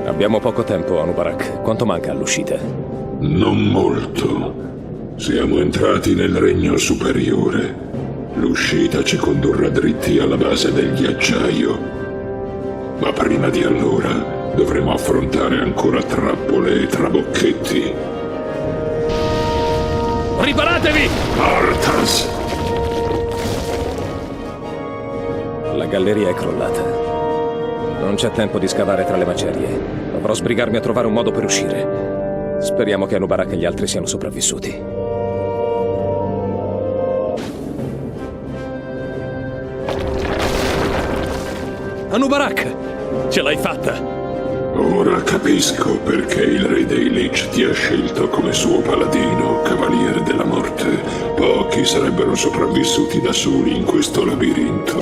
Abbiamo poco tempo, Anubarak. Quanto manca all'uscita? Non molto. Siamo entrati nel regno superiore. L'uscita ci condurrà dritti alla base del ghiacciaio. Ma prima di allora dovremo affrontare ancora trappole e trabocchetti. Riparatevi! Arthas! La galleria è crollata. Non c'è tempo di scavare tra le macerie. Dovrò sbrigarmi a trovare un modo per uscire. Speriamo che Anubarak e gli altri siano sopravvissuti. Anubarak! Ce l'hai fatta! Ora capisco perché il re dei Lich ti ha scelto come suo paladino, cavaliere della morte. Pochi sarebbero sopravvissuti da soli in questo labirinto.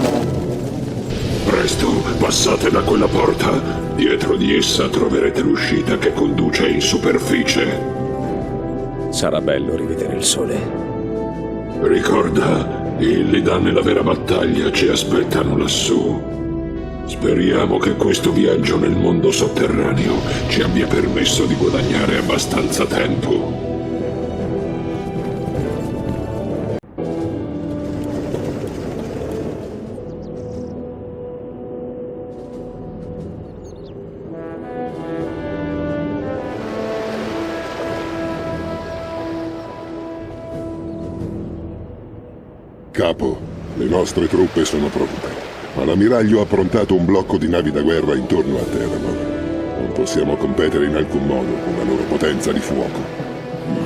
Presto, passate da quella porta. Dietro di essa troverete l'uscita che conduce in superficie. Sarà bello rivedere il sole. Ricorda, Illidan e la vera battaglia ci aspettano lassù. Speriamo che questo viaggio nel mondo sotterraneo ci abbia permesso di guadagnare abbastanza tempo. Capo, le nostre truppe sono pronte. Ma l'ammiraglio ha approntato un blocco di navi da guerra intorno a Theramore. Non possiamo competere in alcun modo con la loro potenza di fuoco.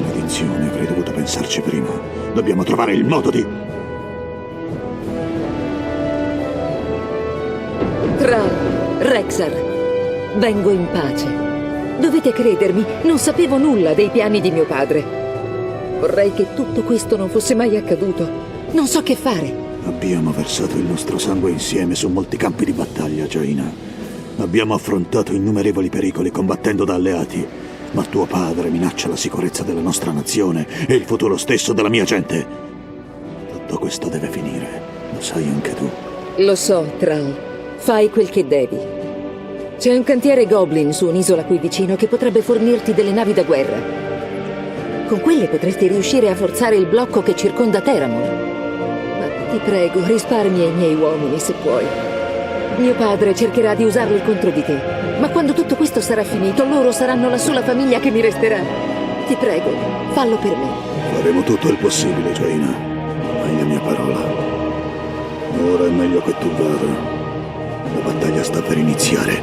Maledizione, avrei dovuto pensarci prima. Dobbiamo trovare il modo di... Thrall, Rexxar, vengo in pace. Dovete credermi, non sapevo nulla dei piani di mio padre. Vorrei che tutto questo non fosse mai accaduto. Non so che fare. Abbiamo versato il nostro sangue insieme su molti campi di battaglia, Jaina. Abbiamo affrontato innumerevoli pericoli combattendo da alleati, ma tuo padre minaccia la sicurezza della nostra nazione e il futuro stesso della mia gente. Tutto questo deve finire, lo sai anche tu. Lo so, Thrall. Fai quel che devi. C'è un cantiere Goblin su un'isola qui vicino che potrebbe fornirti delle navi da guerra. Con quelle potresti riuscire a forzare il blocco che circonda Theramore. Ti prego, risparmia i miei uomini se puoi. Mio padre cercherà di usarli contro di te, ma quando tutto questo sarà finito, loro saranno la sola famiglia che mi resterà. Ti prego, fallo per me. Faremo tutto il possibile, Jaina. Hai la mia parola. Ora è meglio che tu vada. La battaglia sta per iniziare.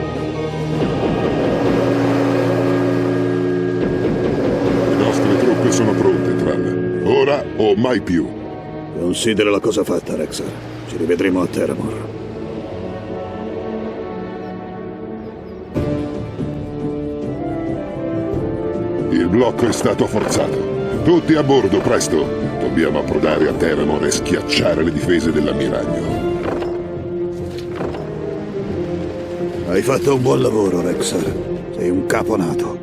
Le nostre truppe sono pronte, Thrall. Ora o mai più. Considera la cosa fatta, Rexxar. Ci rivedremo a Theramore. Il blocco è stato forzato. Tutti a bordo, presto. Dobbiamo approdare a Theramore e schiacciare le difese dell'ammiraglio. Hai fatto un buon lavoro, Rexxar. Sei un capo nato.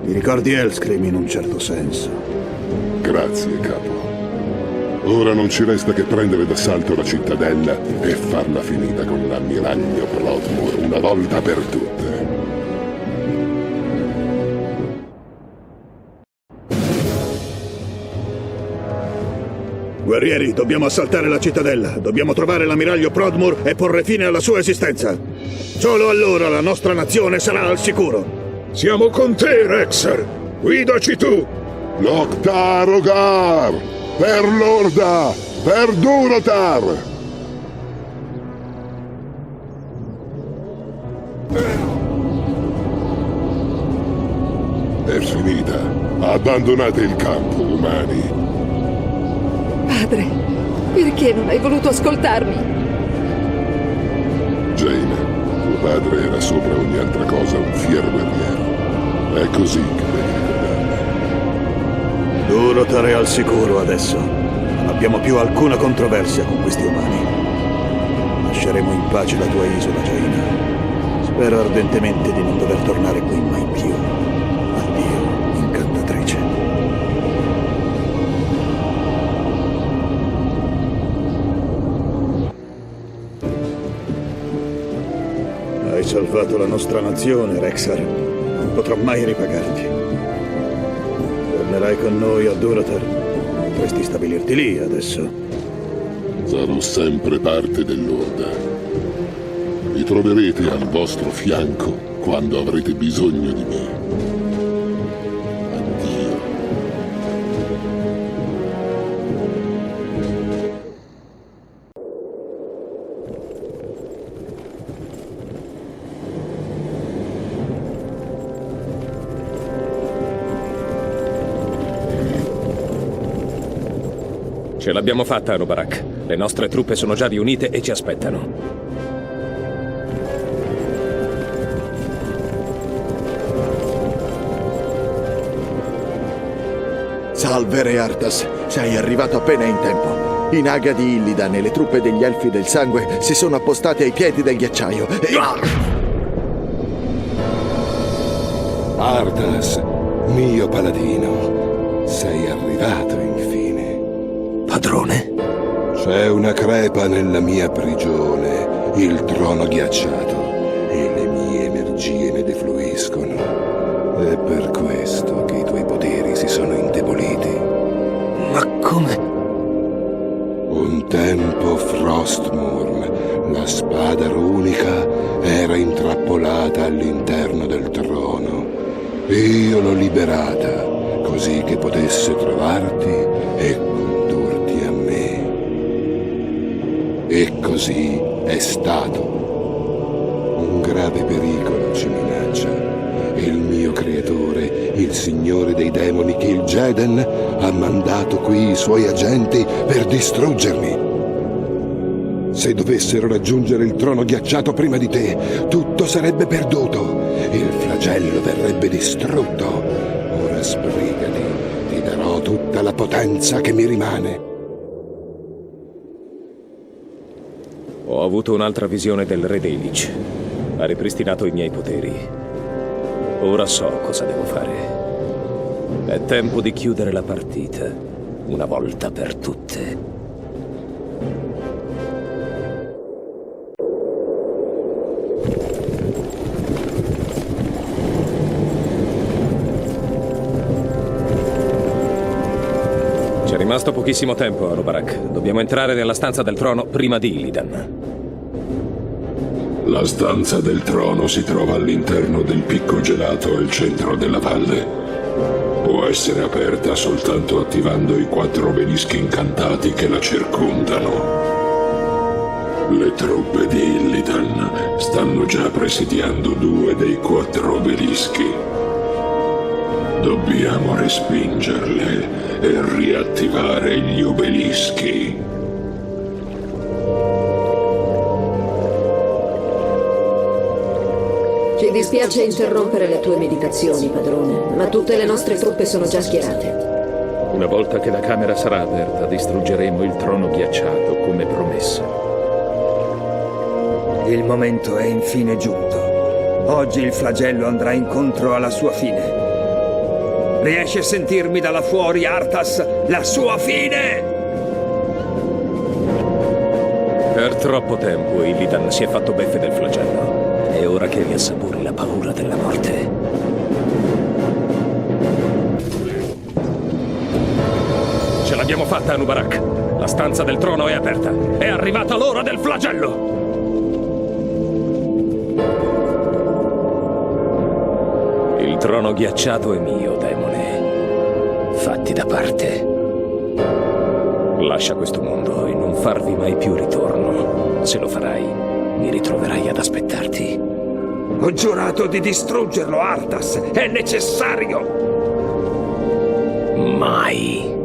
Mi ricordi Hellscream in un certo senso. Grazie, capo. Ora non ci resta che prendere d'assalto la cittadella e farla finita con l'ammiraglio Prodmore una volta per tutte. Guerrieri, dobbiamo assaltare la cittadella. Dobbiamo trovare l'ammiraglio Prodmore e porre fine alla sua esistenza. Solo allora la nostra nazione sarà al sicuro. Siamo con te, Rexxar. Guidaci tu. Loktar Ogar! Per l'Orda! Per Durotar! È finita. Abbandonate il campo, umani. Padre, perché non hai voluto ascoltarmi? Jaina, tuo padre era sopra ogni altra cosa un fiero guerriero. È così che devi ricordarmi. Durotar è al sicuro adesso. Non abbiamo più alcuna controversia con questi umani. Lasceremo in pace la tua isola, Jaina. Spero ardentemente di non dover tornare qui mai più. Addio, incantatrice. Hai salvato la nostra nazione, Rexxar. Non potrò mai ripagarti. Tornerai con noi a Durotar. Potresti stabilirti lì adesso. Sarò sempre parte dell'Orda. Mi troverete al vostro fianco quando avrete bisogno di me. Addio. Ce l'abbiamo fatta, Robarak. Le nostre truppe sono già riunite e ci aspettano. Salve, Re Arthas. Sei arrivato appena in tempo. I Naga di Illidan e le truppe degli Elfi del Sangue si sono appostate ai piedi del ghiacciaio e... Arthas, mio paladino, sei arrivato infine. Padrone? C'è una crepa nella mia prigione, il trono ghiacciato, e le mie energie ne defluiscono. È per questo che i tuoi poteri si sono indeboliti. Ma come? Un tempo Frostmourne, la spada runica, era intrappolata all'interno del trono. Io l'ho liberata, così che potesse trovarti e condurti a me. E così è stato. Un grave pericolo ci minaccia. Il mio creatore, il signore dei demoni Kil'jaeden, ha mandato qui i suoi agenti per distruggermi. Se dovessero raggiungere il trono ghiacciato prima di te, tutto sarebbe perduto. Il flagello verrebbe distrutto. Ora sbrigati, ti darò tutta la potenza che mi rimane. Ho avuto un'altra visione del Re dei Lich. Ha ripristinato i miei poteri. Ora so cosa devo fare. È tempo di chiudere la partita, una volta per tutte. C'è rimasto pochissimo tempo, Anubarak. Dobbiamo entrare nella stanza del trono prima di Illidan. La stanza del trono si trova all'interno del picco gelato al centro della valle. Può essere aperta soltanto attivando i 4 obelischi incantati che la circondano. Le truppe di Illidan stanno già presidiando 2 dei 4 obelischi. Dobbiamo respingerle e riattivare gli obelischi. Ci dispiace interrompere le tue meditazioni, padrone, ma tutte le nostre truppe sono già schierate. Una volta che la camera sarà aperta, distruggeremo il trono ghiacciato, come promesso. Il momento è infine giunto. Oggi il flagello andrà incontro alla sua fine. Riesci a sentirmi da là fuori, Arthas? La sua fine! Per troppo tempo Illidan si è fatto beffe del flagello. È ora che riassapori la paura della morte. Ce l'abbiamo fatta, Anubarak. La stanza del trono è aperta. È arrivata l'ora del flagello! Il trono ghiacciato è mio, demone. Fatti da parte. Lascia questo mondo e non farvi mai più ritorno. Se lo farai, mi ritroverai ad aspettarti. Ho giurato di distruggerlo, Arthas! È necessario! Mai.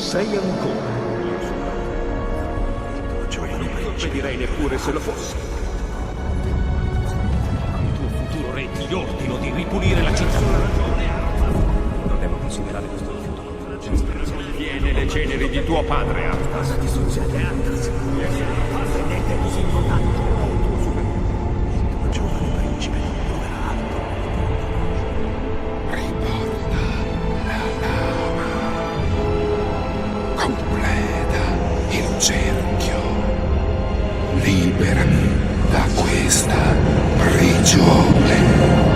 sei ancora. Non direi neppure se lo fosse. Il tuo futuro re ti ordino di ripulire la città. Dobbiamo considerare questo futuro. Tiene le ceneri di tuo padre, Arthas. Ti succede, Arthas? Vedete così importante. Il giovane principe non troverà altro. Riporta la lama. Completa il cerchio. Liberami da questa prigione.